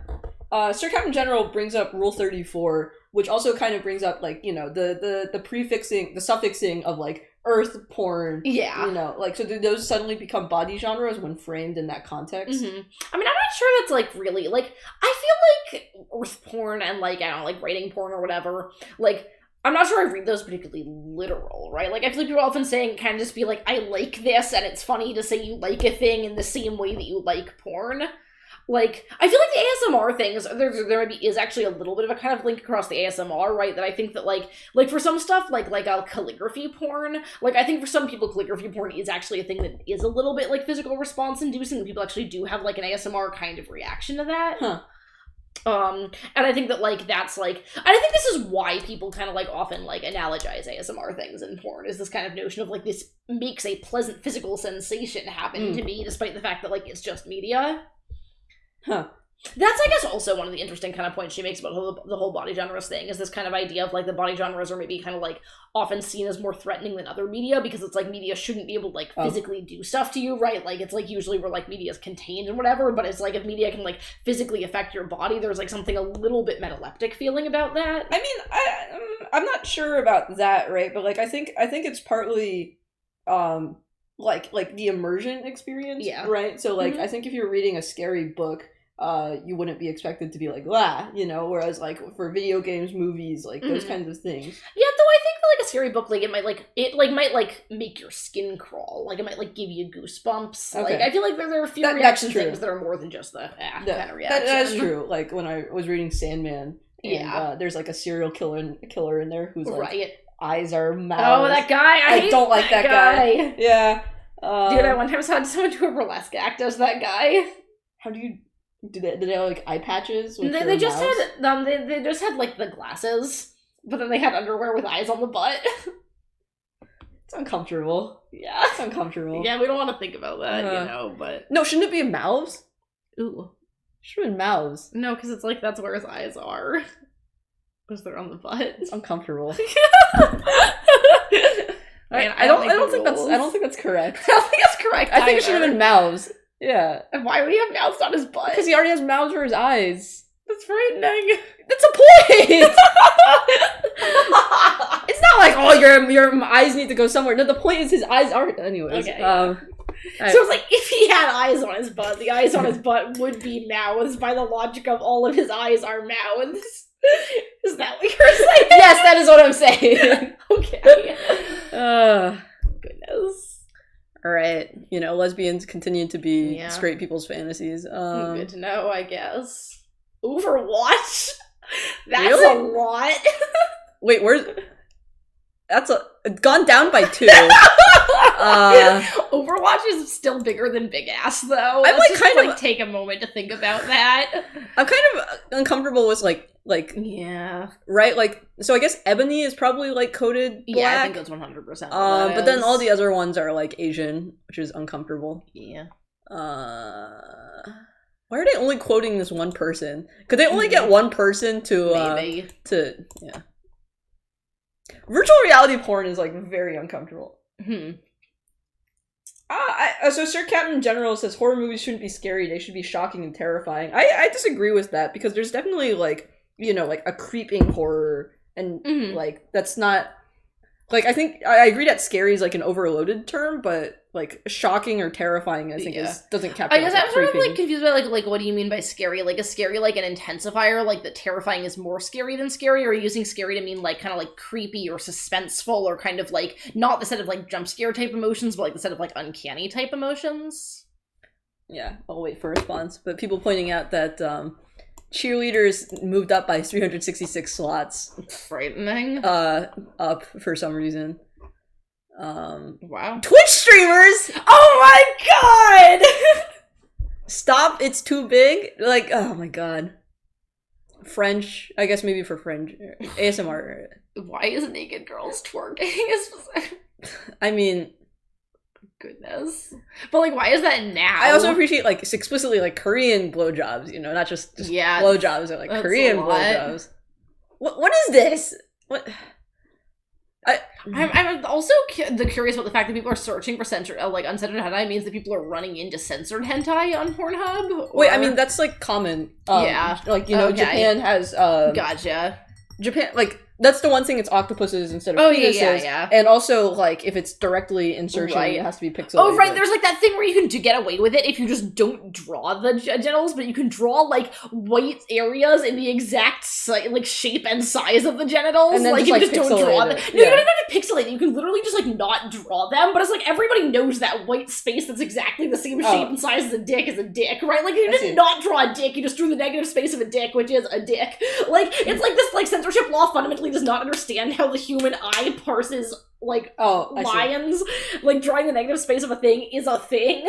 Sir Captain General brings up Rule 34, which also kind of brings up, like, you know, the prefixing, the suffixing of, like, earth porn. Yeah. You know, like, so do those suddenly become body genres when framed in that context? Mm-hmm. I mean, I'm not sure that's, like, really, like, I feel like earth porn and, like, I don't know, like, writing porn or whatever, like, I'm not sure I read those particularly literal, right? Like, I feel like people often saying kind of just be like, I like this, and it's funny to say you like a thing in the same way that you like porn. Like, I feel like the ASMR things, there maybe is actually a little bit of a kind of link across the ASMR, right? That I think that, like for some stuff, like a calligraphy porn, like, I think for some people, calligraphy porn is actually a thing that is a little bit, like, physical response inducing, and people actually do have, like, an ASMR kind of reaction to that. Huh. And I think that, like, that's, like, and I think this is why people kind of, like, often, like, analogize ASMR things in porn, is this kind of notion of, like, this makes a pleasant physical sensation happen to me, despite the fact that, like, it's just media. Huh. That's, I guess, also one of the interesting kind of points she makes about the whole body genres thing, is this kind of idea of, like, the body genres are maybe kind of, like, often seen as more threatening than other media, because it's, like, media shouldn't be able to, like, physically do stuff to you, right? Like, it's, like, usually where, like, media is contained and whatever, but it's, like, if media can, like, physically affect your body, there's, like, something a little bit metaleptic feeling about that. I mean, I'm not sure about that, right? But, like, I think it's partly, like the immersion experience, Yeah. right? So, like, I think if you're reading a scary book, you wouldn't be expected to be like, you know, whereas, like, for video games, movies, like, those kinds of things. Yeah, though I think that, like, a scary book, like, it might make your skin crawl. Like, it might, like, give you goosebumps. Okay. Like, I feel like there are a few That's reaction true. things that are more than just the, kind of reaction. That is true. Like, when I was reading Sandman, and, there's, like, a serial killer in there who's, like, right. eyes are mouths. Oh, that guy! I hate don't like that guy. Yeah. Dude, I one time saw someone do a burlesque act as that guy. How do you... Did they have, like, eye patches? With They just had they just had, like, the glasses, but then they had underwear with eyes on the butt. It's uncomfortable. Yeah, It's uncomfortable. yeah, we don't want to think about that, you know. But no, shouldn't it be mouths? ooh, Should have been mouths. no, because it's like that's where his eyes are, because they're on the butt. It's uncomfortable. I don't think that's correct. I don't think that's correct. I think it should have been mouths. Yeah. And why would he have mouths on his butt? Because he already has mouths for his eyes. That's frightening. That's a point! It's not like, oh, your eyes need to go somewhere. No, the point is his eyes aren't. Anyways. Okay, Right. So it's like, if he had eyes on his butt, the eyes on his butt would be mouths by the logic of all of his eyes are mouths. Is that what you're saying? Yes, that is what I'm saying. Okay. Goodness. Alright. You know, lesbians continue to be Yeah. straight people's fantasies. Good to know, I guess. Overwatch? That's Really? a lot. Wait, where's... That's gone down by 2. Overwatch is still bigger than Big Ass, though. I'm, Let's like, just take a moment to think about that. I'm kind of uncomfortable with, like, Yeah. right? Like, so I guess Ebony is probably, like, coded black. Yeah, I think that's 100%. But then all the other ones are, like, Asian, which is uncomfortable. Yeah. Why are they only quoting this one person? Could they only get one person to, Maybe. yeah. Virtual reality porn is, like, very uncomfortable. So Sir Captain General says horror movies shouldn't be scary, they should be shocking and terrifying. I disagree with that, because there's definitely, like, you know, like, a creeping horror, and, like, that's not... Like, I think, I agree that scary is, like, an overloaded term, but, like, shocking or terrifying, I think, doesn't capture, I guess like, I'm sort of, creeping. like, confused by, like, what do you mean by scary? Like, is scary, like, an intensifier? Like, that terrifying is more scary than scary? Or are you using scary to mean, like, kind of, like, creepy or suspenseful, or kind of, like, not the set of, like, jump scare type emotions, but, like, the set of, like, uncanny type emotions? Yeah, I'll wait for a response. But people pointing out that, cheerleaders moved up by 366 slots. Frightening. Up for some reason. Wow. Twitch streamers! Oh my god! Stop, it's too big. Like, oh my god. French, I guess maybe for French. ASMR. Why is naked girls twerking? I mean... Goodness. But, like, why is that now? I also appreciate, like, explicitly, like, Korean blowjobs, you know, not just blowjobs, or, like, Korean blowjobs. What is this? What? I'm also curious about the fact that people are searching for uncensored hentai means that people are running into censored hentai on Pornhub. Wait, I mean, that's, like, common. Yeah. Like, you know, Okay. Japan has, Gotcha. Japan, like, that's the one thing, it's octopuses instead of penises. Yeah. And also, like, if it's directly insertion, Right. it has to be pixelated. Oh, right, there's, like, that thing where you can get away with it if you just don't draw the genitals, but you can draw, like, white areas in the exact, shape and size of the genitals. And then like, just, you like, just don't draw pixelate them. it. No, you Yeah. don't even have to pixelate it. You can literally just, like, not draw them, but it's like, everybody knows that white space that's exactly the same shape and size as a dick is a dick, right? Like, you didn't not draw a dick, you just drew the negative space of a dick, which is a dick. Like, it's like this, like, censorship law fundamentally does not understand how the human eye parses, like, lines. Like, drawing the negative space of a thing is a thing.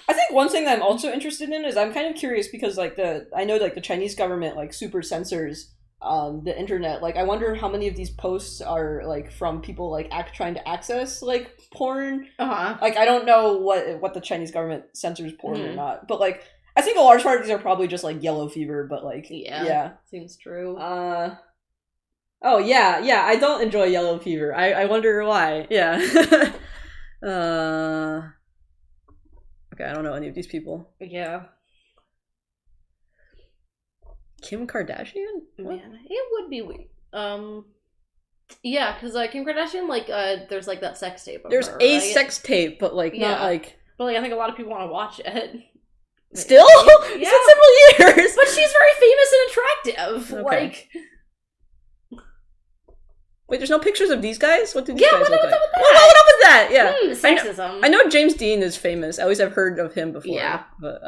I think one thing that I'm also interested in is I'm kind of curious because, like, I know, like, the Chinese government, like, super censors the internet. Like, I wonder how many of these posts are, like, from people, like, trying to access, like, porn. Uh-huh. Like, I don't know what the Chinese government censors porn or not, but, like, I think a large part of these are probably just like yellow fever, but like yeah. Seems true. Oh yeah, I don't enjoy yellow fever. I wonder why. Yeah. Okay, I don't know any of these people. Yeah. Kim Kardashian? What? Man, it would be weird. Yeah, because Kim Kardashian, like, there's like that sex tape of There's her, a right? sex tape, but like not like. But like, I think a lot of people want to watch it. Still? Yeah. It's been several years. But she's very famous and attractive. Okay. Like, wait, there's no pictures of these guys? What do these guys what look up like? with that? What up with that? Yeah. Sexism. I know James Dean is famous. At least I've heard of him before. Yeah. But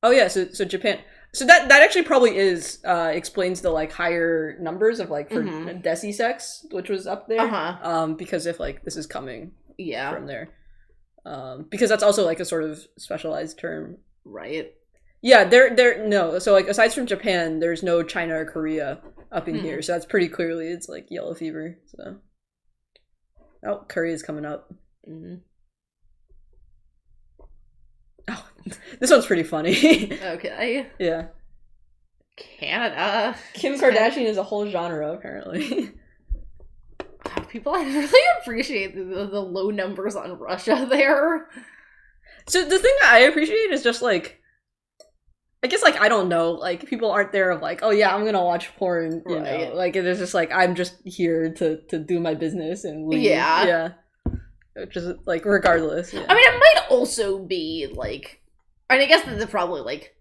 oh yeah, so Japan. So that actually probably is explains the like higher numbers of like for desi sex, which was up there. Because if like this is coming from there. Because that's also like a sort of specialized term. Right. Yeah, there no. So like aside from Japan, there's no China or Korea up in here. So that's pretty clearly it's like yellow fever. So oh, Korea's coming up. Oh, this one's pretty funny. Okay. Yeah. Canada. Kim Kardashian is a whole genre, apparently. People, I really appreciate the low numbers on Russia there. So the thing that I appreciate is just like, I guess like I don't know, like people aren't there of like, oh yeah, I'm gonna watch porn, you know, like it's just like I'm just here to do my business and leave. Yeah. Which is like regardless. Yeah. I mean, it might also be like, I mean, I guess that's probably like,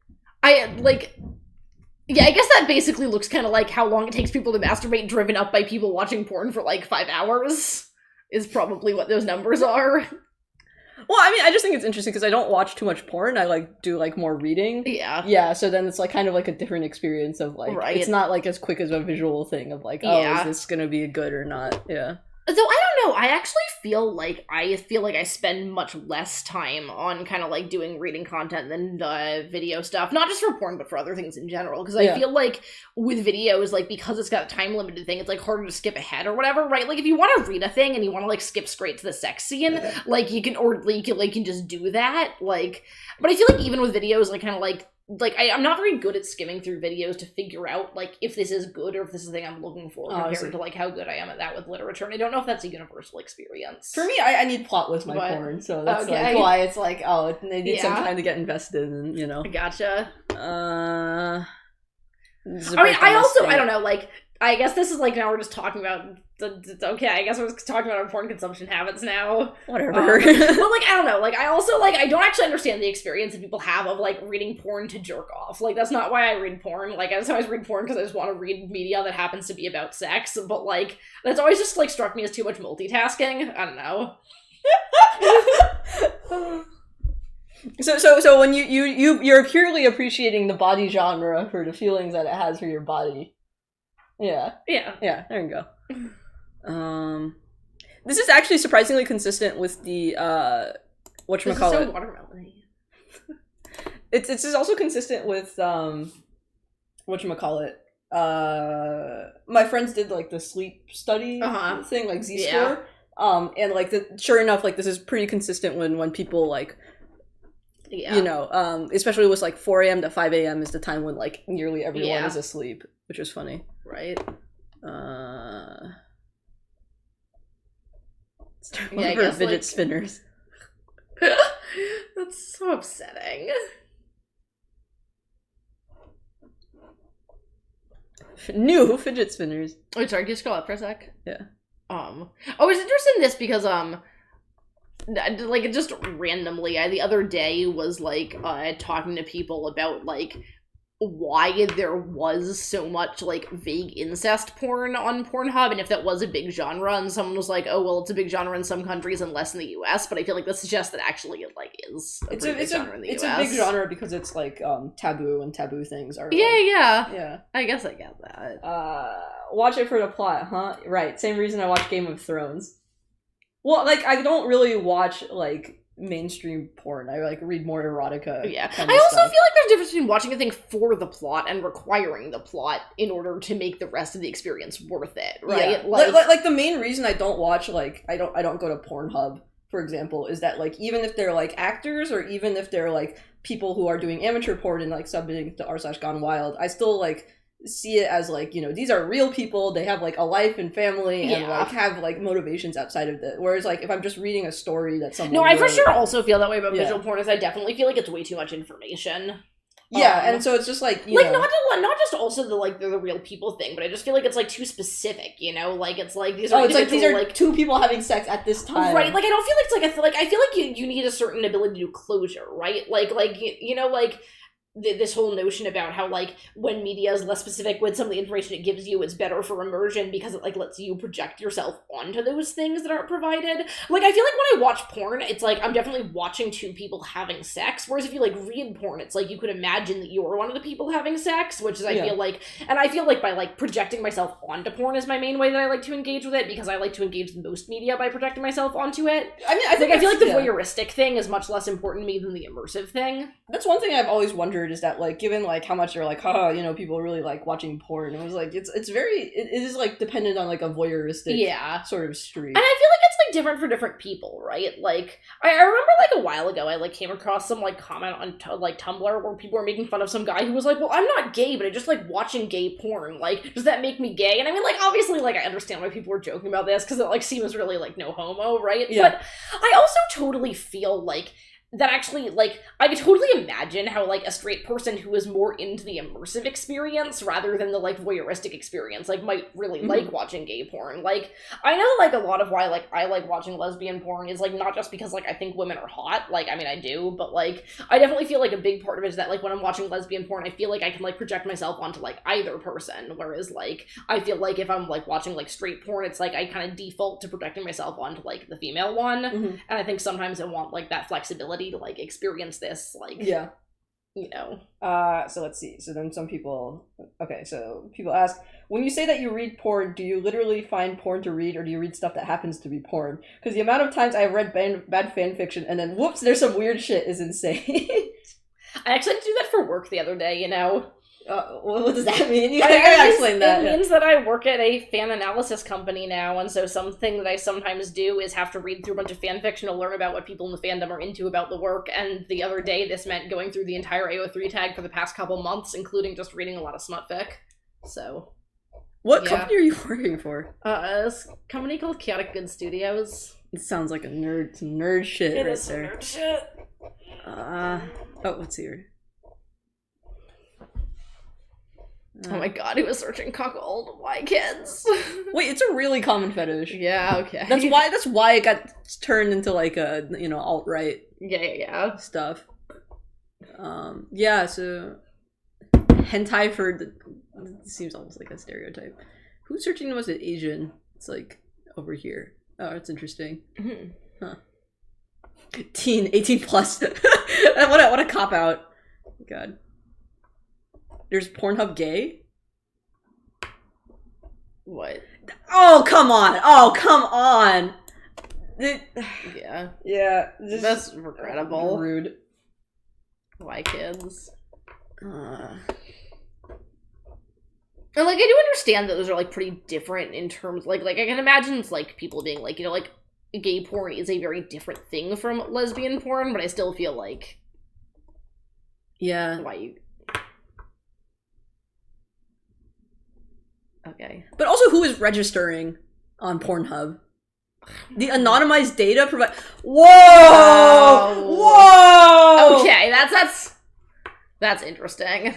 yeah, I guess that basically looks kind of like how long it takes people to masturbate driven up by people watching porn for like 5 hours is probably what those numbers are. Well, I mean, I just think it's interesting because I don't watch too much porn. I like do like more reading. Yeah. Yeah, so then it's like kind of like a different experience of like, it's not like as quick as a visual thing of like, oh, is this gonna be good or not? Yeah. So I don't know, I actually feel like I spend much less time on kind of like doing reading content than video stuff, not just for porn but for other things in general, because I feel like with videos, like because it's got a time limited thing, it's like harder to skip ahead or whatever, right? Like if you want to read a thing and you want to like skip straight to the sex scene, like you can, or you can just do that, like, but I feel like even with videos, like kind of like I'm not very good at skimming through videos to figure out, like, if this is good or if this is the thing I'm looking for compared to, like, how good I am at that with literature. And I don't know if that's a universal experience. For me, I need plot with my porn, so that's like why it's like, oh, they need some time to get invested and, you know. Gotcha. I mean, I don't know, like, I guess this is like, now we're just talking about, I guess we're just talking about our porn consumption habits now. Whatever. But like, I don't know, like, I also, like, I don't actually understand the experience that people have of, like, reading porn to jerk off. Like, that's not why I read porn. Like, I just always read porn because I just want to read media that happens to be about sex, but, like, that's always just, like, struck me as too much multitasking. I don't know. So when you're purely appreciating the body genre for the feelings that it has for your body. Yeah, there you go. This is actually surprisingly consistent with the whatchamacallit. This is so watermelon-y. It's also consistent with whatchamacallit. My friends did like the sleep study thing, like Z-score. And like sure enough, like this is pretty consistent when people like you know, especially with like 4 a.m. to 5 a.m. is the time when like nearly everyone is asleep, which is funny. Right. One of our fidget spinners. That's so upsetting. New fidget spinners. Wait, sorry, can you scroll up for a sec? Yeah. I was interested in this because like just randomly, I the other day was like talking to people about like why there was so much like vague incest porn on Pornhub and if that was a big genre, and someone was like, oh well, it's a big genre in some countries and less in the US, but I feel like that suggests that actually it like is a big genre in the US. It's a big genre because it's like taboo, and taboo things are yeah. I guess I get that. Watch it for the plot, huh? Right, same reason I watch Game of Thrones. Well, like I don't really watch like mainstream porn. I like read more erotica. Yeah. I also feel like there's a difference between watching a thing for the plot and requiring the plot in order to make the rest of the experience worth it, right? Yeah. Like the main reason I don't watch like I don't go to Pornhub for example, is that like even if they're like actors or even if they're like people who are doing amateur porn and like subbing to r/Gone Wild, I still like see it as like, you know, these are real people, they have like a life and family and like have like motivations outside of it, whereas like if I'm just reading a story that someone No, I for wrote, sure also feel that way about visual porn, is I definitely feel like it's way too much information. And so it's just like, you like know, not just also the like the real people thing, but I just feel like it's like too specific, you know, like it's like these are these are like two people having sex at this time, right? Like I don't feel like it's like I feel like you need a certain ability to do closure, right? Like you know, like this whole notion about how like when media is less specific with some of the information it gives you, it's better for immersion because it like lets you project yourself onto those things that aren't provided. Like I feel like when I watch porn, it's like I'm definitely watching two people having sex, whereas if you like read porn, it's like you could imagine that you're one of the people having sex, which is I feel like, and I feel like by like projecting myself onto porn is my main way that I like to engage with it, because I like to engage with most media by projecting myself onto it. I mean, I feel like the voyeuristic thing is much less important to me than the immersive thing. That's one thing I've always wondered, is that like given like how much they're like, you know, people really like watching porn, it was like it's very it is like dependent on like a voyeuristic sort of streak. And I feel like it's like different for different people, right? Like I remember like a while ago I like came across some like comment on like Tumblr where people were making fun of some guy who was like, well, I'm not gay, but I just like watching gay porn, like does that make me gay? And I mean, like obviously like I understand why people were joking about this because it like seems really like no homo, right? But I also totally feel like that actually, like, I could totally imagine how, like, a straight person who is more into the immersive experience rather than the, like, voyeuristic experience, like, might really like watching gay porn. Like, I know, like, a lot of why, like, I like watching lesbian porn is, like, not just because, like, I think women are hot. Like, I mean, I do, but, like, I definitely feel like a big part of it is that, like, when I'm watching lesbian porn, I feel like I can, like, project myself onto, like, either person. Whereas, like, I feel like if I'm, like, watching, like, straight porn, it's, like, I kind of default to projecting myself onto, like, the female one. And I think sometimes I want, like, that flexibility to, like, experience this, like, you know. So let's see. So then some people, so people ask, when you say that you read porn, do you literally find porn to read, or do you read stuff that happens to be porn? Because the amount of times I've read bad fan fiction and then whoops, there's some weird shit is insane. I actually had to do that for work the other day, you know. What does that mean? You gotta explain that. It means that I work at a fan analysis company now, and so something that I sometimes do is have to read through a bunch of fan fiction to learn about what people in the fandom are into about the work, and the other day this meant going through the entire AO3 tag for the past couple months, including just reading a lot of smut fic. So... What company are you working for? This company called Chaotic Good Studios. It sounds like some nerd shit It right is there. nerd shit. Let's see here. Oh my god, he was searching cuckold. Why kids? Wait, it's a really common fetish. Yeah, okay. That's why it got turned into like a, you know, alt-right stuff. So hentai for it seems almost like a stereotype. Who's searching the most at Asian? It's like over here. Oh, that's interesting. Huh. Teen, 18 plus. what a cop out. God. There's Pornhub gay? What? Oh, come on! Yeah. That's regrettable. Rude. Why kids? And, like, I do understand that those are, like, pretty different in terms, like I can imagine it's, like, people being, like, you know, like, gay porn is a very different thing from lesbian porn, but I still feel like... Yeah. Why you... Okay. But also, who is registering on Pornhub? The anonymized data provide... Whoa! Whoa! Okay, that's interesting.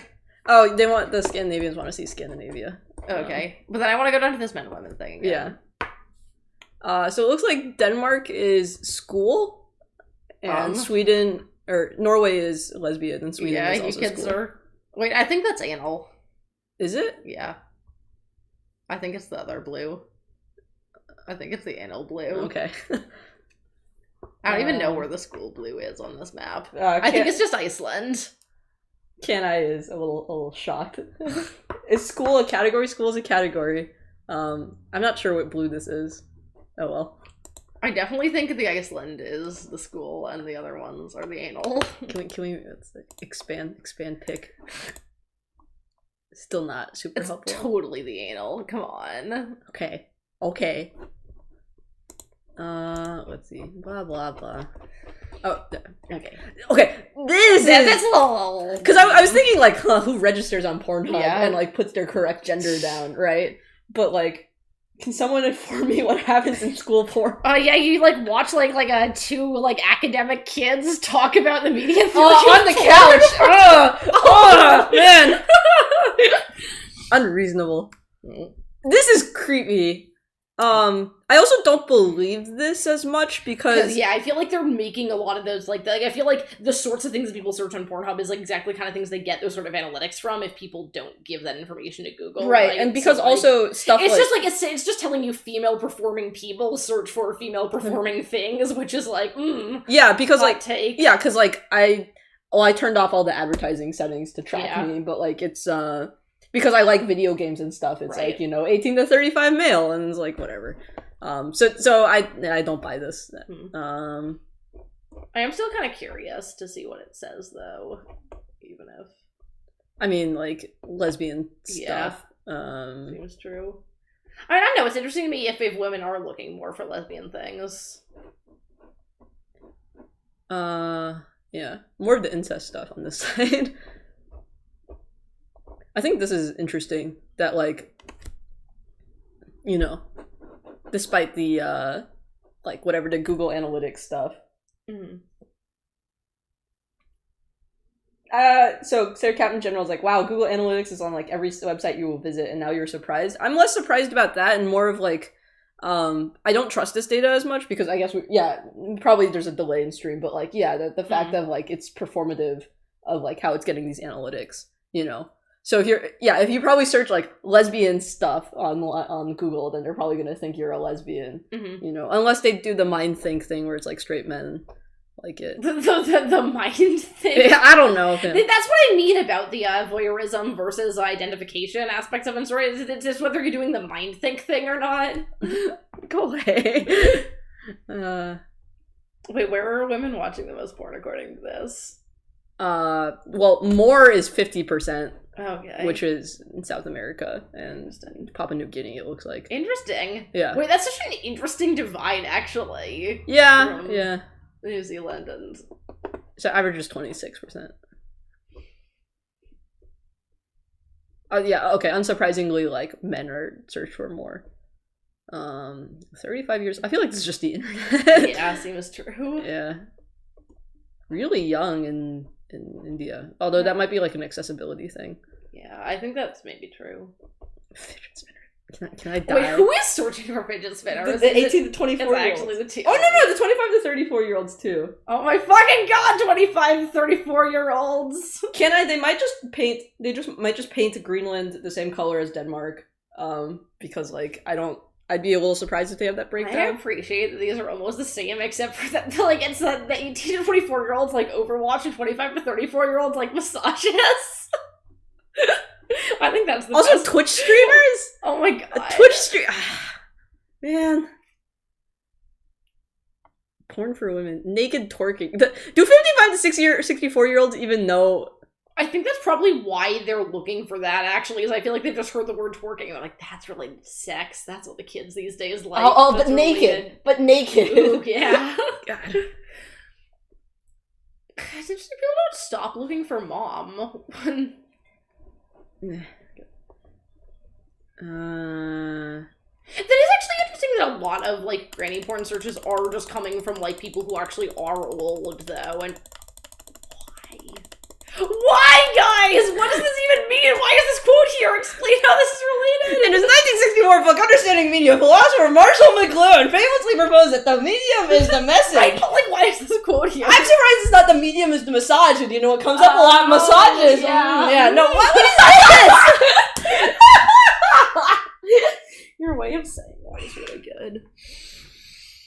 Oh, they want the Scandinavians want to see Scandinavia. Okay, but then I want to go down to this men and women thing again. Yeah. So it looks like Denmark is school, and Sweden or Norway is lesbian, and Sweden is also you kids school. are. Wait, I think that's anal. Is it? Yeah. I think it's the other blue. I think it's the anal blue. Okay. I don't even know where the school blue is on this map. I think it's just Iceland. Can-I is a little shocked. Is school a category? School is a category. I'm not sure what blue this is. Oh well. I definitely think the Iceland is the school and the other ones are the anal. Can we expand pick? Still not super helpful. Totally the anal. Come on. Okay. Let's see. Blah blah blah. Oh, Okay. okay. This That's is all. because I was thinking like, who registers on Pornhub Yeah. and like puts their correct gender down, right? But like, can someone inform me what happens in school porn? Yeah, you like watch like two like academic kids talk about the media. On the couch. Man. Unreasonable. This is creepy. I also don't believe this as much because Yeah, I feel like they're making a lot of those like I feel like the sorts of things that people search on Pornhub is like exactly the kind of things they get those sort of analytics from if people don't give that information to Google. right, and because So, like, also stuff it's like just like it's just telling you female performing people search for female performing things, which is like yeah, because hot like take. yeah, because like I turned off all the advertising settings to track me, but like it's because I like video games and stuff. It's Right. like 18 to 35 male, and it's like whatever. So I don't buy this. I am still kind of curious to see what it says though, even if I mean like lesbian Yeah. stuff. seems true. I mean, I don't know. It's interesting to me if women are looking more for lesbian things. Yeah, more of the incest stuff on this side. I think this is interesting that like, despite the like whatever the Google Analytics stuff. Mm. So Sarah Captain General is like, wow, Google Analytics is on like every website you will visit, and now you're surprised. I'm less surprised about that, and more of like, I don't trust this data as much because I guess probably there's a delay in stream, but like, the fact of like it's performative of like how it's getting these analytics, So if you probably search like lesbian stuff on Google, then they're probably gonna think you're a lesbian, unless they do the mind think thing where it's like straight men like it. The mind thing. Yeah, I don't know. That's what I mean about the voyeurism versus identification aspects of story. It's just whether you're doing the mind think thing or not. Go away. Wait, where are women watching the most porn according to this? Well, more is 50%. Okay. Which is in South America and Papua New Guinea, it looks like. Interesting. Yeah. Wait, that's such an interesting divide, actually. Yeah, From yeah. New Zealand and... So average is 26%. Yeah, okay, unsurprisingly, like, men are searched for more. 35 years. I feel like this is just the internet. Yeah, seems true. Yeah. Really young in India. Although that might be like an accessibility thing. Yeah, I think that's maybe true. Fidget spinner. Can I die? Wait, who is searching for fidget spinners? The 18 to 24 It's year olds. actually the two. Oh, no, the 25 to 34 year olds too. Oh my fucking god, 25 to 34-year-olds. They might just paint, might just paint Greenland the same color as Denmark. Because like, I'd be a little surprised if they have that I breakdown. appreciate that these are almost the same, except for that, like, it's the 18 to 24-year-olds like Overwatch and 25 to 34-year-olds like massages. I think that's the Also, best. Twitch streamers? Oh my god. Twitch stream. Man. Porn for women. Naked twerking. Do 55 to 64-year-olds even know? I think that's probably why they're looking for that, actually, is I feel like they've just heard the word twerking and they're like, that's related to sex. That's what the kids these days like. But That's naked. related. But naked. Ooh, yeah. God. It's interesting people don't stop looking for mom. That is actually interesting that a lot of, like, granny porn searches are just coming from, like, people who actually are old, though, and why, guys? What does this even mean? Why is this quote here? Explain how this is related. In his 1964 book, Understanding Media, philosopher Marshall McLuhan famously proposed that the medium is the message. Right, but, like, why is this quote here? I'm surprised it's not the medium is the massage, and what comes up a lot? Massages. Yeah. No, what is this? Your way of saying that is really good.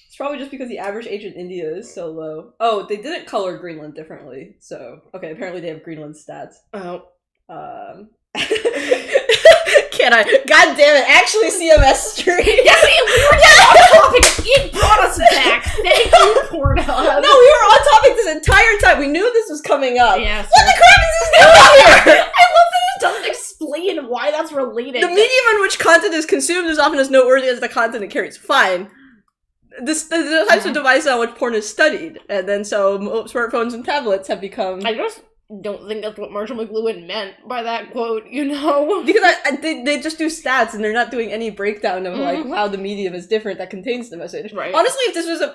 It's probably just because the average age in India is so low. Oh, they didn't color Greenland differently, so... Okay, apparently they have Greenland stats. Oh. Can I? God damn it, actually CMS stream! Yes, we were on topic! It brought us back! Thank you, Pornhub! No, we were on topic this entire time! We knew this was coming up! Yes. What the crap is this doing here? I love that it doesn't explain why that's related. The medium in which content is consumed is often as noteworthy as the content it carries. Fine. the types of devices on which porn is studied, and then so smartphones and tablets have become. I just don't think that's what Marshall McLuhan meant by that quote, you know? Because they just do stats, and they're not doing any breakdown of, like, how the medium is different that contains the message. Right. Honestly, if this was a...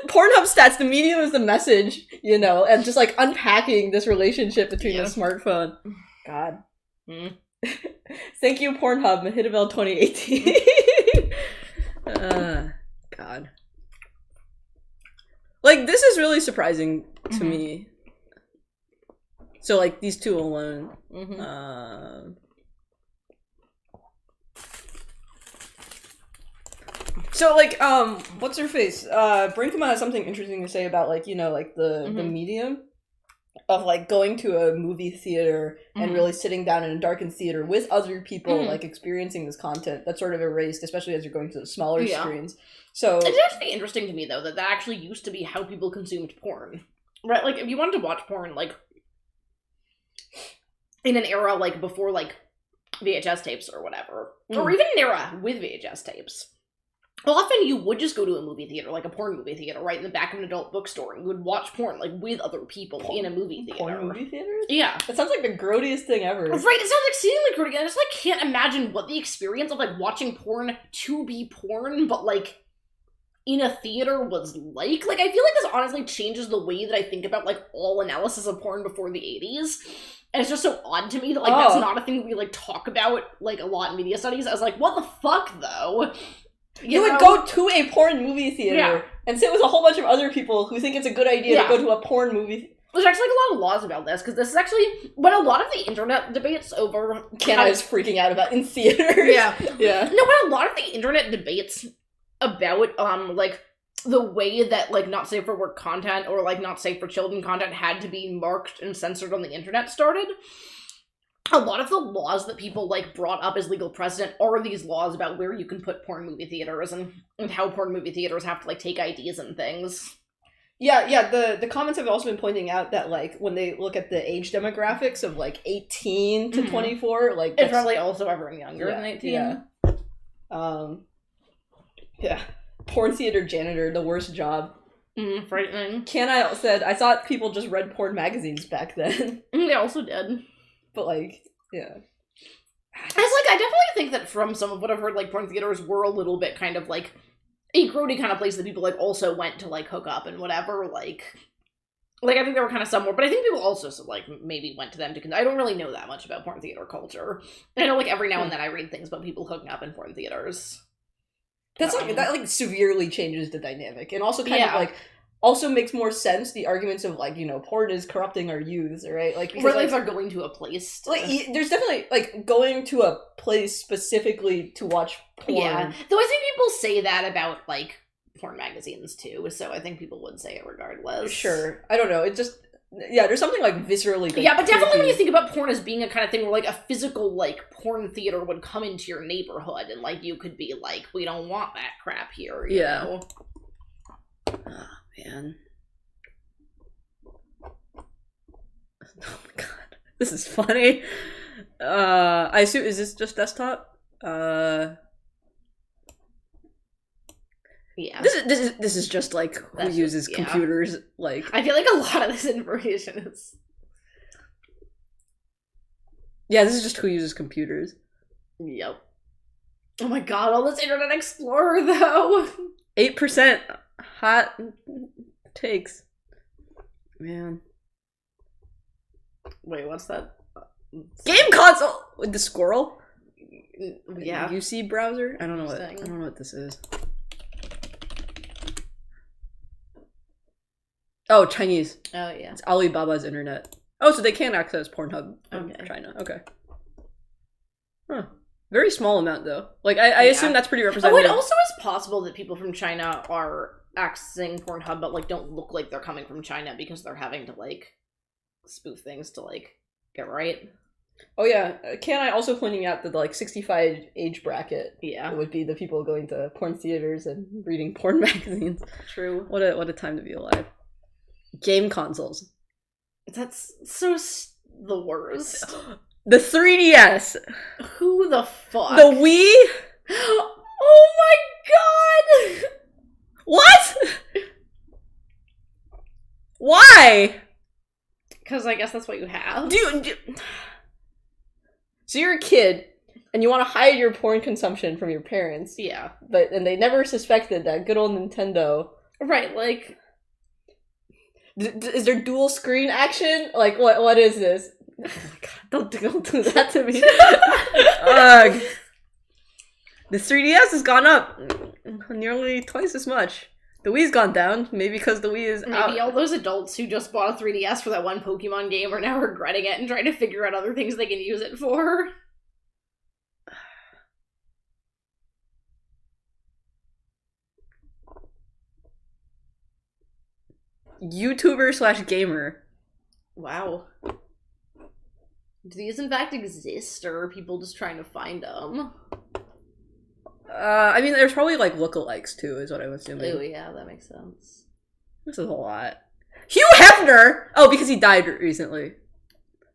Pornhub stats, the medium is the message, you know, and just, like, unpacking this relationship between the smartphone. God. Thank you, Pornhub, Mehitabel 2018. God. Like, this is really surprising to me. So, like, these two alone. So, like, what's her face? Brinkema has something interesting to say about, like, you know, like, the medium of, like, going to a movie theater and really sitting down in a darkened theater with other people, like, experiencing this content that's sort of erased, especially as you're going to the smaller screens. So it's actually interesting to me, though, that actually used to be how people consumed porn. Right? Like, if you wanted to watch porn, like, in an era, like, before, like, VHS tapes or whatever, or even an era with VHS tapes, often you would just go to a movie theater, like a porn movie theater, right in the back of an adult bookstore, and you would watch porn, like, with other people in a movie theater. Porn movie theaters? Yeah. That sounds like the grodiest thing ever. Right, it sounds exceedingly grody. I just, like, can't imagine what the experience of, like, watching porn to be porn, but, like, in a theater was like. Like, I feel like this honestly changes the way that I think about, like, all analysis of porn before the 80s. And it's just so odd to me that, like, that's not a thing that we, like, talk about, like, a lot in media studies. I was like, what the fuck, though? You would go to a porn movie theater and sit with a whole bunch of other people who think it's a good idea to go to a porn movie. There's actually like, a lot of laws about this, because this is actually when a lot of the internet debates over... Canada is freaking out about in theaters. Yeah. Yeah. No, when a lot of the internet debates about, like, the way that, like, not safe for work content or, like, not safe for children content had to be marked and censored on the internet started, a lot of the laws that people, like, brought up as legal precedent are these laws about where you can put porn movie theaters and how porn movie theaters have to, like, take IDs and things. Yeah, the comments have also been pointing out that, like, when they look at the age demographics of, like, 18 to 24, like... It's probably also everyone younger than 18. Yeah. Yeah. Porn theater janitor, the worst job. Frightening. I said, I thought people just read porn magazines back then. They also did. But, like, yeah. It's like, I definitely think that from some of what I've heard, like, porn theaters were a little bit kind of, like, a grody kind of place that people, like, also went to, like, hook up and whatever, like, I think there were kind of some more, but I think people also, like, maybe went to them to, I don't really know that much about porn theater culture. I know, like, every now and then I read things about people hooking up in porn theaters. That's, like, that, like, severely changes the dynamic, and also kind of, like, also makes more sense, the arguments of, like, you know, porn is corrupting our youths, right? Like, because, like, they're going to a place. Like, there's definitely, like, going to a place specifically to watch porn. Yeah. Though I think people say that about, like, porn magazines, too, so I think people would say it regardless. Sure. I don't know, it just... Yeah, there's something, like, viscerally... Like, yeah, but definitely when you think about porn as being a kind of thing where, like, a physical, like, porn theater would come into your neighborhood, and, like, you could be like, we don't want that crap here, you know? Oh, man. Oh my god. This is funny. I assume, is this just desktop? Yeah. This is just, like, who uses computers, like... I feel like a lot of this information is... Yeah, this is just who uses computers. Yep. Oh my god, all this Internet Explorer, though! 8% hot takes. Man. Wait, what's that? Game console! With the squirrel? Yeah. UC browser? I don't know what this is. Oh, Chinese. Oh, yeah. It's Alibaba's internet. Oh, so they can't access Pornhub from China. Okay. Huh. Very small amount, though. Like, I assume that's pretty representative. Oh, it also is possible that people from China are accessing Pornhub, but, like, don't look like they're coming from China because they're having to, like, spoof things to, like, get right. Oh, yeah. Can I also pointing out that the, like, 65 age bracket would be the people going to porn theaters and reading porn magazines. True. What a time to be alive. Game consoles. That's so the worst. The 3DS. Who the fuck? The Wii. Oh my god! What? Why? Because I guess that's what you have. So you're a kid, and you want to hide your porn consumption from your parents. Yeah. And they never suspected that good old Nintendo. Right, like... Is there dual screen action? Like, what is this? Oh my god, don't do that to me. Ugh. The 3DS has gone up nearly twice as much. The Wii's gone down, maybe because the Wii is out. Maybe all those adults who just bought a 3DS for that one Pokemon game are now regretting it and trying to figure out other things they can use it for. YouTuber / gamer. Wow. Do these in fact exist, or are people just trying to find them? I mean, there's probably, like, lookalikes, too, is what I'm assuming. Oh, yeah, that makes sense. This is a lot. Hugh Hefner! Oh, because he died recently.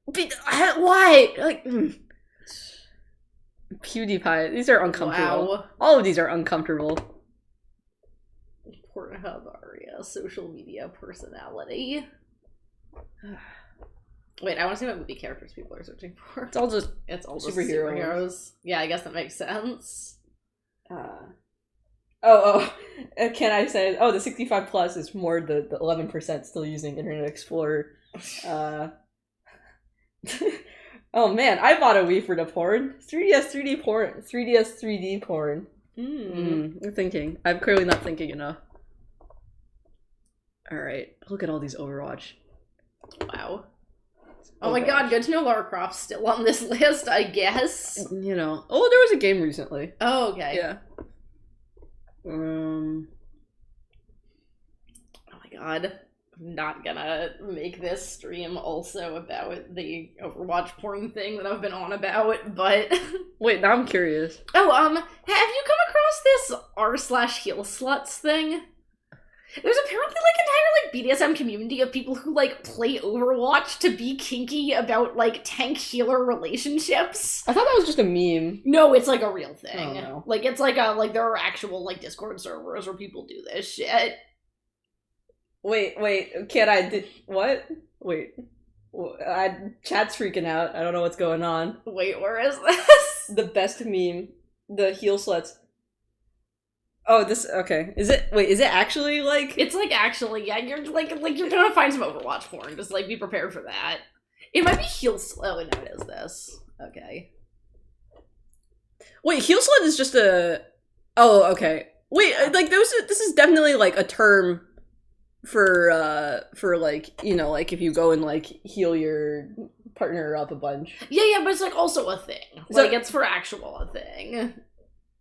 Why? Like, PewDiePie. These are uncomfortable. Wow. All of these are uncomfortable. Pornhub Aria, social media personality. Wait, I want to see what movie characters people are searching for. It's all just superheroes. Yeah, I guess that makes sense. Can I say, the 65 plus is more the 11% still using Internet Explorer. Oh man, I bought a Wii for the porn. 3DS 3D porn. 3DS 3D porn. I'm thinking. I'm clearly not thinking enough. Alright, look at all these Overwatch. Wow. Oh my god, good to know Lara Croft's still on this list, I guess. You know. Oh, there was a game recently. Oh, okay. Yeah. Oh my god. I'm not gonna make this stream also about the Overwatch porn thing that I've been on about, but... Wait, now I'm curious. Oh, have you come across this r/heel sluts thing? There's apparently, like, entire, BDSM community of people who, play Overwatch to be kinky about, tank-healer relationships. I thought that was just a meme. No, it's, a real thing. Oh, no. It's, there are actual, Discord servers where people do this shit. Wait, what? Wait. Chat's freaking out. I don't know what's going on. Wait, where is this? The best meme. The heel sluts. Oh, okay. Is it actually, It's, actually, yeah, you're gonna find some Overwatch porn. Just, be prepared for that. It might be oh, no, it is this. Okay. Wait, heel slut is just a... Oh, okay. Wait, this is definitely, a term for if you go and, heal your partner up a bunch. Yeah, but it's, also a thing. It's for actual a thing.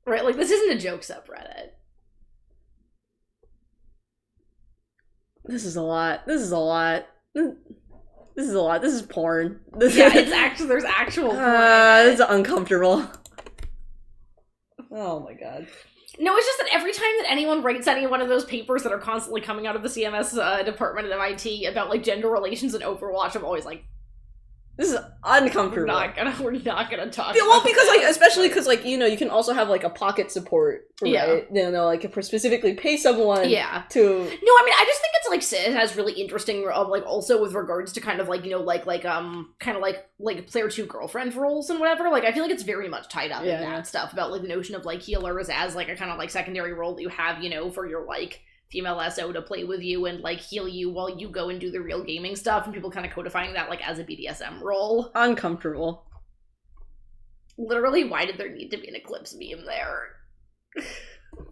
Right, this isn't a joke subreddit. This is a lot. This is porn. There's actual porn. This is uncomfortable. Oh my god. No, it's just that every time that anyone writes any one of those papers that are constantly coming out of the CMS department of MIT about, gender relations in Overwatch, I'm always like, this is uncomfortable. We're not gonna talk. Well, because especially because you can also have a pocket support, right? Yeah. Specifically pay someone. To. No, I mean, I just think it's it has really interesting also with regards to kind of player 2 girlfriend roles and whatever. I feel like it's very much tied up in that stuff about the notion of healers as a kind of secondary role that you have for your female SO to play with you and heal you while you go and do the real gaming stuff, and people kind of codifying that as a BDSM role. Uncomfortable. Literally, why did there need to be an Eclipse meme there?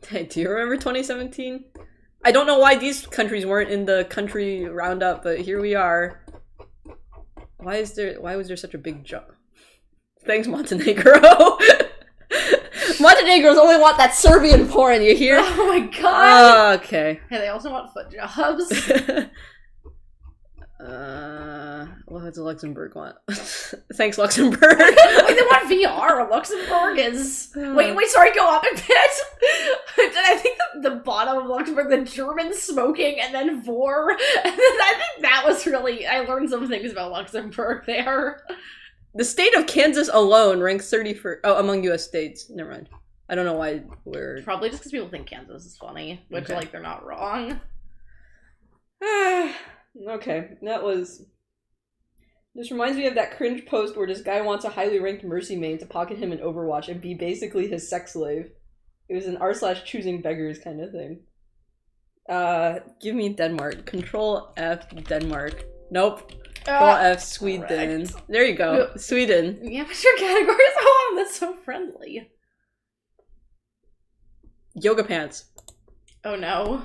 Hey, do you remember 2017? I don't know why these countries weren't in the country roundup, but here we are. Why was there such a big jump? Thanks, Montenegro. Montenegrins only want that Serbian porn, you hear? Oh my god! Okay. Hey, they also want foot jobs. What does Luxembourg want? Thanks, Luxembourg. Wait, they want VR. Luxembourg is... Wait, sorry, go up a bit. I think the bottom of Luxembourg, the German smoking, and then vor. And then I think that was really... I learned some things about Luxembourg there. The state of Kansas alone ranks 31st among U.S. states. Never mind. I don't know why we're... Probably just because people think Kansas is funny, which, Okay. like, they're not wrong. Okay, that was... This reminds me of that cringe post where this guy wants a highly ranked Mercy main to pocket him in Overwatch and be basically his sex slave. It was an r/choosing beggars kind of thing. Give me Denmark. Control F Denmark. Nope. Control F Sweden. correct. There you go. Sweden. Yeah, but your categories, oh, that's so friendly. Yoga pants. Oh no.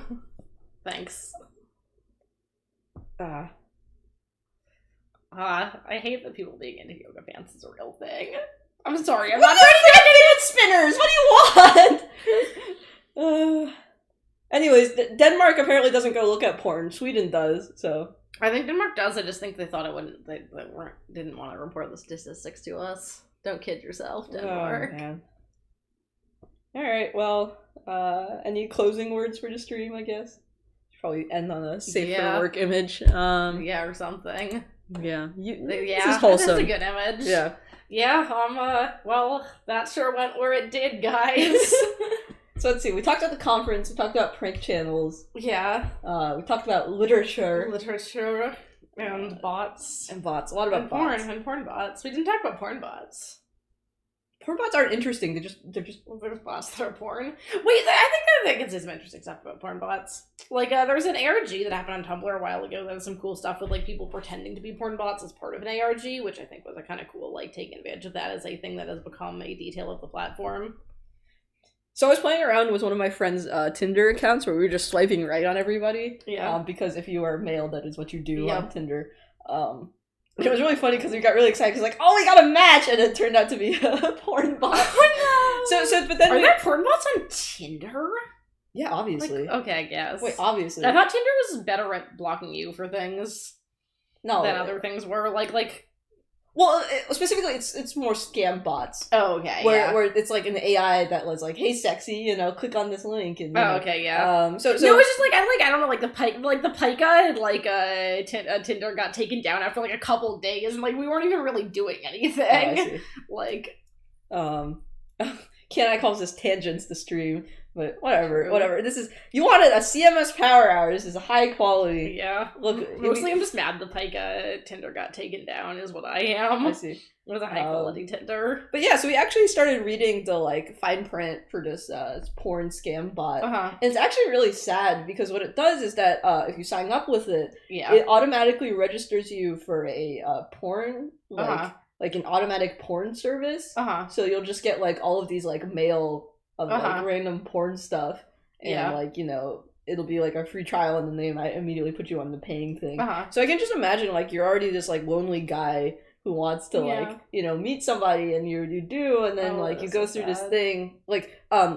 Thanks. I hate that people being into yoga pants is a real thing. I'm sorry, I'm not Spinners! What do you want? Anyways, Denmark apparently doesn't go look at porn. Sweden does, so... I think Denmark does, I just think they thought it wouldn't, they didn't want to report the statistics to us. Don't kid yourself, Denmark. Oh, man. Alright, well, any closing words for the stream, I guess? Should probably end on a safe for work image. Yeah, or something. Yeah. This is wholesome. That's a good image. Yeah. Yeah, well, that sure went where it did, guys. So let's see, we talked about the conference, we talked about prank channels. Yeah. We talked about literature. Literature and bots. And bots. A lot about And bots. porn bots. We didn't talk about porn bots. Porn bots aren't interesting, they're just... There's bots that are porn. Wait, I think I can say some interesting stuff about porn bots. Like, there was an ARG that happened on Tumblr a while ago that was some cool stuff with, like, people pretending to be porn bots as part of an ARG, which I think was a kind of cool, like, taking advantage of that as a thing that has become a detail of the platform. So I was playing around with one of my friend's Tinder accounts where we were just swiping right on everybody. Yeah. Because if you are male, that is what you do Yep. on Tinder. It was really funny because we got really excited because like, oh, we got a match, and it turned out to be a porn bot. Oh no! So but then Are there porn bots on Tinder? Yeah, obviously. Like, okay, I guess. Wait, obviously. I thought Tinder was better at blocking you for things No. than other things were. Like. Well, specifically, it's more scam bots. Oh, okay. Where it's like an AI that was like, "Hey, sexy, click on this link." And Oh, okay, yeah. So no, it's just I don't know, like the Pika, Tinder got taken down after like a couple days, and like we weren't even really doing anything. Oh, I see. Like, can't I call this tangents to stream? But whatever, True. whatever. This is you wanted a CMS power hour. This is a high quality. yeah. Look, Mostly, I'm just mad the Pika Tinder got taken down. Is what I am. I see. It was a high quality Tinder. But yeah, so we actually started reading the like fine print for this porn scam bot. Uh-huh. And it's actually really sad because what it does is that if you sign up with it, Yeah. it automatically registers you for a porn Uh-huh. like an automatic porn service. Uh-huh. So you'll just get like all of these like mail of Uh-huh. like random porn stuff, and Yeah. like it'll be like a free trial, and then they might immediately put you on the paying thing. Uh-huh. So I can just imagine like you're already this like lonely guy who wants to Yeah. like meet somebody, and you do, and then Oh, like you that's go so through this sad. thing like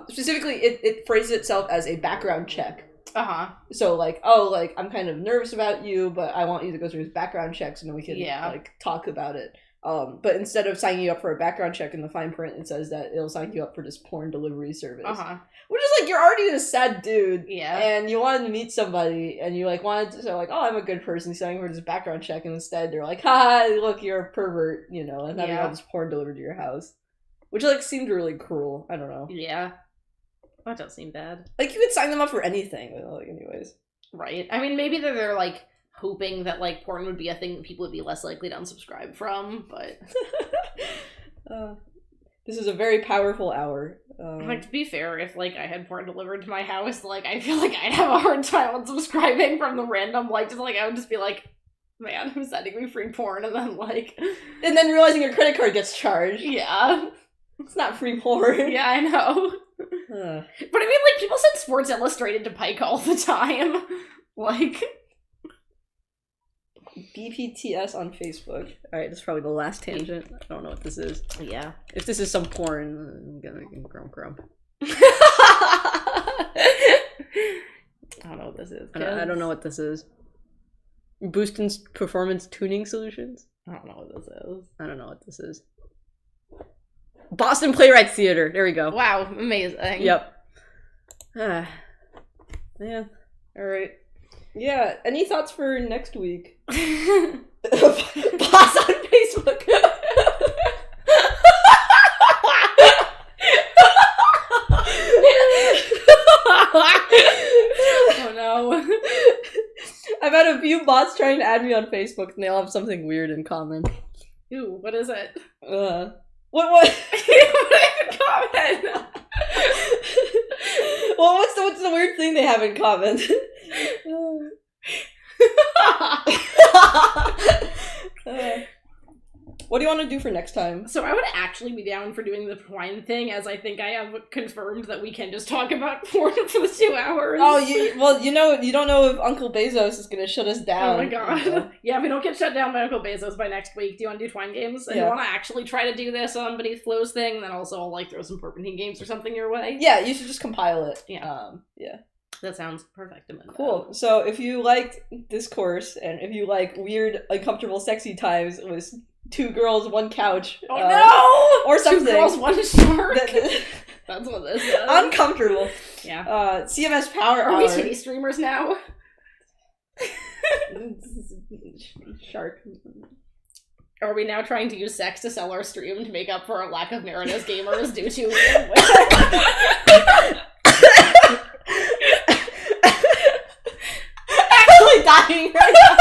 specifically it phrases itself as a background check. Uh-huh. So like, oh, like I'm kind of nervous about you, but I want you to go through this background check so then we can Yeah. like talk about it. But instead of signing you up for a background check in the fine print, it says that it'll sign you up for this porn delivery service. Uh-huh. Which is like, you're already a sad dude. Yeah. And you wanted to meet somebody, and you like wanted to say like, oh, I'm a good person, signing for this background check, and instead they're like, ha, look, you're a pervert, and having Yeah. all this porn delivered to your house. Which like seemed really cruel. I don't know. Yeah. That does seem bad. Like you could sign them up for anything, like anyways. Right. I mean, maybe they're like hoping that like porn would be a thing that people would be less likely to unsubscribe from, but This is a very powerful hour. like to be fair, if like I had porn delivered to my house, like I feel like I'd have a hard time unsubscribing from the random I would just be like, man, who's sending me free porn? And then like and then realizing your credit card gets charged. yeah. It's not free porn. Yeah, I know. But I mean, like, people send Sports Illustrated to Pike all the time. Like, BPTS on Facebook. Alright, this is probably the last tangent. I don't know what this is. yeah. If this is some porn, I'm gonna grump. I don't know what this is. I don't know what this is. Boosting performance tuning solutions? I don't know what this is. I don't know what this is. Boston Playwrights Theater. There we go. Wow, amazing. Yep. Man. Alright. Yeah, any thoughts for next week? Boss on Facebook. I've had a few bots trying to add me on Facebook, and they all have something weird in common. Ooh, what is it? What? What in common? Well, what's the weird thing they have in common? What do you want to do for next time? So I would actually be down for doing the twine thing, as I think I have confirmed that we can just talk about porn for the 2 hours. Oh, you don't know if Uncle Bezos is gonna shut us down. Oh my god. Yeah, we don't get shut down by Uncle Bezos by next week. Do you want to do twine games? And you want to actually try to do this on Beneath Flow's thing, and then also I'll, like, throw some Porpentine games or something your way? Yeah, you should just compile it. Yeah. Yeah. That sounds perfect. Cool. So if you liked this course, and if you like weird, uncomfortable, sexy times with 2 girls, 1 couch. Oh no! Or something. 2 girls, 1 shark. That's what this is. Uncomfortable. Yeah. CMS Power Are Hour. we TV streamers now? Shark. Are we now trying to use sex to sell our stream to make up for our lack of merit as gamers due to... Actually dying right now.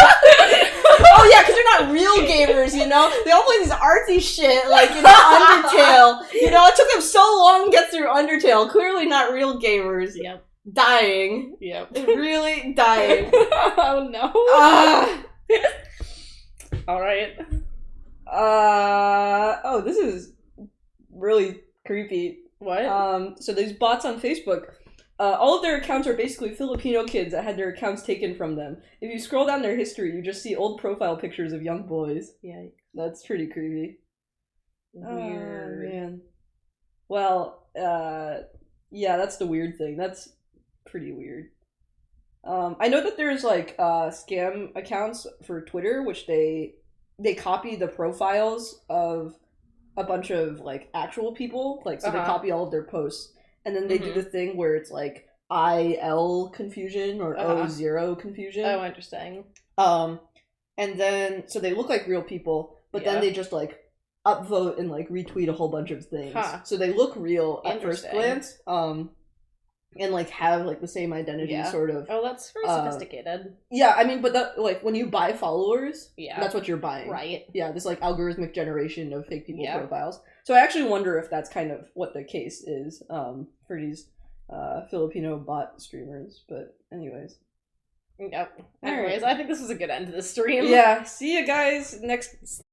Oh yeah, because they're not real gamers, you know? They all play this artsy shit, like, you know, Undertale. You know, it took them so long to get through Undertale. Clearly not real gamers. Yep. Dying. Yep. Really dying. Oh no. Alright. Oh, this is really creepy. What? So there's bots on Facebook. All of their accounts are basically Filipino kids that had their accounts taken from them. If you scroll down their history, you just see old profile pictures of young boys. Yeah. That's pretty creepy. Weird. Oh, man. Well, yeah, that's the weird thing. That's pretty weird. I know that there's, like, scam accounts for Twitter, which they copy the profiles of a bunch of, like, actual people. Like, so they copy all of their posts. And then they do the thing where it's like IL confusion or O0 confusion. Oh, interesting. And then so they look like real people, but then they just like upvote and like retweet a whole bunch of things. So they look real at first glance. And like have like the same identity sort of. Oh, that's very sophisticated. Yeah, I mean, but that, like, when you buy followers, that's what you're buying. Right. Yeah, this like algorithmic generation of fake people profiles. So I actually wonder if that's kind of what the case is for these Filipino bot streamers. But anyways. Yep. Anyways, I think this is a good end to the stream. Yeah, see you guys next